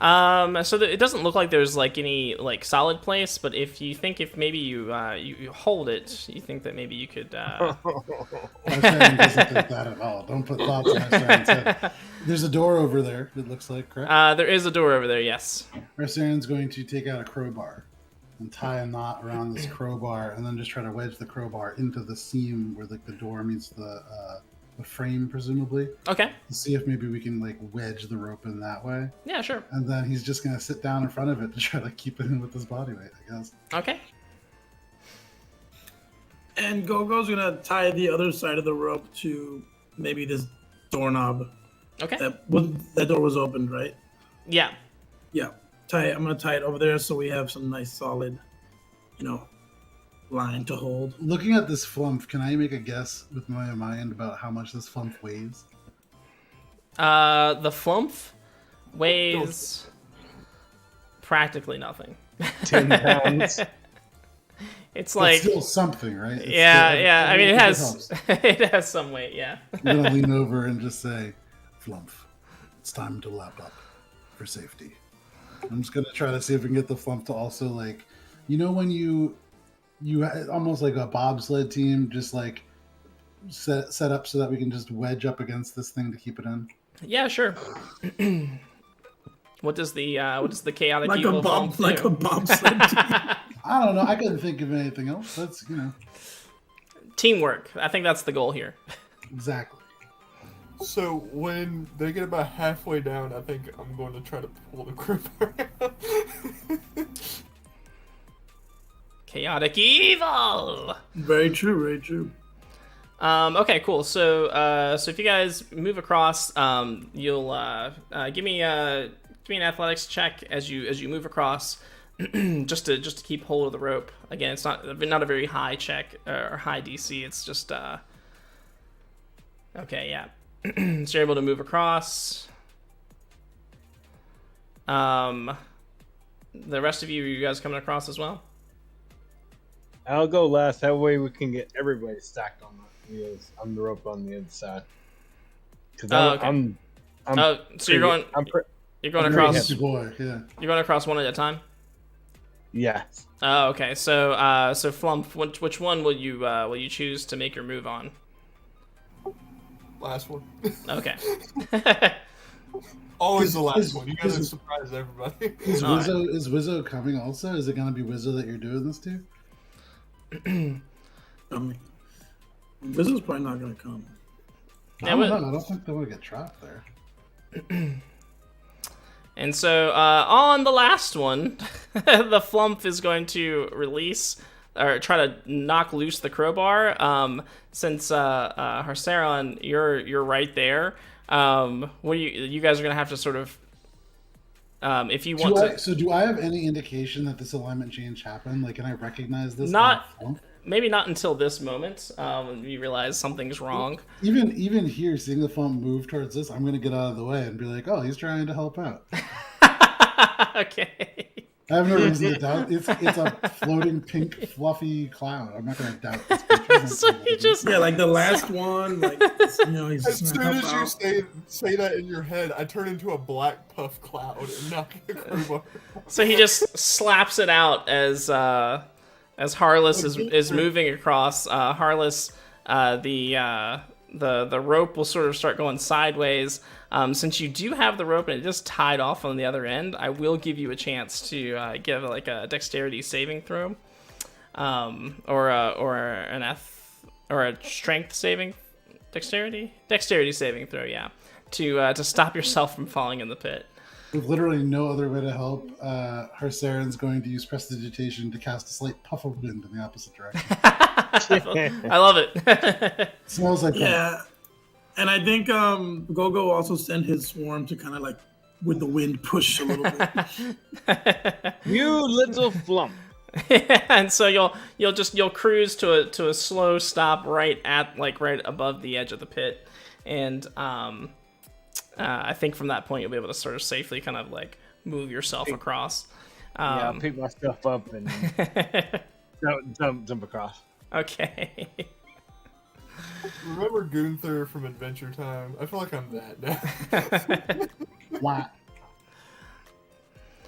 So it doesn't look like there's like any like solid place, but if maybe you hold it, you think that maybe you could. Harsaran doesn't think that at all. Don't put thoughts in Harsaran's head. There's a door over there. It looks like, correct? There is a door over there. Yes. Harsaran's going to take out a crowbar and tie a knot around this crowbar, and then just try to wedge the crowbar into the seam where like the door meets the frame, presumably. Okay. To see if maybe we can like wedge the rope in that way. Yeah, sure. And then he's just gonna sit down in front of it to try to keep it in with his body weight, I guess. Okay. And Gogo's gonna tie the other side of the rope to maybe this doorknob. Okay. That door was opened, right? Yeah. Yeah. I'm gonna tie it over there so we have some nice solid, line to hold. Looking at this flump, can I make a guess with my mind about how much this flump weighs? The flump weighs practically nothing. 10 pounds. It's But like still something, right? It's yeah. still- I mean, it helps. has some weight. Yeah. You're gonna lean over and just say, "Flump, it's time to lap up for safety." I'm just gonna try to see if we can get the flump to also like, when you almost like a bobsled team, just like set up so that we can just wedge up against this thing to keep it in. Yeah, sure. What does the chaotic Like evil a flump do? bobsled team. I don't know. I couldn't think of anything else. That's Teamwork. I think that's the goal here. exactly. So when they get about halfway down, I think I'm going to try to pull the crowbar out. Chaotic evil. Very true. Very true. Okay, cool. So if you guys move across, you'll give me an athletics check as you move across, just to keep hold of the rope. Again, it's not a very high check or high DC. It's just okay, yeah. So you're able to move across. The rest of you guys coming across as well? I'll go last. That way we can get everybody stacked on the rope on the other side. Because okay. So you're going across. Boy, yeah. You're going across one at a time. Yeah. Oh, okay. So Flump, which one will you choose to make your move on? Last one. Okay. Always the last one. You gotta surprise everybody. Is Wizzo coming also? Is it gonna be Wizzo that you're doing this to? This is probably not gonna come. I don't know. I don't think they want to get trapped there. And so on the last one, the Flump is going to release or try to knock loose the crowbar. Since Harsaran, you're right there. What you guys are gonna have to sort of, if you want to. So do I have any indication that this alignment change happened? Like, can I recognize this? Maybe not until this moment when you realize something's wrong. Even here, seeing the phone move towards this, I'm gonna get out of the way and be like, "Oh, he's trying to help out." Okay. I have no reason to doubt. It's a floating pink fluffy cloud. I'm not gonna doubt this picture. So he just like the last one, like he's As just soon gonna as help you out. say that in your head, I turn into a black puff cloud and knock the crowbar. So he just slaps it out as as Harless is moving across, Harless, the rope will sort of start going sideways. Since you do have the rope and it just tied off on the other end, I will give you a chance to give like a dexterity saving throw, or a strength saving, dexterity saving throw, yeah, to stop yourself from falling in the pit. With literally no other way to help, Harsaren's going to use prestidigitation to cast a slight puff of wind in the opposite direction. I love it. Smells like Yeah, and I think Gogo also sent his swarm to kind of like with the wind push a little bit. You little flump. And so you'll cruise to a slow stop right above the edge of the pit, and I think from that point you'll be able to sort of safely kind of like move yourself across. I'll pick my stuff up and jump across. Okay. Remember Gunther from Adventure Time? I feel like I'm that now. Wow.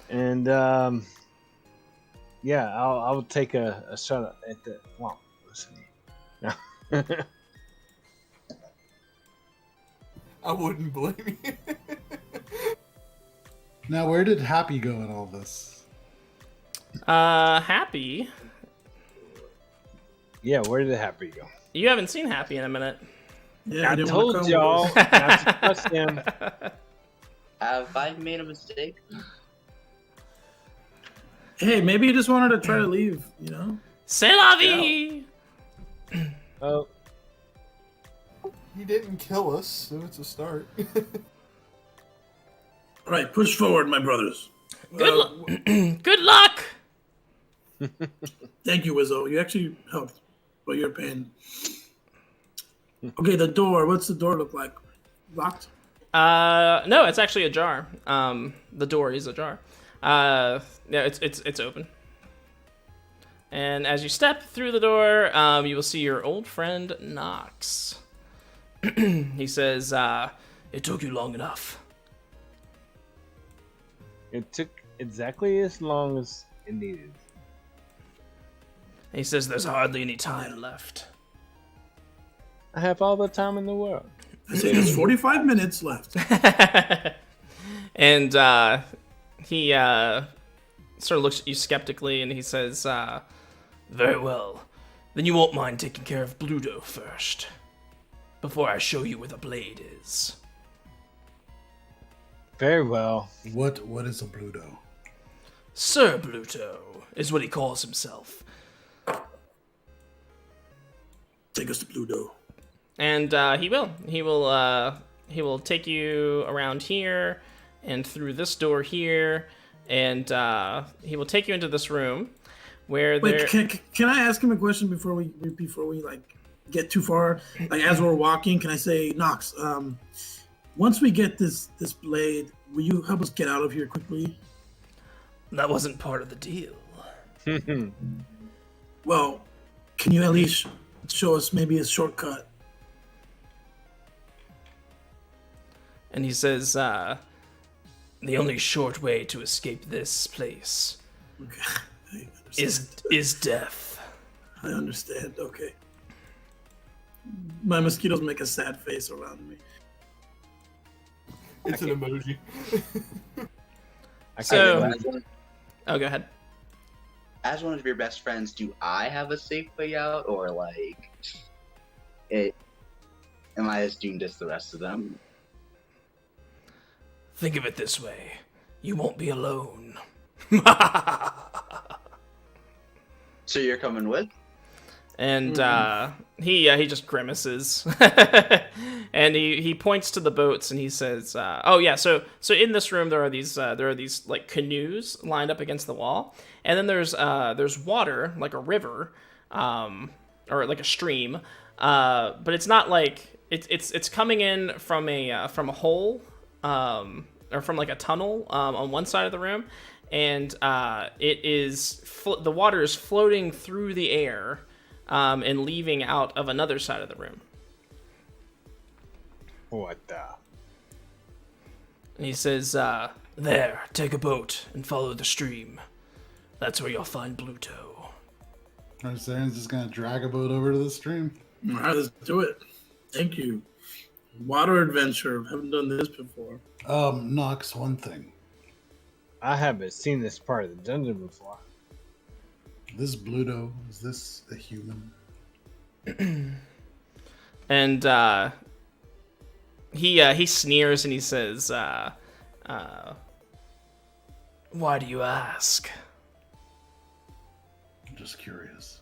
And I'll take a shot at the. Well, listen. No. I wouldn't blame you. Now, where did Happy go in all this? Happy. Yeah, where did Happy go? You haven't seen Happy in a minute. Yeah, I didn't wanna told come y'all with not to trust him. Have I made a mistake? us. Hey, maybe he just wanted to try to leave. You know. C'est la vie! Oh, He didn't kill us, so it's a start. All right, push forward, my brothers. Good luck! Thank you, Wizzo. You actually helped, but you're a pain. Okay, the door. What's the door look like? Locked? No, it's actually ajar. The door is ajar. Yeah, it's open. And as you step through the door, you will see your old friend Nox. He says, "It took you long enough." it took exactly as long as it needed. He says, "There's hardly any time left." I have all the time in the world. I say there's 45 minutes left. And he sort of looks at you skeptically, and he says, "Very well. Then you won't mind taking care of Bluto first, before I show you where the blade is." Very well. What is a Bluto? Sir Bluto is what he calls himself. Take us to Pluto. And he will take you around here and through this door here, and he will take you into this room where Wait, can I ask him a question before we like get too far? Like as we're walking, can I say, Nox, once we get this blade, will you help us get out of here quickly? That wasn't part of the deal. Well, can you at least show us maybe a shortcut? And he says, "The only short way to escape this place Okay. I understand. is death." I understand. Okay. My mosquitoes make a sad face around me. It's an emoji. So, As one- oh, go ahead. as one of your best friends, do I have a safe way out, or like, am I as doomed as the rest of them? Think of it this way: you won't be alone. So you're coming with? And he just grimaces, and he points to the boats, and he says, "Oh yeah, so in this room there are these like canoes lined up against the wall, and then there's water like a river, or like a stream, but it's not like it's coming in from a hole, or from like a tunnel on one side of the room, and it is the water is floating through the air." And leaving out of another side of the room. What the? And he says, "There, take a boat and follow the stream. That's where you'll find Bluto." Saren's just gonna drag a boat over to the stream. All right, let's do it. Thank you. Water adventure. Haven't done this before. Nox, one thing. I haven't seen this part of the dungeon before. This Bluto, is this a human? And he sneers and he says, "Why do you ask?" I'm just curious.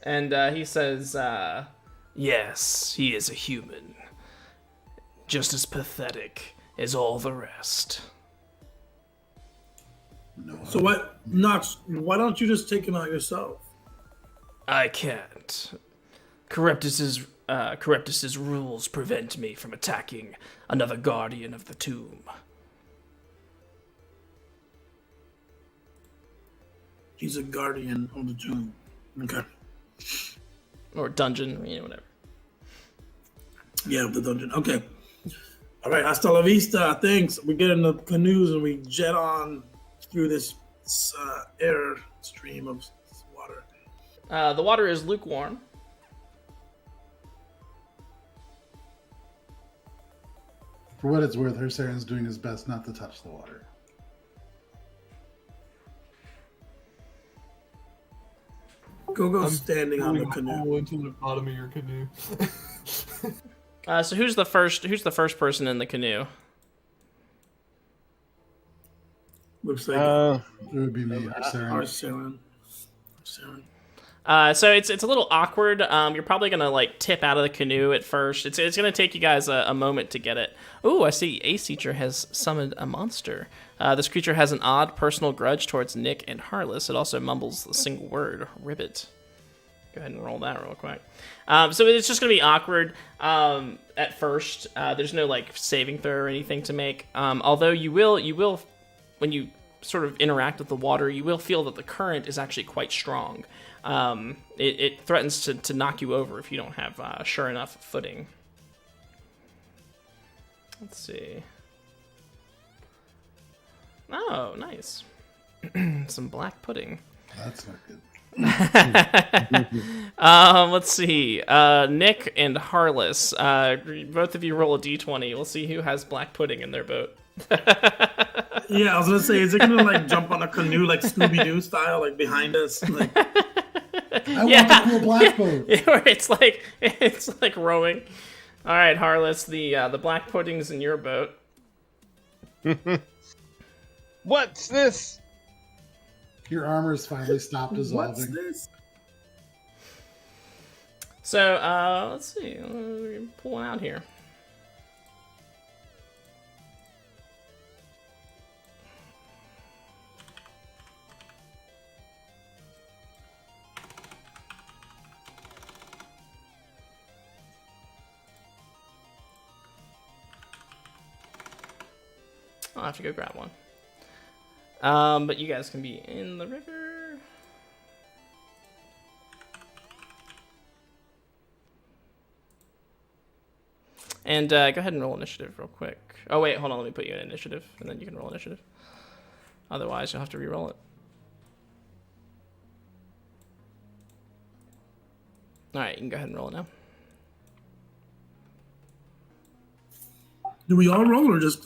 And he says, "Yes, he is a human, just as pathetic as all the rest." No. So what, Nox? Why don't you just take him out yourself? I can't. Charybdis's rules prevent me from attacking another guardian of the tomb. He's a guardian of the tomb. Okay. Or dungeon, whatever. Yeah, the dungeon. Okay. All right. Hasta la vista. Thanks. We get in the canoes and we jet on through this air stream of water. The water is lukewarm. For what it's worth, Saren's doing his best not to touch the water. Gogo's standing on the canoe. Pull into the bottom of your canoe. So who's the first person in the canoe? Looks like It would be me, Saren. our Saren. So it's a little awkward. You're probably gonna tip out of the canoe at first. It's gonna take you guys a moment to get it. Ooh, I see Ace Teacher has summoned a monster. This creature has an odd personal grudge towards Nick and Harless. It also mumbles the single word, ribbit. Go ahead and roll that real quick. So it's just gonna be awkward at first. There's no saving throw or anything to make. Although you will when you sort of interact with the water, you will feel that the current is actually quite strong. It threatens to knock you over if you don't have sure enough footing. Let's see. Oh, nice. Some black pudding. That's not good. Let's see. Nick and Harless. Both of you roll a d20. We'll see who has black pudding in their boat. Yeah, I was gonna say, is it gonna jump on a canoe like Scooby Doo style, behind us? I want the cool black boat. Yeah, it's like rowing. All right, Harless, the black pudding's in your boat. What's this? Your armor's finally stopped dissolving. What's this? So, let's see. Pull one out here. I'll have to go grab one. But you guys can be in the river. And go ahead and roll initiative real quick. Oh wait, hold on, let me put you in initiative, and then you can roll initiative. Otherwise, you'll have to re-roll it. Alright, you can go ahead and roll it now. Do we all roll or just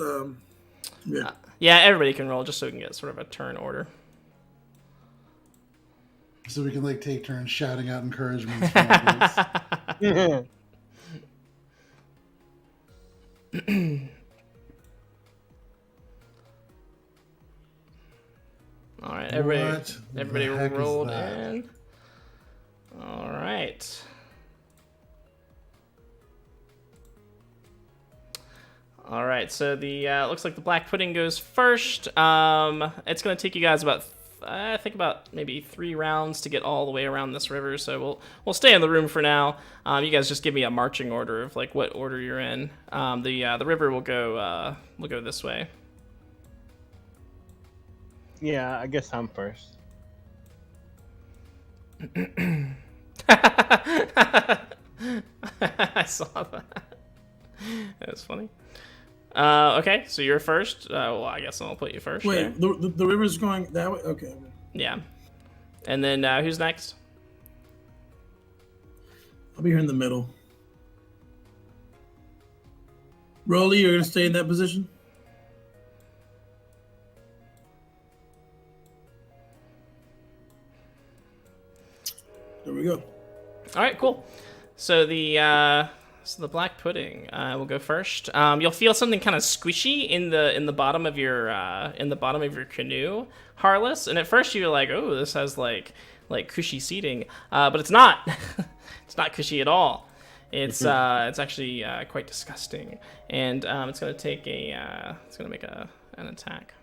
yeah? Yeah, everybody can roll just so we can get sort of a turn order. So we can take turns shouting out encouragements. From All right, everybody the heck is rolled that? in. All right. All right, so the looks like the black pudding goes first. It's gonna take you guys about I think about maybe 3 rounds to get all the way around this river. So we'll stay in the room for now. You guys just give me a marching order of what order you're in. The river will go this way. Yeah, I guess I'm first. I saw that. That was funny. Okay, so you're first. Well, I guess I'll put you first. Wait, the river's going that way? Okay. Yeah. And then who's next? I'll be here in the middle. Rolly, you're gonna stay in that position? There we go. All right, cool. So the black pudding will go first. You'll feel something kind of squishy in the bottom of your canoe, Harless. And at first you're like, oh, this has like cushy seating, but it's not. It's not cushy at all. It's actually quite disgusting, and it's gonna take it's gonna make an attack.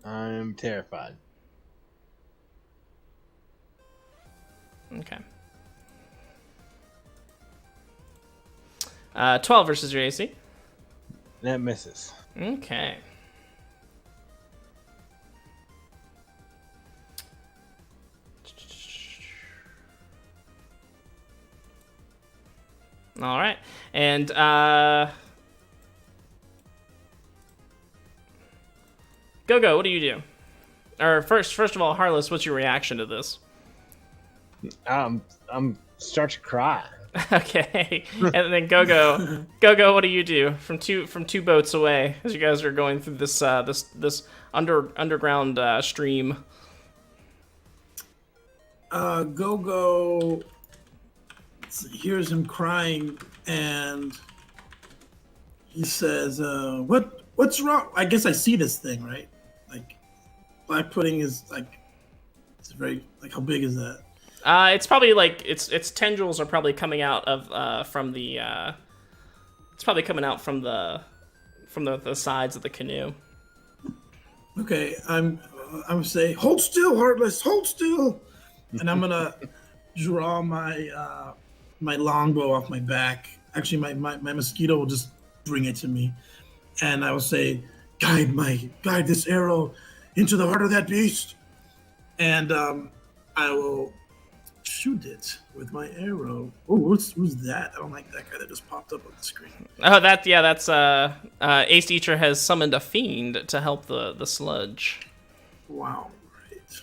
I'm terrified. Okay. 12 versus your AC. That misses. Okay. All right, and Go, what do you do? Or first of all, Harless, what's your reaction to this? I'm start to cry. Okay, and then Go, what do you do from two boats away as you guys are going through this underground stream? Go hears him crying, and he says, what's wrong? I guess I see this thing, right? Like, black pudding is like, it's very, like, how big is that? It's probably like its tendrils are probably coming out of from the it's probably coming out from the sides of the canoe. Okay, I'm gonna say, hold still, Heartless, hold still, and I'm gonna draw my my longbow off my back. Actually, my mosquito will just bring it to me, and I will say, guide this arrow into the heart of that beast, and I will shoot it with my arrow. Oh, who's that? I don't like that guy that just popped up on the screen. Oh, that's Ace Teacher has summoned a fiend to help the sludge. Wow, right.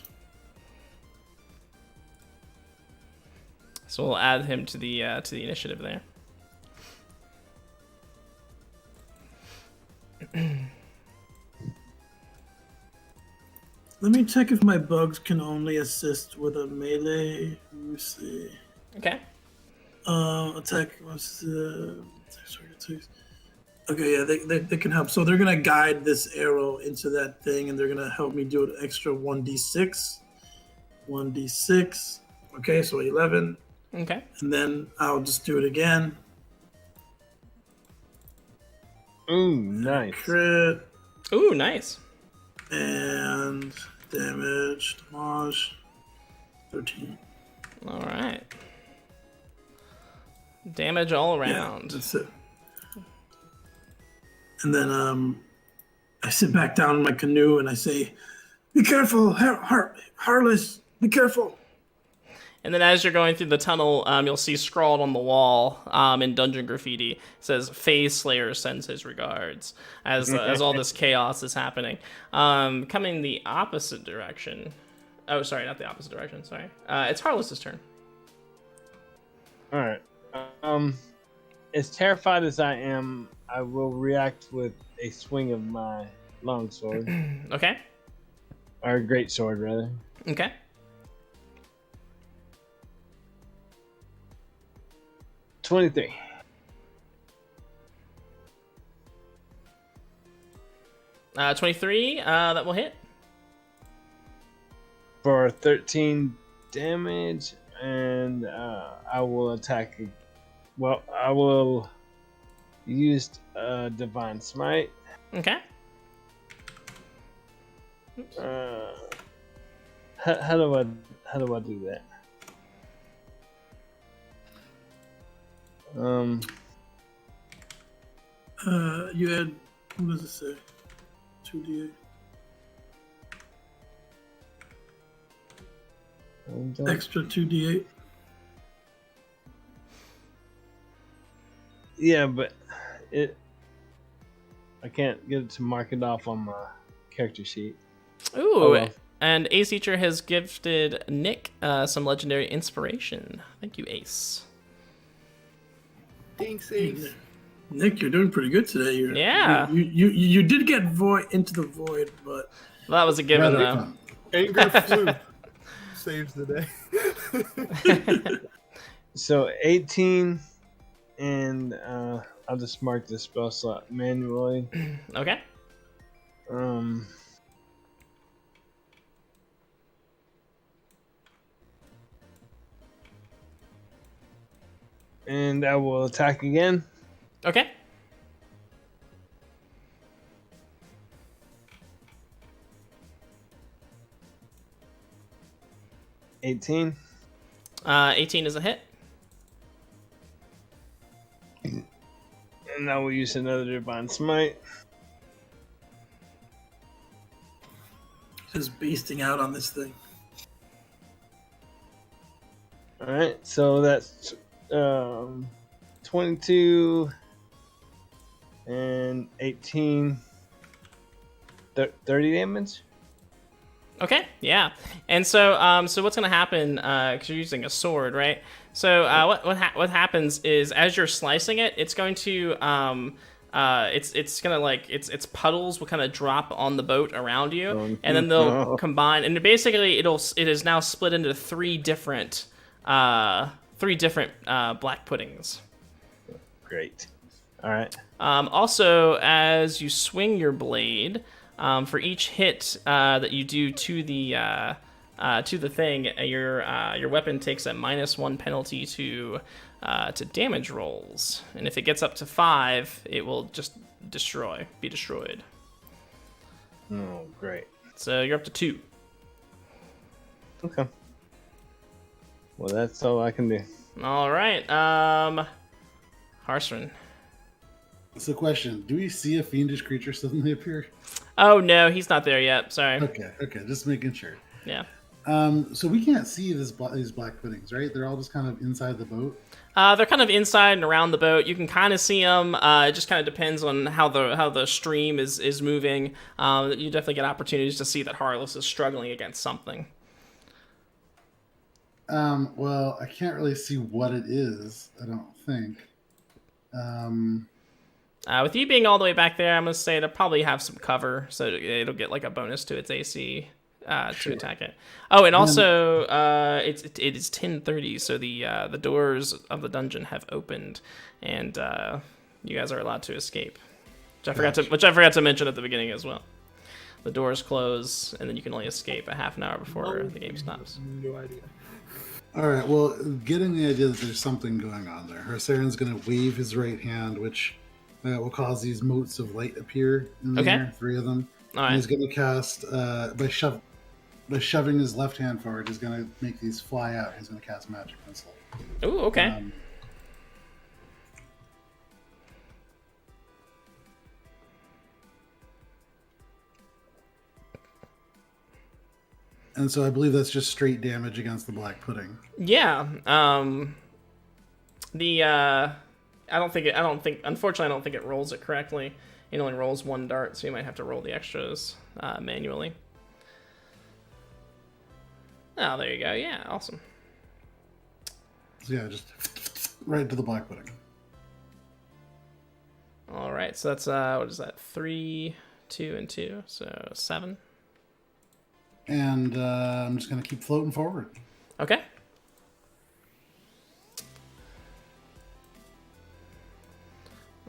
So we'll add him to the initiative there. Let me check if my bugs can only assist with a melee. Let me see. Okay. Attack. Okay, yeah, they can help. So they're gonna guide this arrow into that thing, and they're gonna help me do an extra 1d6. 1d6. Okay, so 11. Okay. And then I'll just do it again. Ooh, nice. Crit. Ooh, nice. And damage. 13. All right. Damage all around. Yeah, that's it. And then I sit back down in my canoe and I say, "Be careful, Harless. Be careful." And then as you're going through the tunnel, you'll see scrawled on the wall in dungeon graffiti, it says Phase Slayer sends his regards as all this chaos is happening. Coming the opposite direction. Oh, sorry, not the opposite direction. Sorry. It's Harless's turn. All right. As terrified as I am, I will react with a swing of my longsword. Okay. Or great sword, rather. Okay. $23. Uh, 23. That will hit. For 13 damage, and I will attack. Well, I will use Divine Smite. Okay. How do I do that? You add, what does it say? 2d8. Extra 2d8. Yeah, but I can't get it to mark it off on my character sheet. Ooh. Oh, well. And Ace Teacher has gifted Nick some legendary inspiration. Thank you, Ace. Thanks, Ace. Nick, you're doing pretty good today. Yeah. You did get into the void, but That was a given, Rather though. fun. Anger Flume saves the day. So 18, and I'll just mark this spell slot manually. Okay. And I will attack again. Okay. $18. 18 is a hit. And I will use another Divine Smite. just beasting out on this thing. Alright, so that's 22 and 18, 30 damage. Okay, yeah. And so so what's going to happen, because you're using a sword, right? So what happens is, as you're slicing it, it's going to it's gonna, like, its puddles will kind of drop on the boat around you, and then they'll combine, and basically it is now split into three different black puddings. Great. All right. Also, as you swing your blade, for each hit that you do to the thing, your weapon takes a -1 penalty to damage rolls, and if it gets up to 5, it will just be destroyed. Oh, great. So you're up to 2. Okay. Well, that's all I can do. All right, Harsran. So, question: do we see a fiendish creature suddenly appear? Oh no, he's not there yet. Sorry. Okay, just making sure. Yeah. So we can't see these black puddings, right? They're all just kind of inside the boat. They're kind of inside and around the boat. You can kind of see them. It just kind of depends on how the stream is moving. You definitely get opportunities to see that Harless is struggling against something. Well, I can't really see what it is, I don't think. With you being all the way back there, I'm going to say it'll probably have some cover, so it'll get like a bonus to its AC to attack it. Oh, and also, it is 10:30, so the doors of the dungeon have opened, and you guys are allowed to escape. Which I forgot to mention at the beginning as well. The doors close, and then you can only escape a half an hour before the game stops. No idea. All right, well, getting the idea that there's something going on there. Harsaren's going to wave his right hand, which will cause these motes of light appear in the air, 3 of them. All right. And he's going to cast, by shoving his left hand forward, he's going to make these fly out. He's going to cast Magic Missile. Ooh, okay. And so I believe that's just straight damage against the black pudding. Yeah. Unfortunately, I don't think it rolls it correctly. It only rolls 1 dart, so you might have to roll the extras manually. Oh, there you go. Yeah, awesome. So yeah, just right to the black pudding. All right, so that's what is that? 3, 2, and 2, so 7. And I'm just going to keep floating forward. Okay.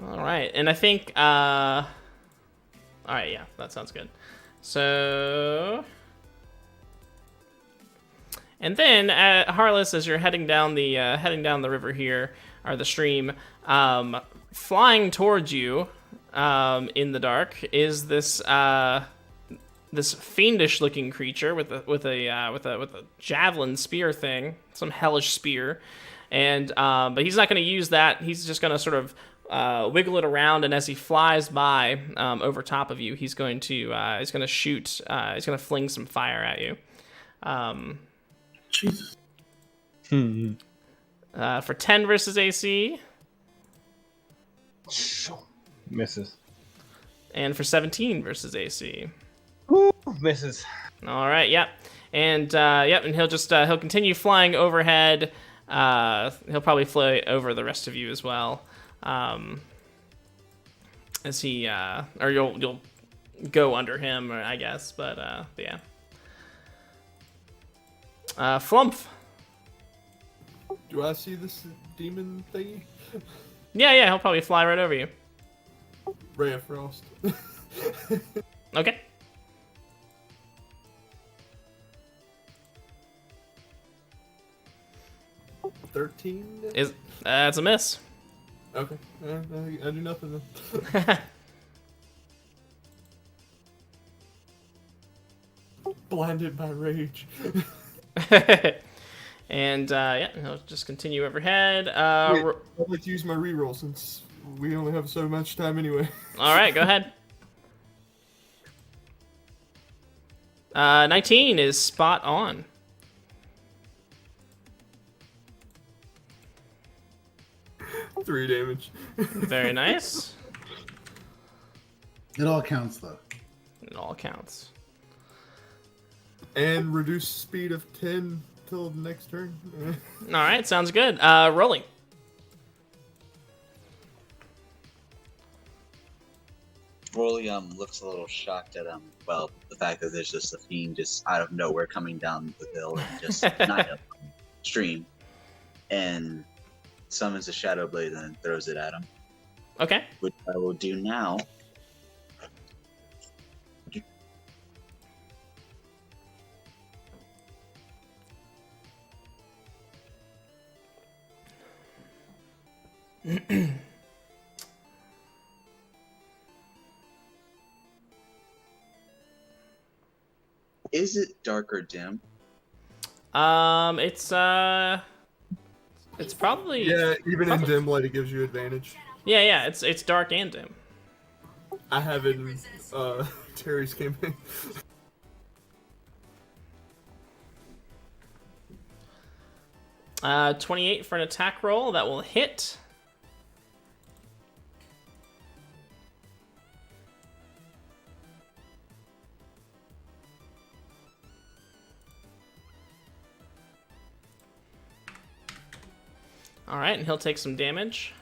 All right, and I think, all right, yeah, that sounds good. So, and then Harless, as you're heading down the river here, or the stream, flying towards you, in the dark, is this fiendish-looking creature with a javelin spear thing, some hellish spear, and but he's not going to use that. He's just going to sort of wiggle it around, and as he flies by over top of you, he's going to shoot. He's going to fling some fire at you. Jesus. For 10 versus AC, Misses. and for 17 versus AC. Ooh, misses. All right, yep. And and he'll just he'll continue flying overhead. He'll probably fly over the rest of you as well. As he or you'll go under him, I guess, but yeah. Flumph. Do I see this demon thingy? Yeah, he'll probably fly right over you. Ray of Frost. Okay. $13? That's a miss. Okay. I do nothing then. Blinded by rage. And he'll just continue overhead. Wait, I'd like to use my reroll since we only have so much time anyway. All right, go ahead. 19 is spot on. Three damage. Very nice. It all counts, though. It all counts. And reduce speed of 10 till the next turn. All right, sounds good. Rolling. Rolly looks a little shocked at the fact that there's just a fiend just out of nowhere coming down the hill and just not a stream, and summons a shadow blade and then throws it at him. Okay. Which I will do now. Is it dark or dim? It's probably Yeah, even in dim light, it gives you advantage. yeah. It's dark and dim. I have it in Terry's campaign. 28 for an attack roll. That will hit. All right, and he'll take some damage.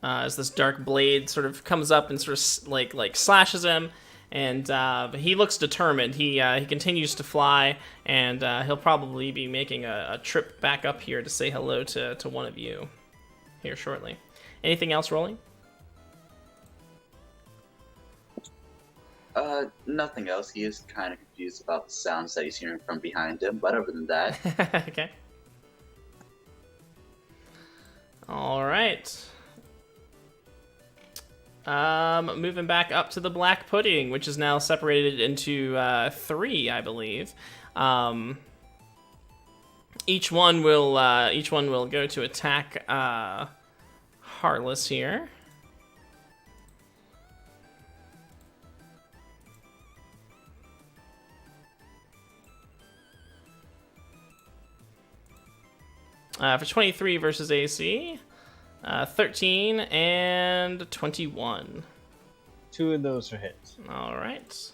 As this dark blade sort of comes up and sort of like slashes him, and but he looks determined. He continues to fly, and he'll probably be making a trip back up here to say hello to one of you here shortly. Anything else rolling? Nothing else. He is kind of confused about the sounds that he's hearing from behind him, but other than that... Okay. All right. Moving back up to the black pudding, which is now separated into 3, I believe. Each one will go to attack Heartless here. For 23 versus AC, 13 and 21. 2 of those are hits. All right.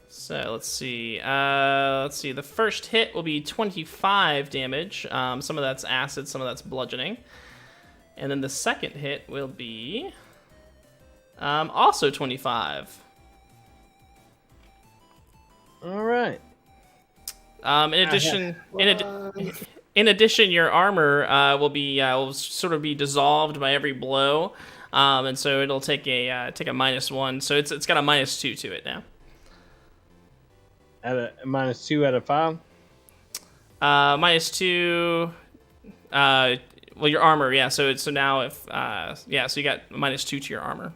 So let's see. The first hit will be 25 damage. Some of that's acid, some of that's bludgeoning. And then the second hit will be also 25. All right. In addition, your armor will sort of be dissolved by every blow, and so it'll take a -1. So it's got a -2 to it now. At a -2 out of 5. -2. Well, your armor, yeah. So now if so you got -2 to your armor.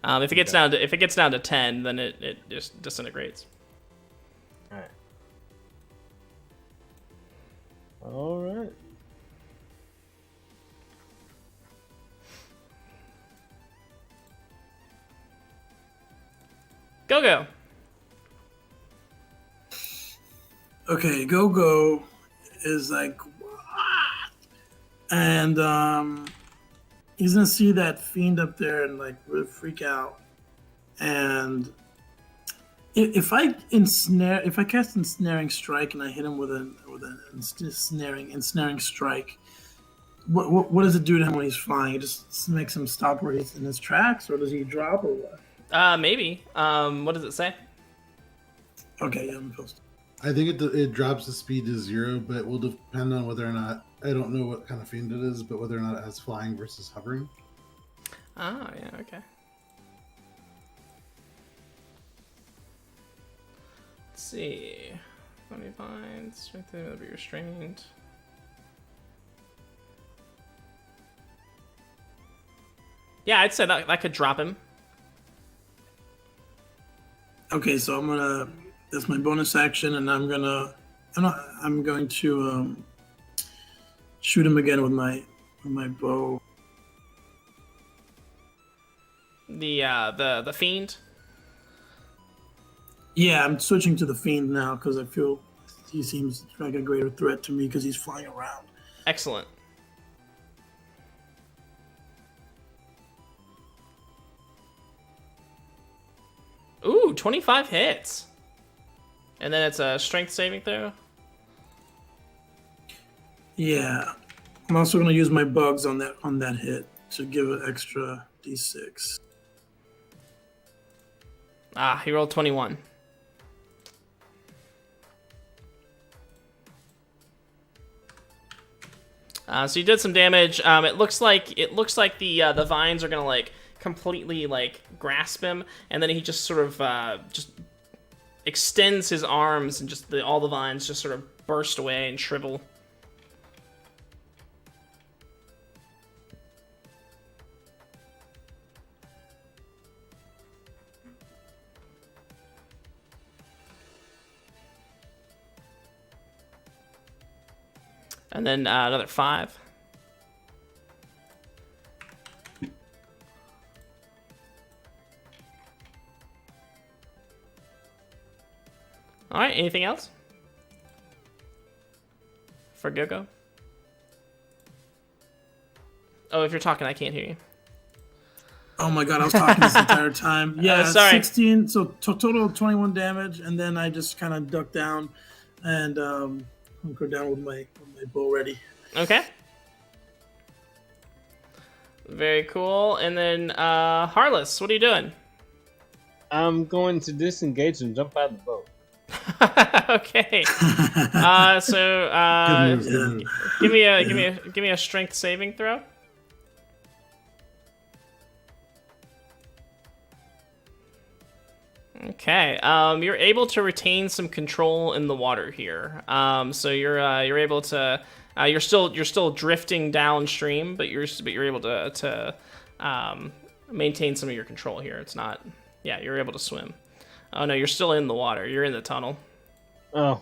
If it gets down to 10, then it just disintegrates. All right. Go. Okay, Go is like, "What?" And he's gonna see that fiend up there and like really freak out. And if I cast ensnaring strike and I hit him with an ensnaring strike, what does it do to him when he's flying? It just makes him stop where he's in his tracks, or does he drop, or what? Maybe. What does it say? Okay, yeah, I'm posting. I think it drops the speed to 0, but it will depend on whether or not, I don't know what kind of fiend it is, but whether or not it has flying versus hovering. Oh, yeah, okay. Let's see. 20 vines, right there, that'll be restrained. Yeah, I'd say that could drop him. Okay, so that's my bonus action, and I'm going to shoot him again with my bow. The fiend. Yeah, I'm switching to the fiend now because I feel he seems like a greater threat to me because he's flying around. Excellent. Ooh, 25 hits. And then it's a strength saving throw. Yeah, I'm also going to use my bugs on that hit to give an extra d6. Ah, he rolled 21. So you did some damage. It looks like the vines are gonna like completely like grasp him, and then he just sort of just extends his arms, and just all the vines just sort of burst away and shrivel. And then another 5. All right, anything else? For Gogo? Oh, if you're talking, I can't hear you. Oh my god, I was talking this entire time. Yeah, sorry. 16, so total of 21 damage, and then I just kind of duck down and hunker down with my bow ready. Okay. Very cool. And then Harless, what are you doing? I'm going to disengage and jump out of the boat. Okay. Give me a strength saving throw. Okay. You're able to retain some control in the water here. So you're able to. You're still drifting downstream, but you're able to maintain some of your control here. It's not. Yeah, you're able to swim. Oh no, you're still in the water. You're in the tunnel. Oh.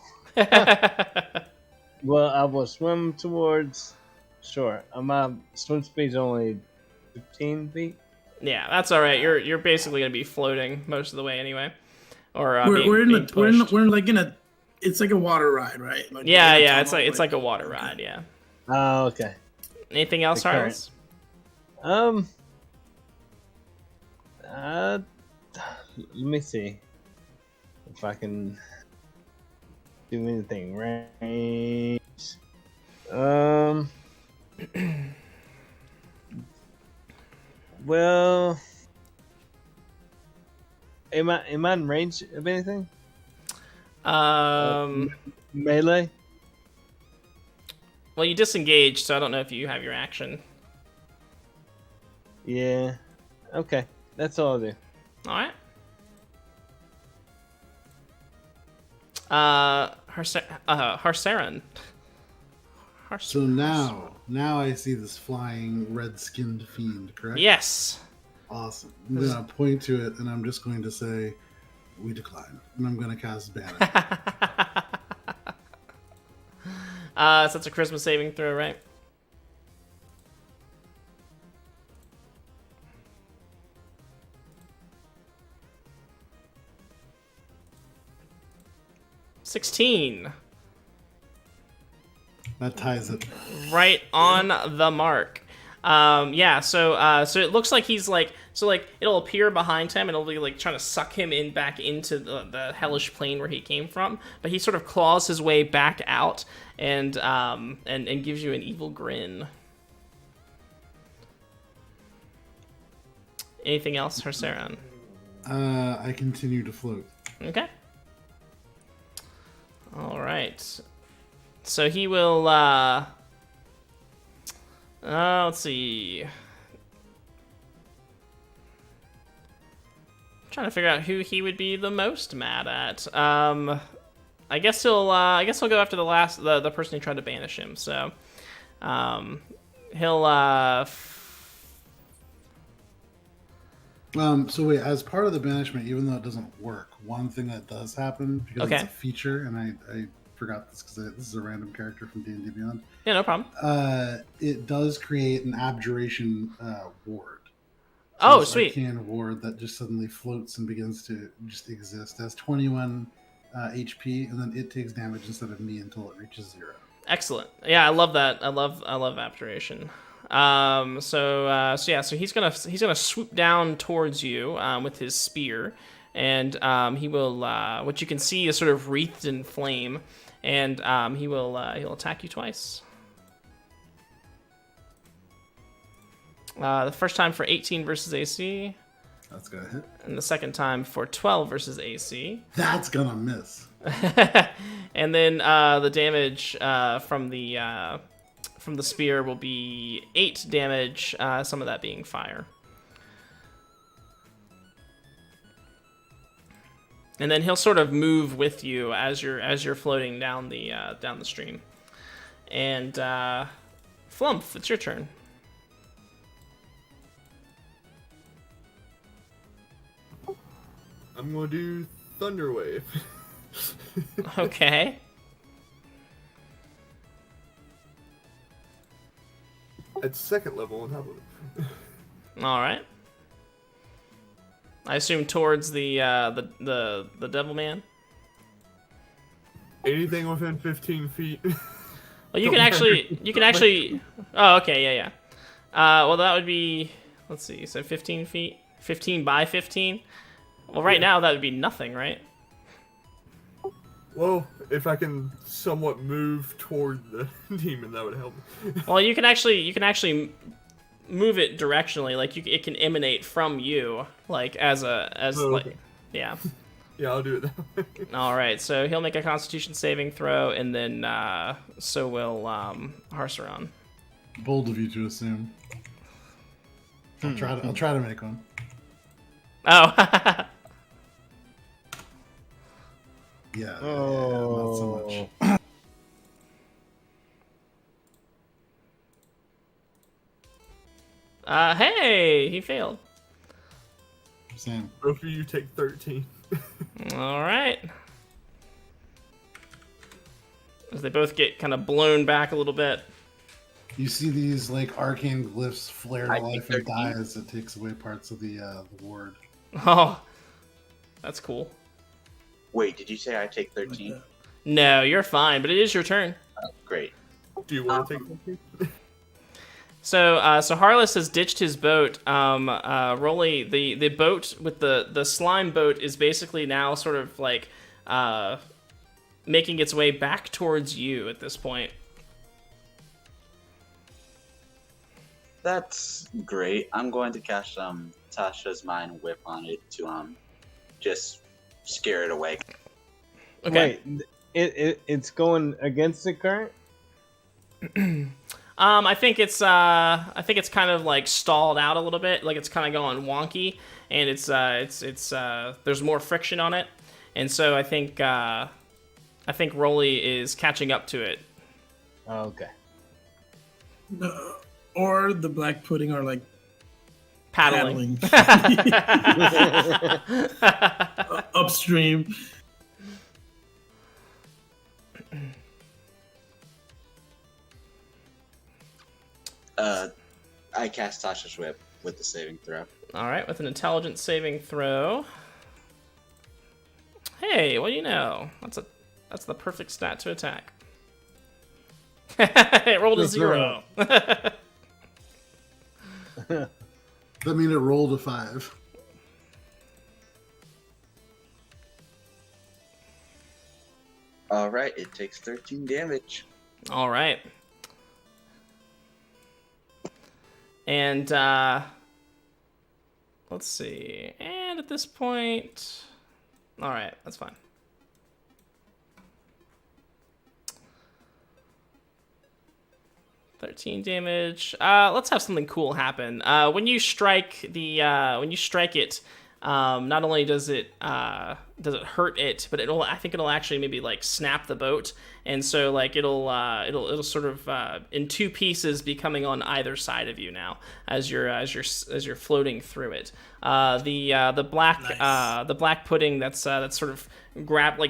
Well, I will swim towards. Sure. My swim speed's only 15 feet. Yeah, that's all right. You're basically gonna be floating most of the way anyway, or we're like in a. It's like a water ride, right? Like yeah. It's like a water ride. Yeah. Oh, okay. Anything else, Harless? Let me see if I can do anything right. Well, am I in range of anything? Melee? Well, you disengaged, so I don't know if you have your action. Yeah. Okay, that's all I'll do. All right. Harsaran. So now I see this flying red-skinned fiend, correct? Yes. Awesome. I'm going to point to it, and I'm just going to say, we decline. And I'm going to cast Banner. So that's a charisma saving throw, right? $16. That ties it. Right on the mark. Yeah. So it looks like he's like it'll appear behind him and it'll be like trying to suck him in back into the hellish plane where he came from. But he sort of claws his way back out and gives you an evil grin. Anything else, Harsaran? I continue to float. Okay. All right. So he will. Let's see. Trying to figure out who he would be the most mad at. I guess he'll go after the person who tried to banish him. So, he'll. So wait, as part of the banishment, even though it doesn't work, one thing that does happen because it's a feature, and I forgot this because this is a random character from D&D Beyond. Yeah, no problem. It does create an abjuration ward. So sweet! Arcane ward that just suddenly floats and begins to just exist. It has 21 HP, and then it takes damage instead of me until it reaches 0. Excellent. Yeah, I love that. I love abjuration. So he's gonna swoop down towards you with his spear, and he will what you can see is sort of wreathed in flame, and he'll attack you twice. The first time for 18 versus AC. That's gonna hit. And the second time for 12 versus AC. That's gonna miss. And then the damage from the spear will be 8 damage, some of that being fire. And then he'll sort of move with you as you're floating down the stream. And Flumph, it's your turn. I'm gonna do Thunder Wave. Okay. At second level on top of it. All right. I assume towards the devil man. Anything within 15 feet. Well, you can actually. Oh, okay, yeah. Well, that would be. Let's see. So 15 feet, 15 by 15. Well, right now that would be nothing, right? Well, if I can somewhat move toward the demon, that would help. Well, you can actually move it directionally, like it can emanate from you, like okay. Yeah. Yeah, I'll do it that way. All right, so he'll make a Constitution saving throw, and then so will Harsaran. Bold of you to assume. I'll try to make one. Oh. Yeah, not so much. Hey, he failed. Same. Both of you take 13. All right. As they both get kind of blown back a little bit. You see these like arcane glyphs flare to I life take and die as it takes away parts of the ward. Oh, that's cool. Wait, did you say I take 13? No, you're fine, but it is your turn. Great. Do you want to take 13? So Harless has ditched his boat. Rolly, the boat with the slime boat is basically now sort of like making its way back towards you at this point. That's great. I'm going to cast Tasha's Mind Whip on it to just scare it away. Okay. Wait, it's going against the current? I think it's kind of like stalled out a little bit, like it's kind of going wonky, and it's there's more friction on it, and so I think Rolly is catching up to it. Oh, okay. Or the black pudding are like Paddling. Upstream. I cast Tasha's Whip with the saving throw. All right, with an intelligence saving throw. Hey, what do you know? That's the perfect stat to attack. It rolled a 0. That mean it rolled a 5. All right, it takes 13 damage. All right. And let's see. And at this point, all right, that's fine. $13 damage. Let's have something cool happen. When you strike it, not only does it hurt it, but I think it'll actually maybe like snap the boat, and so like it'll sort of in two pieces be coming on either side of you now as you're floating through it. The black pudding that's sort of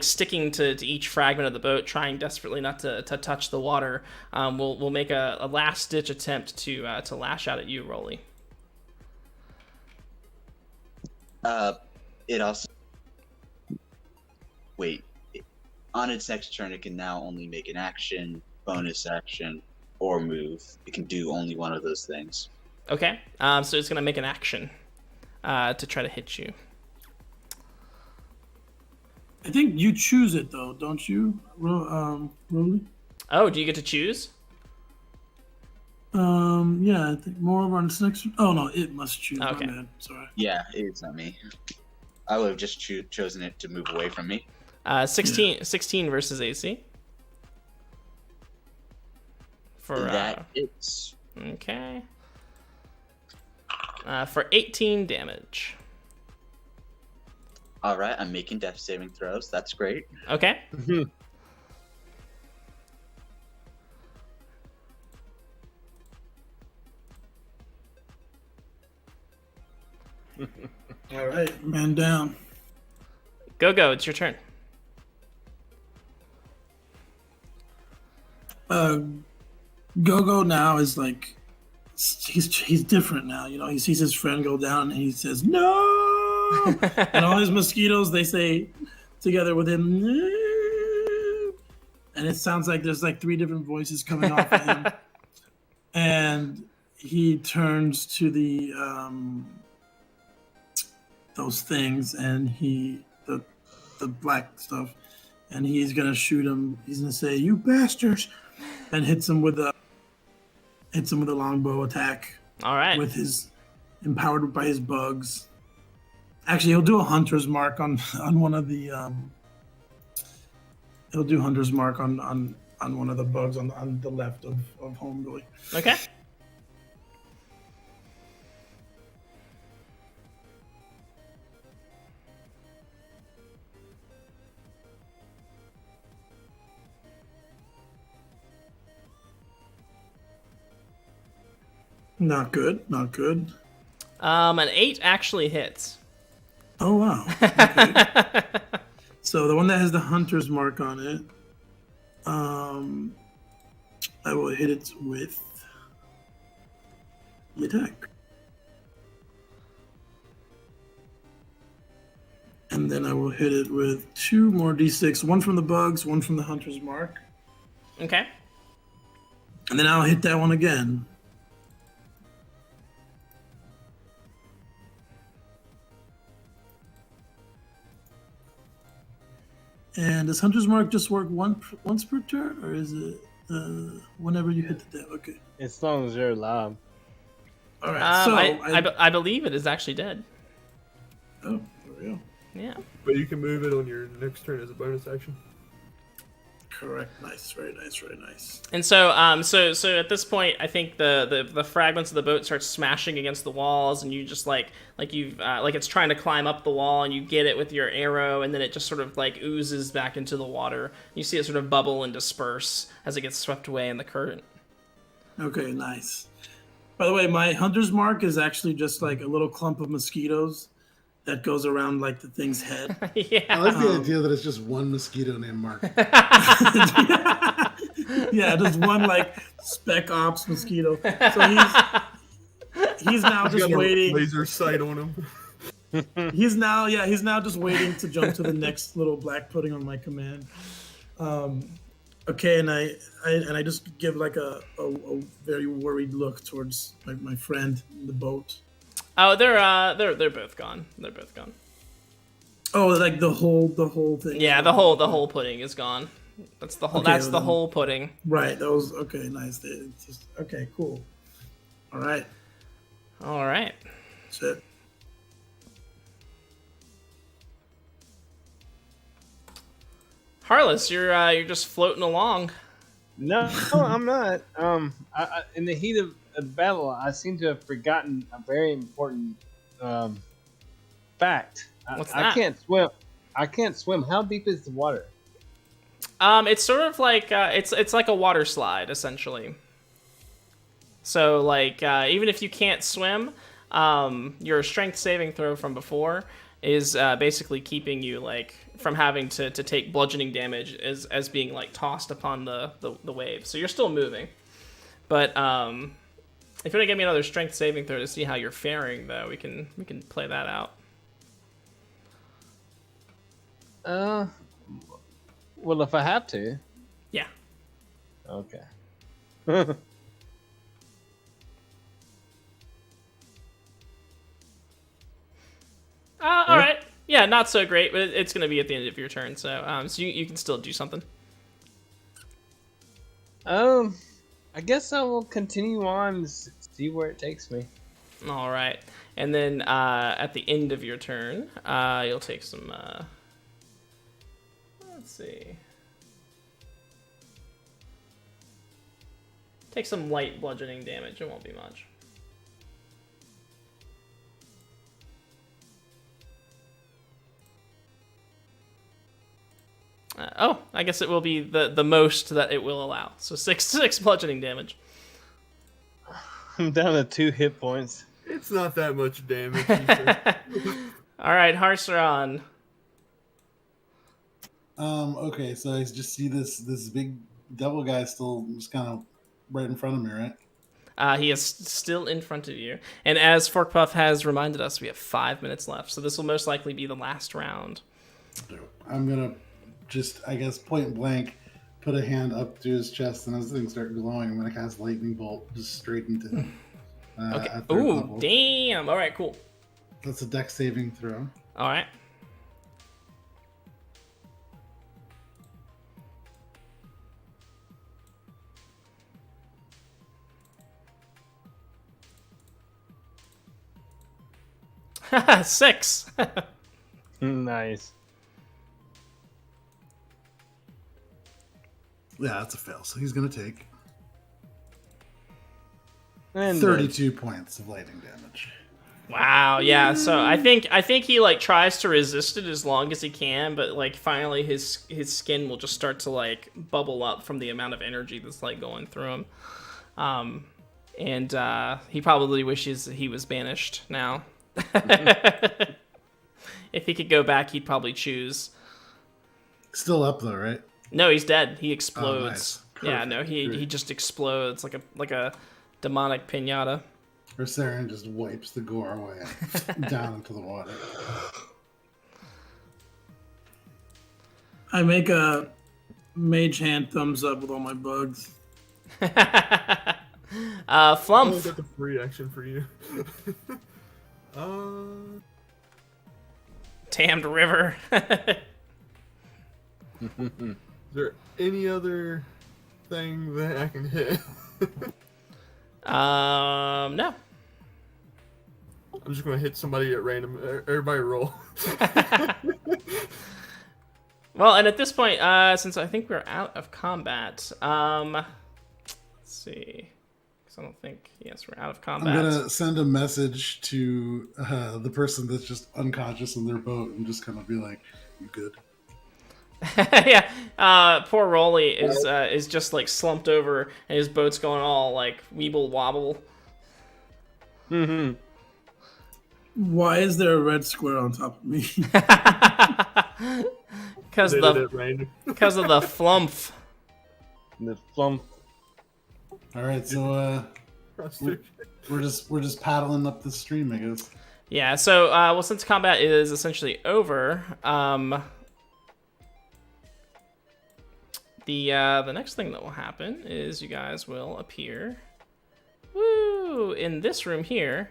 sticking to each fragment of the boat, trying desperately not to touch the water. Will make a last ditch attempt to lash out at you, Rolly. It also... Wait. On its next turn, it can now only make an action, bonus action, or move. It can do only one of those things. Okay. So it's going to make an action to try to hit you. I think you choose it, though, don't you, Rolly? Oh, do you get to choose? Yeah, I think more on this next... Oh, no, it must choose. Okay. My bad. Sorry. Yeah, it's not me. I would have just chosen it to move away from me. 16 versus AC. For that it's okay. For 18 damage. All right. I'm making death saving throws. That's great. Okay. All right, man down. Go. It's your turn. Go now is like he's different now. You know, he sees his friend go down and he says no, and all his mosquitoes they say together with him, no! And it sounds like there's like 3 different voices coming off of him, and he turns to the those things and the black stuff, and he's gonna shoot him. He's gonna say, "You bastards!" and hits him with a longbow attack. All right. With his empowered by his bugs. Actually, he'll do a hunter's mark on one of the he'll do hunter's mark on one of the bugs on the left of Homeboy. Okay. Not good. An 8 actually hits. Oh wow. Okay. So the one that has the hunter's mark on it, I will hit it with the attack. And then I will hit it with 2 more d6, one from the bugs, one from the hunter's mark. Okay. And then I'll hit that one again. And does Hunter's Mark just work once per turn, or is it whenever you hit the dead? Okay. As long as you're alive. All right. So I believe it is actually dead. Oh, for real? Yeah. But you can move it on your next turn as a bonus action. Correct. Nice. Very nice. And so at this point, I think the fragments of the boat start smashing against the walls, and you just like it's trying to climb up the wall, and you get it with your arrow, and then it just sort of like oozes back into the water. You see it sort of bubble and disperse as it gets swept away in the current. Okay, nice. By the way, my hunter's mark is actually just like a little clump of mosquitoes that goes around like the thing's head. Yeah. I like the idea that it's just one mosquito named Mark. Yeah, just one like spec ops mosquito. So he's now just waiting. Laser sight on him. He's now just waiting to jump to the next little black pudding on my command. Okay, and I just give like a very worried look towards my friend in the boat. Oh, they're both gone. They're both gone. Oh, like the whole thing. Yeah, the whole pudding is gone. That's the whole. Okay, that's well the then- whole pudding. Right. That was okay. Nice. It's just, okay. Cool. All right. All right. That's it. Harless, you're just floating along. No, I'm not. In the heat of the battle, I seem to have forgotten a very important fact. What's I that? can't swim. I can't swim. How deep is the water? It's sort of like it's like a water slide essentially. So like even if you can't swim, your strength saving throw from before is basically keeping you like from having to take bludgeoning damage as being like tossed upon the wave. So you're still moving, but if you want to give me another strength saving throw to see how you're faring, though, we can play that out. Well, if I have to. Yeah. Okay. All right. Yeah, not so great, but it's going to be at the end of your turn, so so you can still do something. I guess I will continue on to see where it takes me. All right. And then at the end of your turn, you'll take some let's see. Take some light bludgeoning damage. It won't be much. I guess it will be the most that it will allow. So six bludgeoning damage. I'm down to 2 hit points. It's not that much damage. Ethan. All right, Harsaran. Okay, so I just see this big devil guy still just kind of right in front of me, right? He is still in front of you. And as Forkpuff has reminded us, we have 5 minutes left. So this will most likely be the last round. I'm gonna just, I guess, point blank, put a hand up to his chest, and as things start glowing, I'm gonna cast lightning bolt just straight into him. Okay. At third Ooh, level. damn. All right, cool. That's a dex saving throw. All right. Six. Nice. Yeah, that's a fail. So he's gonna take And 32 points of lightning damage. Wow. Yeah. So I think he like tries to resist it as long as he can, but like finally his skin will just start to like bubble up from the amount of energy that's like going through him. And he probably wishes he was banished now. If he could go back, he'd probably choose. Still up though, right? No, he's dead. He explodes. Oh, nice. Yeah, no, he Great. just explodes like a demonic pinata. Or Saren just wipes the gore away down into the water. I make a mage hand thumbs up with all my bugs. I'll Flump. get the free action for you. Damned river. Is there any other thing that I can hit? No. I'm just gonna hit somebody at random. Everybody roll. Well, and at this point, since I think we're out of combat, let's see. Because I don't think, yes, we're out of combat. I'm gonna send a message to the person that's just unconscious in their boat and just kind of be like, "You good?" Yeah, poor Rolly is just like slumped over, and his boat's going all like weeble wobble. Mm-hmm. Why is there a red square on top of me? Because Did it at random. because of the flump. The flump. All right, so we're just paddling up the stream, I guess. Yeah. So well, since combat is essentially over, the next thing that will happen is you guys will appear, woo, in this room here.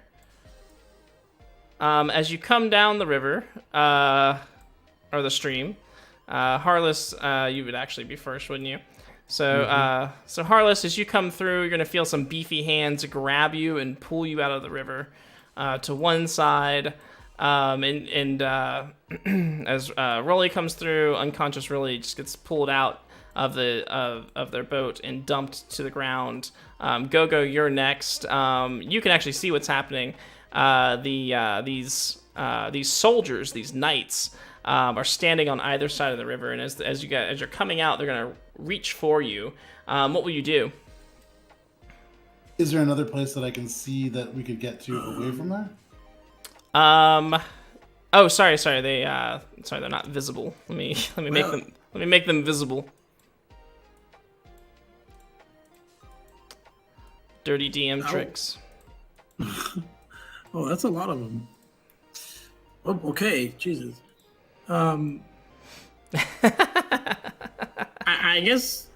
As you come down the river, or the stream, Harless, you would actually be first, wouldn't you? So, so Harless, as you come through, you're gonna feel some beefy hands grab you and pull you out of the river to one side. And as Rolly comes through, unconscious Rolly just gets pulled out of their boat and dumped to the ground. Go-Go, you're next. You can actually see what's happening. These soldiers, these knights, are standing on either side of the river, and as you're coming out, they're gonna reach for you. What will you do? Is there another place that I can see that we could get to away from there? Oh, sorry. They're not visible. Let me make them visible. Dirty DM tricks. Oh, that's a lot of them. Oh, okay, Jesus. I guess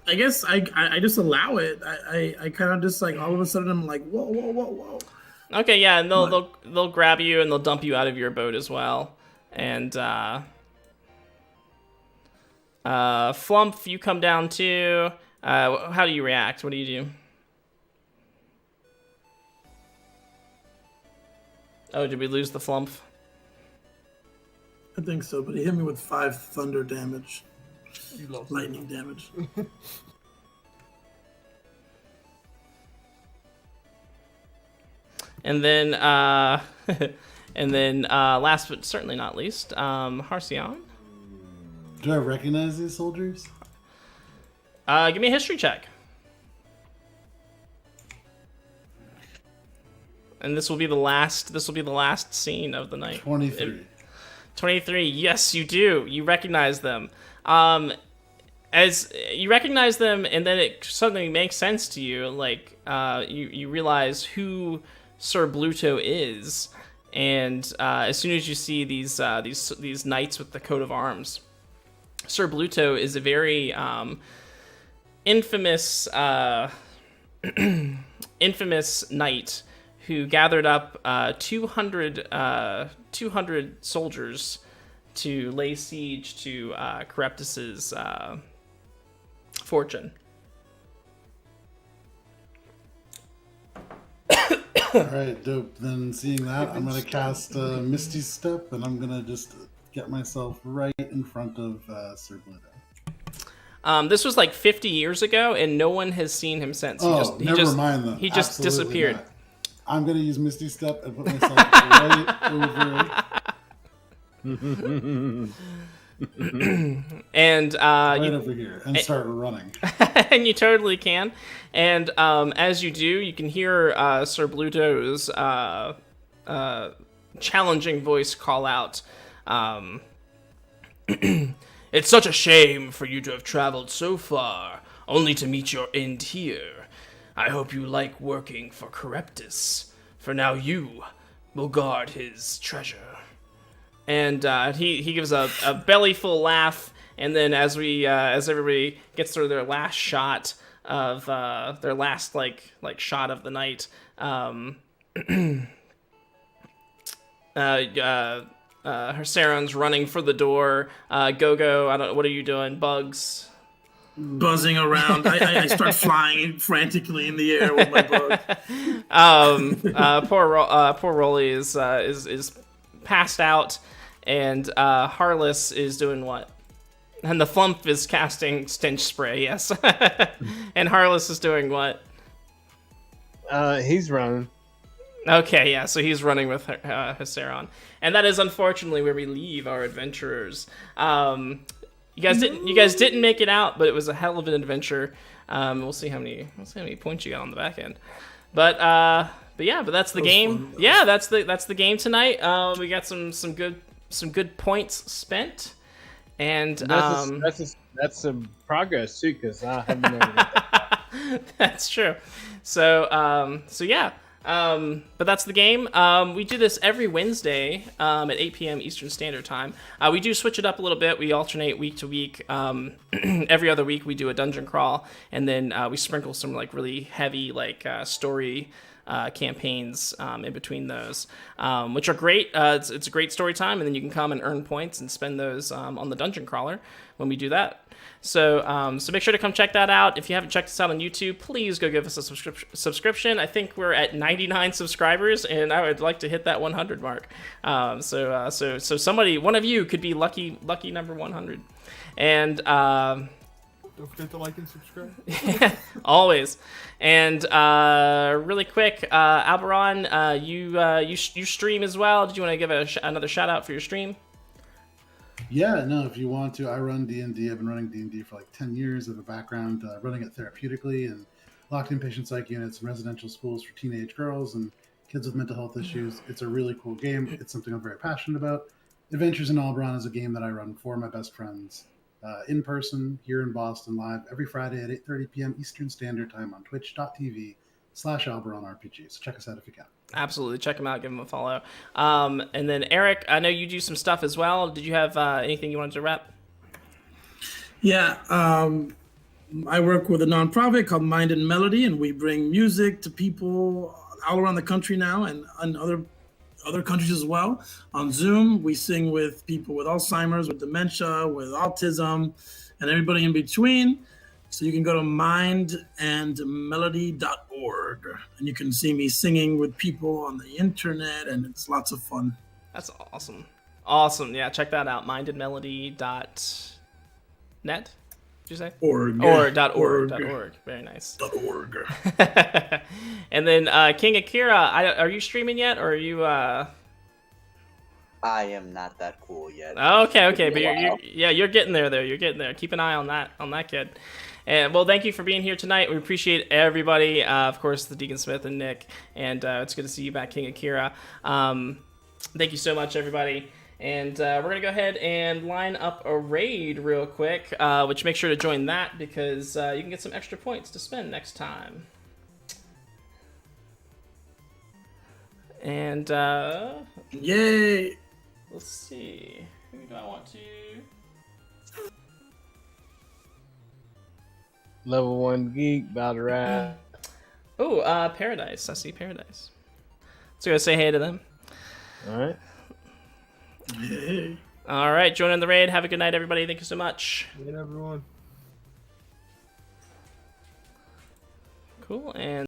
I just allow it. I kind of just like all of a sudden I'm like whoa. Okay, yeah, and they'll grab you and they'll dump you out of your boat as well. And Flump, you come down too. How do you react? What do you do? Oh, did we lose the Flump? I think so, but he hit me with 5 thunder damage. You lost lightning damage. And then, last but certainly not least, Harcion. Do I recognize these soldiers? Give me a history check. And this will be the last scene of the night. 23. 23. Yes, you do. You recognize them. As you recognize them, and then it suddenly makes sense to you. Like you realize who Sir Bluto is, and as soon as you see these knights with the coat of arms, Sir Bluto is a very infamous infamous knight who gathered up 200 soldiers to lay siege to Charybdis's fortune. All right, dope. Then seeing that, I'm going to cast Misty Step, and I'm going to just get myself right in front of Sir Bluto. This was like 50 years ago, and no one has seen him since. Never mind then. He just Absolutely disappeared. not. I'm going to use Misty Step and put myself right over. And right over here and start running. And you totally can. And as you do, you can hear Sir Bluto's challenging voice call out, "It's such a shame for you to have traveled so far, only to meet your end here. I hope you like working for Charybdis, for now you will guard his treasure." And he gives a bellyful laugh, and then as everybody gets through their last shot of their last like shot of the night, Herceron's running for the door. Go-Go, I don't know, what are you doing? Bugs? Buzzing around. I start flying frantically in the air with my bug. Poor Rolly is passed out, and Harless is doing what? And the Flump is casting Stench Spray, yes. And Harless is doing what? He's running. Okay, yeah, so he's running with Herceron. And that is unfortunately where we leave our adventurers. You guys didn't make it out, but it was a hell of an adventure. We'll see how many points you got on the back end. But that's the game. Fun. Yeah, that's the game tonight. We got some good points spent. And that's some progress too, because I haven't. That's true. So yeah. But that's the game. We do this every Wednesday at 8 p.m. Eastern Standard Time. We do switch it up a little bit. We alternate week to week. Every other week we do a dungeon crawl, and then we sprinkle some like really heavy like story campaigns in between those, which are great. It's a great story time, and then you can come and earn points and spend those on the dungeon crawler when we do that. So make sure to come check that out. If you haven't checked us out on YouTube, please go give us a subscription. I think we're at 99 subscribers, and I would like to hit that 100 mark. So somebody, one of you, could be lucky number 100. And don't forget to like and subscribe. always. And really quick, Alberon, you stream as well. Did you want to give another shout out for your stream? Yeah, no, if you want to, I run D&D. I've been running D&D for like 10 years. I have a background running it therapeutically and locked inpatient psych units and residential schools for teenage girls and kids with mental health issues. It's a really cool game. It's something I'm very passionate about. Adventures in Alberon is a game that I run for my best friends in person here in Boston live every Friday at 8:30 p.m. Eastern Standard Time on twitch.tv/AlberonRPG. So check us out if you can. Absolutely. Check them out. Give them a follow. And then, Eric, I know you do some stuff as well. Did you have anything you wanted to rep? Yeah. I work with a nonprofit called Mind and Melody, and we bring music to people all around the country now and other countries as well. On Zoom, we sing with people with Alzheimer's, with dementia, with autism, and everybody in between. So you can go to mindandmelody.org, and you can see me singing with people on the internet, and it's lots of fun. That's awesome. Awesome. Yeah, check that out. mindandmelody.net, did you say? Org. Or .org. Very nice. .org. And then King Akira, are you streaming yet, or are you... I am not that cool yet. Okay, but you're getting there, though. You're getting there. Keep an eye on that kid. And well, thank you for being here tonight. We appreciate everybody. Of course, the Deacon Smith and Nick, and it's good to see you back, King Akira. Thank you so much, everybody. And we're gonna go ahead and line up a raid real quick, which make sure to join that because you can get some extra points to spend next time. And Yay! let's see, who do I want to? Level 1 geek, Ballarat. Oh, Paradise. I see Paradise. So go say hey to them. All right. Hey. All right, join in the raid. Have a good night, everybody. Thank you so much. Good everyone. Cool, and